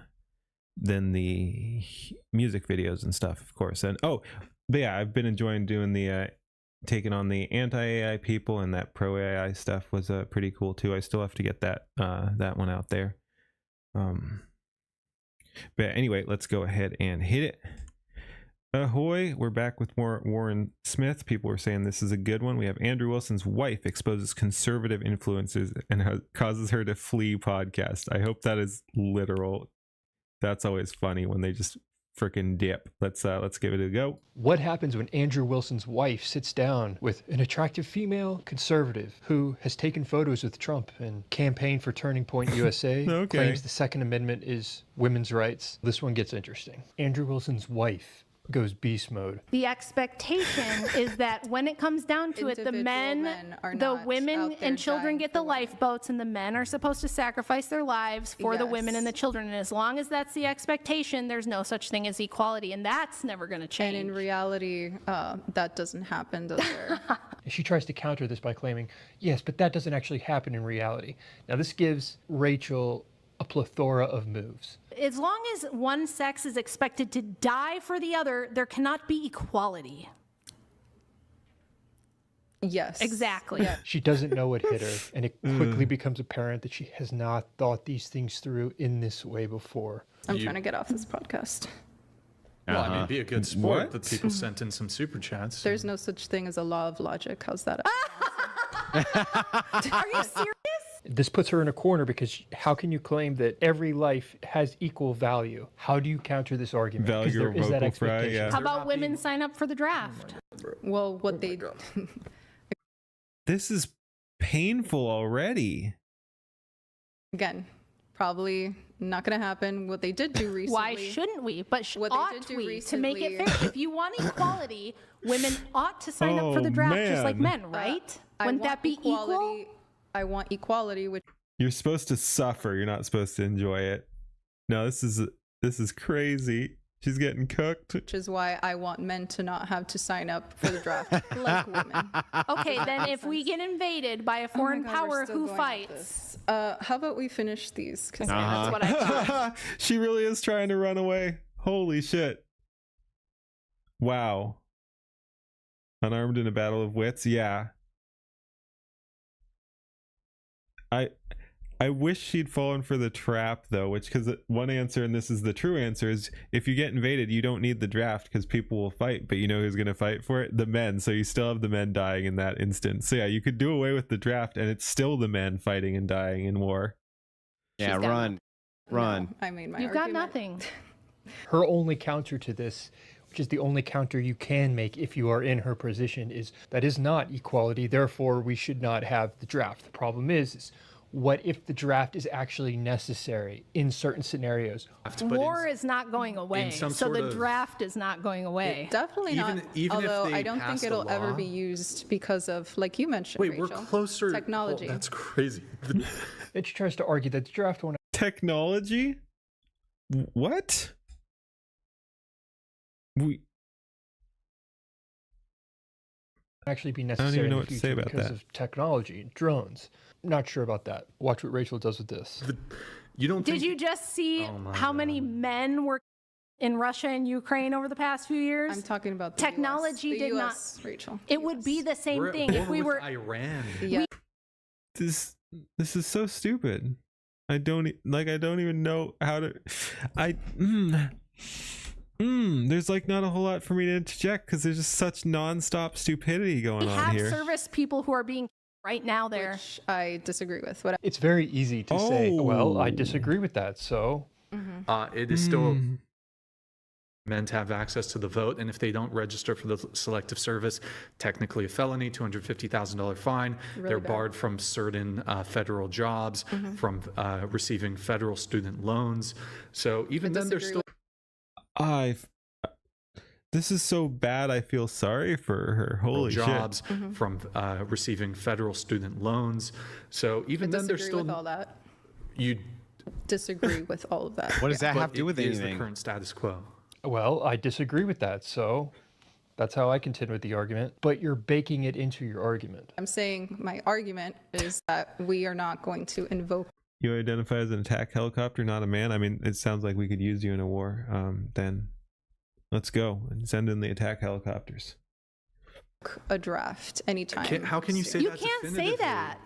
music videos and stuff, of course. And but yeah, I've been enjoying doing the taking on the anti-AI people, and that pro-AI stuff was pretty cool too. I still have to get that one out there. But anyway, let's go ahead and hit it. Ahoy, we're back with more Warren Smith. People were saying this is a good one. We have Andrew Wilson's wife exposes conservative influences and causes her to flee podcast. I hope that is literal. That's always funny when they just freaking dip. Let's give it a go. What happens when Andrew Wilson's wife sits down with an attractive female conservative who has taken photos with Trump and campaigned for Turning Point USA, Okay. claims the Second Amendment is women's rights? This one gets interesting. Andrew Wilson's wife goes beast mode. The expectation is that when it comes down to it, the women and children get the lifeboats, and the men are supposed to sacrifice their lives for the women and the children. And as long as that's the expectation, there's no such thing as equality, and that's never going to change. And in reality, that doesn't happen, does there? She tries to counter this by claiming, yes, but that doesn't actually happen in reality. Now, this gives Rachel a plethora of moves. As long as one sex is expected to die for the other, there cannot be equality. Yes. Exactly. Yeah. She doesn't know what hit her, and it quickly becomes apparent that she has not thought these things through in this way before. I'm trying to get off this podcast. Well, I mean, be a good sport What? that people sent in some super chats. There's no such thing as a law of logic. How's that? Are you serious? This puts her in a corner because how can you claim that every life has equal value? How do you counter this argument? Because Value there is that vocal fry, expectation. yeah. How about women sign up for the draft? Well, what they This is painful already. again, probably not going to happen. What they did do recently. Why shouldn't we? But What they ought did do we to make it recently- fair? If you want equality, women ought to sign up for the Oh, draft just like man. men, right? I Wouldn't want that be equality. equal? I want equality, which You're supposed to suffer. You're not supposed to enjoy it. No, this is crazy. She's getting cooked. is why I want men to not have to sign up for the draft like women. Okay, then if we get invaded by a foreign God, we're power, still who going at fights? How about we finish these? Because That's what I thought. She really is trying to run away. Holy shit. Wow. Unarmed in a battle of wits? Yeah. I wish she'd fallen for the trap though, which, because one answer, and this is the true answer, is if you get invaded, you don't need the draft because people will fight, but you know who's going to fight for it? The men. So you still have the men dying in that instance. So yeah, you could do away with the draft and it's still the men fighting and dying in war. Yeah, She's got run. Run. I made my You've got argument. nothing. Her only counter to this, which is the only counter you can make if you are in her position, is that is not equality. Therefore, we should not have the draft. The problem is what if the draft is actually necessary in certain scenarios? War is not going away, some so sort the of- draft is not going away. Definitely not. Even if Although they I don't passed think a it'll ever law- be used because of, like you mentioned, Wait, Rachel, we're closer. technology. Oh, that's crazy. It tries to argue that the draft won't Technology? What? We actually be don't necessary even know in the what to say future about because that. of technology, drones. Not sure about that. Watch what Rachel does with this. You don't Did you just see Oh my how many men were in Russia and Ukraine over the past few years? I'm talking about the Technology US. The did US, not. Rachel. It would be the same We're at thing if war we with were. Iran. Yeah. This is so stupid. I don't even know how to. There's like not a whole lot for me to interject because there's just such nonstop stupidity going We on have here. service people who are being right now there. Which I disagree with. What It's very easy to say, well, I disagree with that, so It is still men to have access to the vote, and if they don't register for the selective service, technically a felony, $250,000 fine. Really They're bad. barred from certain federal jobs, from receiving federal student loans. So even then, they're still. This is so bad. I feel sorry for her. Holy jobs, shit. from receiving federal student loans. So even then, they're disagree still. with all that. You. Disagree with all of that. What does that have to do with It is the anything? current status quo. well, I disagree with that, so that's how I contend with the argument. But you're baking it into your argument. I'm saying my argument is that we are not going to invoke You identify as an attack helicopter, not a man. I mean, it sounds like we could use you in a war. Then let's go and send in the attack helicopters. a draft anytime. How can you say You that can't say definitively? that.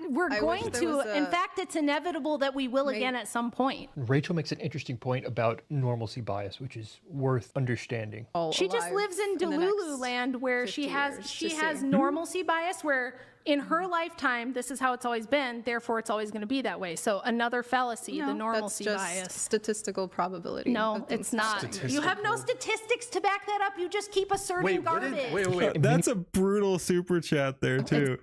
We're I going wish there to. was In a- fact, it's inevitable that we will again at some point. Rachel makes an interesting point about normalcy bias, which is worth understanding. She just lives in Delulu land where she has normalcy bias where in her lifetime this is how it's always been, therefore it's always going to be that way. So another fallacy, the normalcy that's just bias. statistical probability. No, of things it's not. happening. You have no statistics to back that up. You just keep asserting garbage. That's a brutal super chat there too.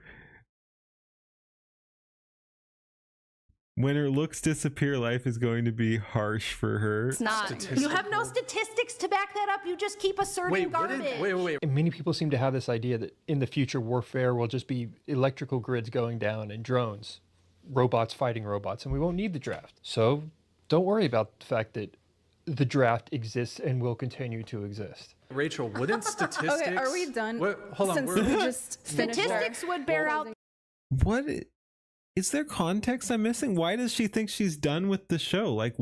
When her looks disappear, life is going to be harsh for her. It's not. You have no statistics to back that up. You just keep asserting garbage. And many people seem to have this idea that in the future warfare will just be electrical grids going down and drones, robots fighting robots, and we won't need the draft. So don't worry about the fact that the draft exists and will continue to exist. Rachel, wouldn't statistics? Okay, are we done? Hold on. Since we just finished our- Statistics would bear out. What is there context I'm missing? Why does she think she's done with the show? Like,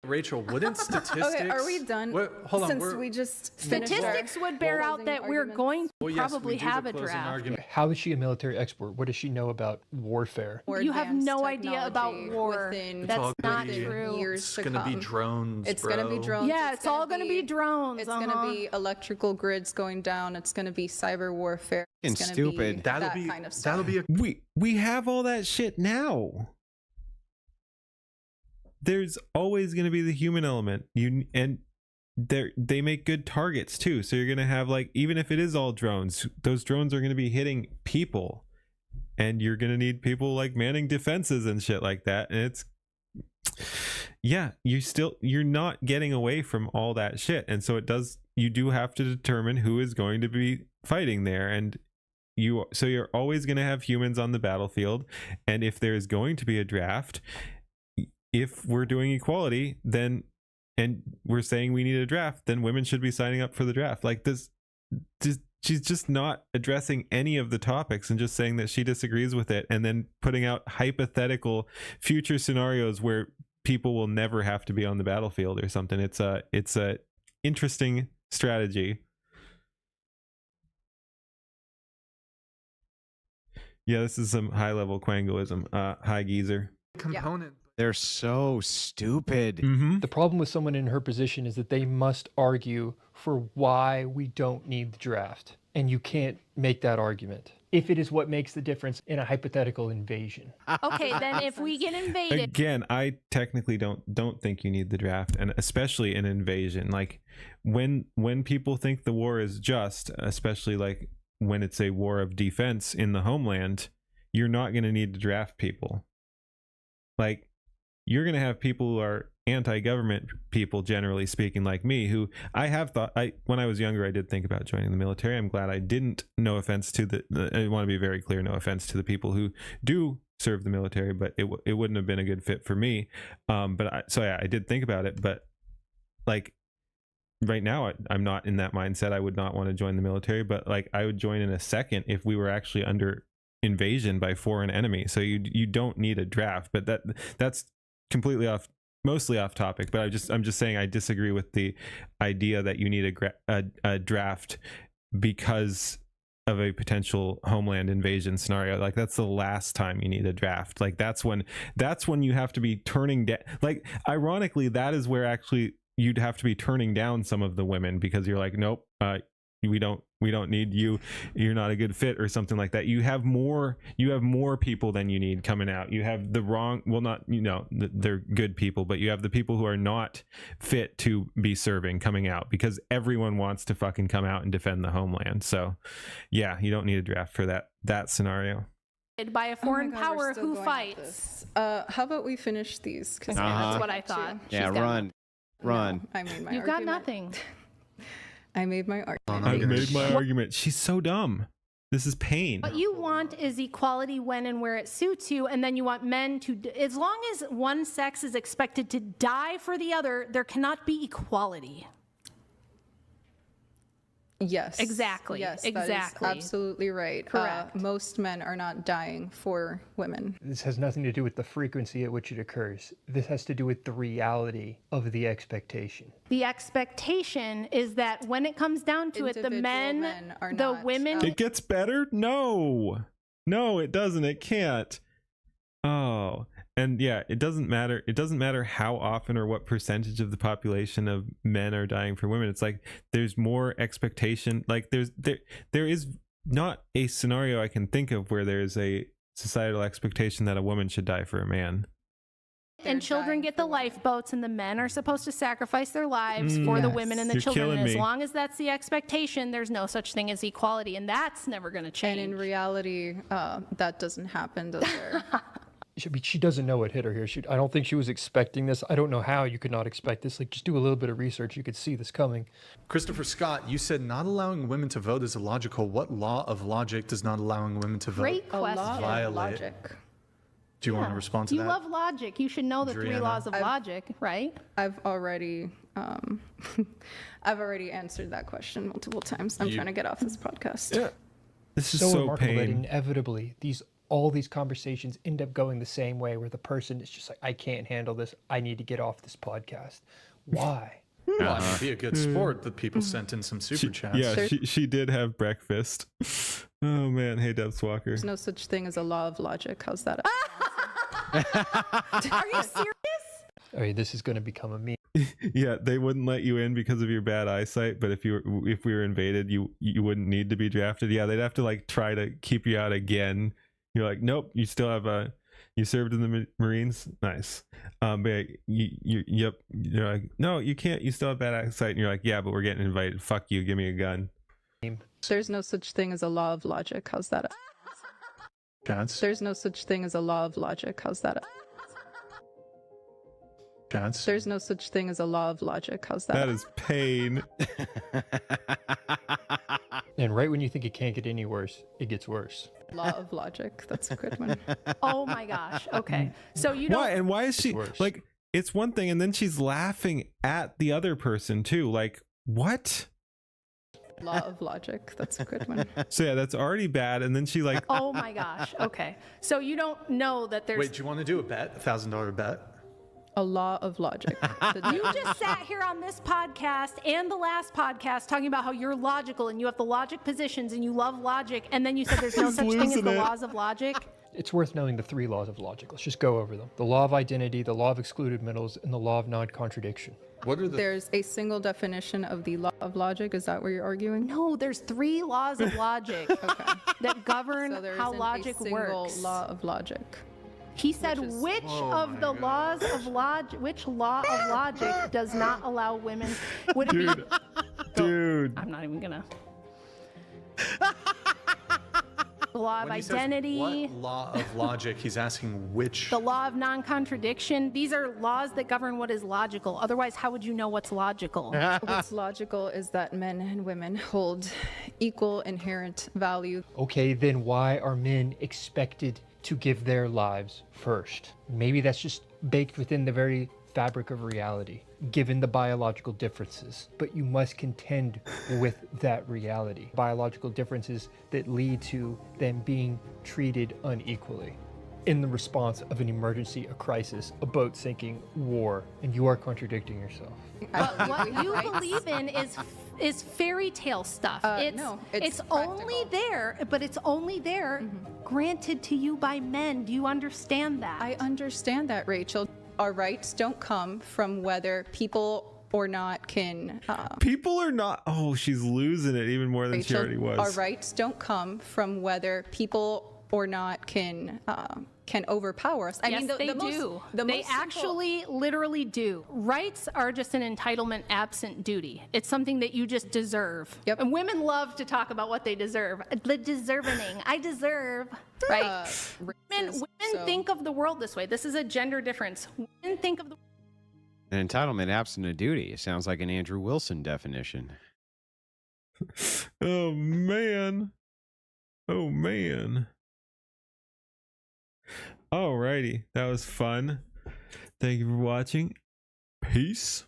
Rachel, wouldn't statistics... Okay, are we done? Hold on. Since we just finished Statistics would bear out that we're going to probably have a draft. How is she a military expert? What does she know about warfare? You have no idea about war. That's not be- true. It's going to be drones, It's going to be drones. Yeah, it's all going to be drones. It's going to be electrical grids going down. It's going to be cyber warfare. It's going to be that kind of stuff. We have all that shit now. There's always going to be the human element. They make good targets too. So you're going to have, like, even if it is all drones, those drones are going to be hitting people, and you're going to need people like manning defenses and shit like that. And it's, yeah, you're not getting away from all that shit. And so you do have to determine who is going to be fighting there. And so you're always going to have humans on the battlefield. And if there's going to be a draft, if we're doing equality, then, and we're saying we need a draft, then women should be signing up for the draft. Like this, she's just not addressing any of the topics and just saying that she disagrees with it, and then putting out hypothetical future scenarios where people will never have to be on the battlefield or something. It's a interesting strategy. Yeah, this is some high level Quangoism. Hi, geezer. Component. They're so stupid. The problem with someone in her position is that they must argue for why we don't need the draft. And you can't make that argument if it is what makes the difference in a hypothetical invasion. Okay, then if we get invaded. Again, I technically don't think you need the draft, and especially an invasion. Like when people think the war is just, especially like when it's a war of defense in the homeland, you're not going to need to draft people. Like, you're going to have people who are anti-government people, generally speaking, like me, who I have thought, when I was younger, I did think about joining the military. I'm glad I didn't. No offense to I want to be very clear, no offense to the people who do serve the military, but it wouldn't have been a good fit for me. I did think about it, but like right now, I'm not in that mindset. I would not want to join the military, but like I would join in a second if we were actually under invasion by foreign enemy. So you don't need a draft, but that's completely mostly off topic. But I'm just saying I disagree with the idea that you need a draft because of a potential homeland invasion scenario. Like that's the last time you need a draft. Like that's when you have to be turning down. Like ironically, that is where actually you'd have to be turning down some of the women because you're like, nope, we don't need you, you're not a good fit or something like that. You have more people than you need coming out. You have the wrong, well, not, they're good people, but you have the people who are not fit to be serving coming out because everyone wants to fucking come out and defend the homeland. So yeah, you don't need a draft for that scenario. By a foreign power who fights. How about we finish these? Because that's what I thought. Yeah, run. No, I made my You've got nothing. I made my argument. I made my argument. She's so dumb. This is pain. What you want is equality when and where it suits you, and then you want men to, as long as one sex is expected to die for the other, there cannot be equality. Yes. Exactly. Yes, exactly. That is absolutely right. Correct. Most men are not dying for women. This has nothing to do with the frequency at which it occurs. This has to do with the reality of the expectation. The expectation is that when it comes down to it, the men are the not, women. It gets better? No, it doesn't. It can't. Oh. And yeah, it doesn't matter. It doesn't matter how often or what percentage of the population of men are dying for women. It's like there's more expectation. Like there is not a scenario I can think of where there's a societal expectation that a woman should die for a man. And children get the lifeboats, and the men are supposed to sacrifice their lives for the women and the children. And as long as that's the expectation, there's no such thing as equality, and that's never going to change. And in reality, that doesn't happen, does there? She doesn't know what hit her here. I don't think she was expecting this. I don't know how you could not expect this. Like, just do a little bit of research. You could see this coming. Christopher Scott, you said not allowing women to vote is illogical. What law of logic does not allowing women to vote Great question. violate? Do you want to respond to that? You love logic. You should know the three laws of logic, right? I've already answered that question multiple times. I'm trying to get off this podcast. Yeah. This is so so remarkable that pain. inevitably these all these conversations end up going the same way, where the person is just like, I can't handle this, I need to get off this podcast. Why? Well, I mean, be a good sport, but people sent in some super chats. Yeah, she did have breakfast. Oh man, hey Debs Walker. There's no such thing as a law of logic. How's that? Are you serious? All right, this is going to become a meme. Yeah, they wouldn't let you in because of your bad eyesight, but if we were invaded, you wouldn't need to be drafted. Yeah, they'd have to like try to keep you out again. You're like, nope, you still have you served in the Marines. Nice. But you're like, no, you can't. You still have bad eyesight. And you're like, yeah, but we're getting invited. Fuck you. Give me a gun. There's no such thing as a law of logic. How's that? Chats. There's no such thing as a law of logic. How's that? Chats. There's no such thing as a law of logic. How's that? That is pain. And right when you think it can't get any worse, it gets worse. Law of logic. That's a good one. Oh my gosh. Okay. So you don't. Why? And why is she like? It's one thing, and then she's laughing at the other person too. Like what? Law of logic. That's a good one. So yeah, that's already bad. And then she like. Oh my gosh. Okay. So you don't know that there's. Wait, do you want to do a bet? $1,000 bet? A law of logic. You just sat here on this podcast and the last podcast talking about how you're logical and you have the logic positions and you love logic, and then you said there's no such thing as the laws of logic. It's worth knowing the 3 laws of logic. Let's just go over them. The law of identity, the law of excluded middles, and the law of non-contradiction. What are the... There's a single definition of the law of logic. Is that what you're arguing? No, there's 3 laws of logic that govern how logic works. Law of logic. He said, which of the laws of logic, which law of logic does not allow women? Would it be? Dude. I'm not even gonna. The law of When he says identity. what law of logic? He's asking which. The law of non-contradiction. These are laws that govern what is logical. Otherwise, how would you know what's logical? What's logical is that men and women hold equal inherent value. Okay, then why are men expected to give their lives first? Maybe that's just baked within the very fabric of reality, given the biological differences. But you must contend with that reality. Biological differences that lead to them being treated unequally. In the response of an emergency, a crisis, a boat sinking, war, and you are contradicting yourself. But what you believe in is fairy tale stuff. It's only there, but it's only there granted to you by men. Do you understand that? I understand that, Rachel. Our rights don't come from whether people or not can. People are not. Oh, she's losing it even more than she already was. Our rights don't come from whether people or not can overpower us. I mean, they do. They actually literally do. Rights are just an entitlement absent duty. It's something that you just deserve. Yep. And women love to talk about what they deserve. The deserving. I deserve. Right? Women think of the world this way. This is a gender difference. Women think of the An entitlement absent of duty. It sounds like an Andrew Wilson definition. Oh man. Oh man. Alrighty, that was fun. Thank you for watching. Peace.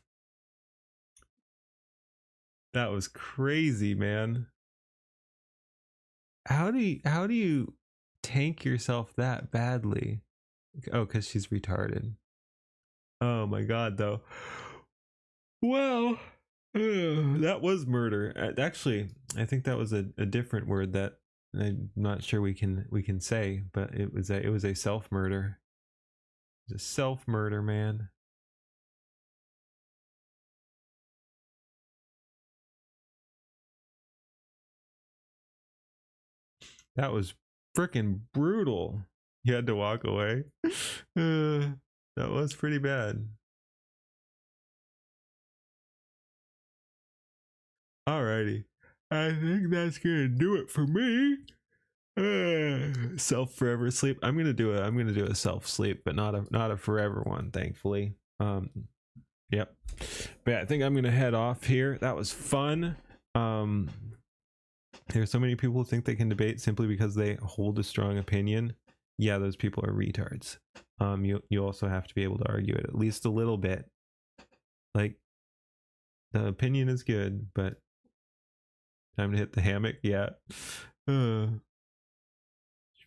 That was crazy, man. How do you tank yourself that badly? Oh, because she's retarded. Oh my god, though. Well, that was murder. Actually, I think that was a different word that I'm not sure we can say, but it was a self-murder. It was a self-murder, man. That was freaking brutal. You had to walk away. That was pretty bad. Alrighty. I think that's gonna do it for me. Self forever sleep. I'm gonna do a self sleep, but not a forever one, thankfully. Yep. But yeah, I think I'm gonna head off here. That was fun. There's so many people who think they can debate simply because they hold a strong opinion. Yeah, those people are retards. You also have to be able to argue it at least a little bit. Like, the opinion is good, but time to hit the hammock. Yeah.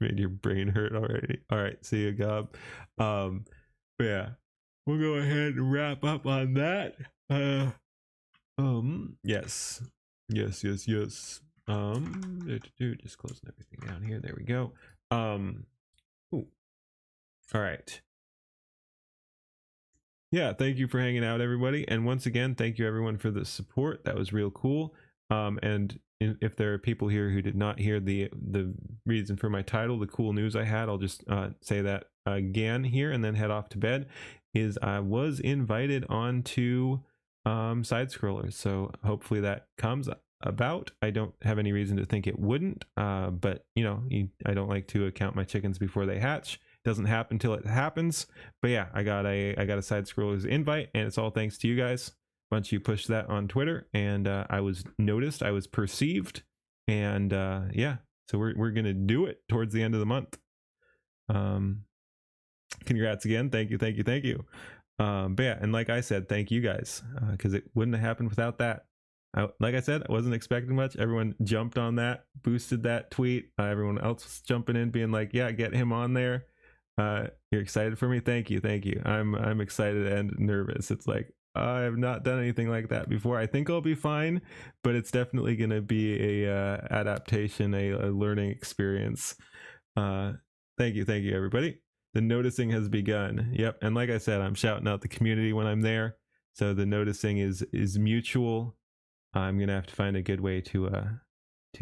made your brain hurt already. All right, see you, Gob. But yeah, we'll go ahead and wrap up on that. Yes. Just closing everything down here. There we go. Ooh. All right. Yeah, thank you for hanging out, everybody. And once again, thank you everyone for the support. That was real cool. And if there are people here who did not hear the reason for my title, the cool news I had, I'll just say that again here and then head off to bed, is I was invited onto Side Scrollers. So hopefully that comes about. I don't have any reason to think it wouldn't, but you know, I don't like to count my chickens before they hatch. Doesn't happen till it happens. But yeah, I got a Side Scrollers invite, and it's all thanks to you guys. Once you pushed that on Twitter, and I was noticed, I was perceived, and yeah, so we're gonna do it towards the end of the month. Congrats again, thank you. But yeah, and like I said, thank you guys, because it wouldn't have happened without that. Like I said, I wasn't expecting much. Everyone jumped on that, boosted that tweet. Everyone else was jumping in, being like, "Yeah, get him on there." You're excited for me? Thank you. I'm excited and nervous. It's like, I have not done anything like that before. I think I'll be fine, but it's definitely going to be a adaptation, a learning experience. Thank you, everybody. The noticing has begun. Yep, and like I said, I'm shouting out the community when I'm there, so the noticing is mutual. I'm gonna have to find a good way to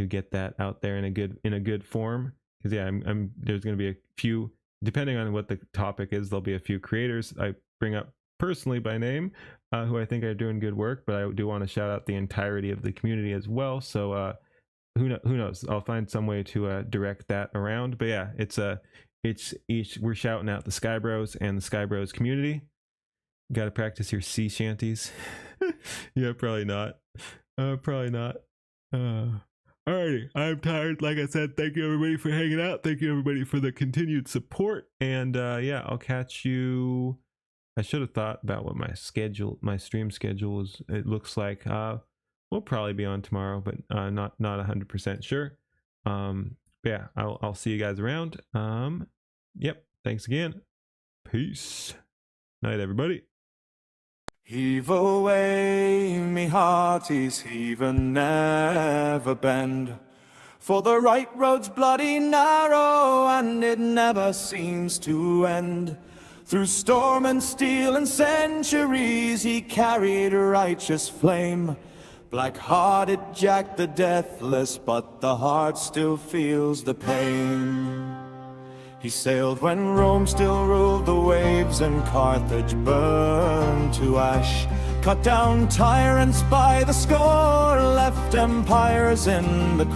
get that out there in a good form, because yeah, there's gonna be a few, depending on what the topic is, there'll be a few creators I bring up personally by name, who I think are doing good work, but I do want to shout out the entirety of the community as well. So who knows? I'll find some way to direct that around. But yeah, we're shouting out the Sky Bros and the Sky Bros community. Got to practice your sea shanties. Yeah, probably not. Alrighty, I'm tired. Like I said, thank you everybody for hanging out. Thank you everybody for the continued support. And yeah, I'll catch you. I should have thought about what my stream schedule is. It looks like we'll probably be on tomorrow, but not 100% sure. Yeah, I'll see you guys around. Yep, thanks again. Peace. Night, everybody. Heave away, me hearties, heave and never bend. For the right road's bloody narrow, and it never seems to end. Through storm and steel and centuries, he carried a righteous flame. Black-hearted Jack the Deathless, but the heart still feels the pain. He sailed when Rome still ruled the waves and Carthage burned to ash. Cut down tyrants by the score, left empires in the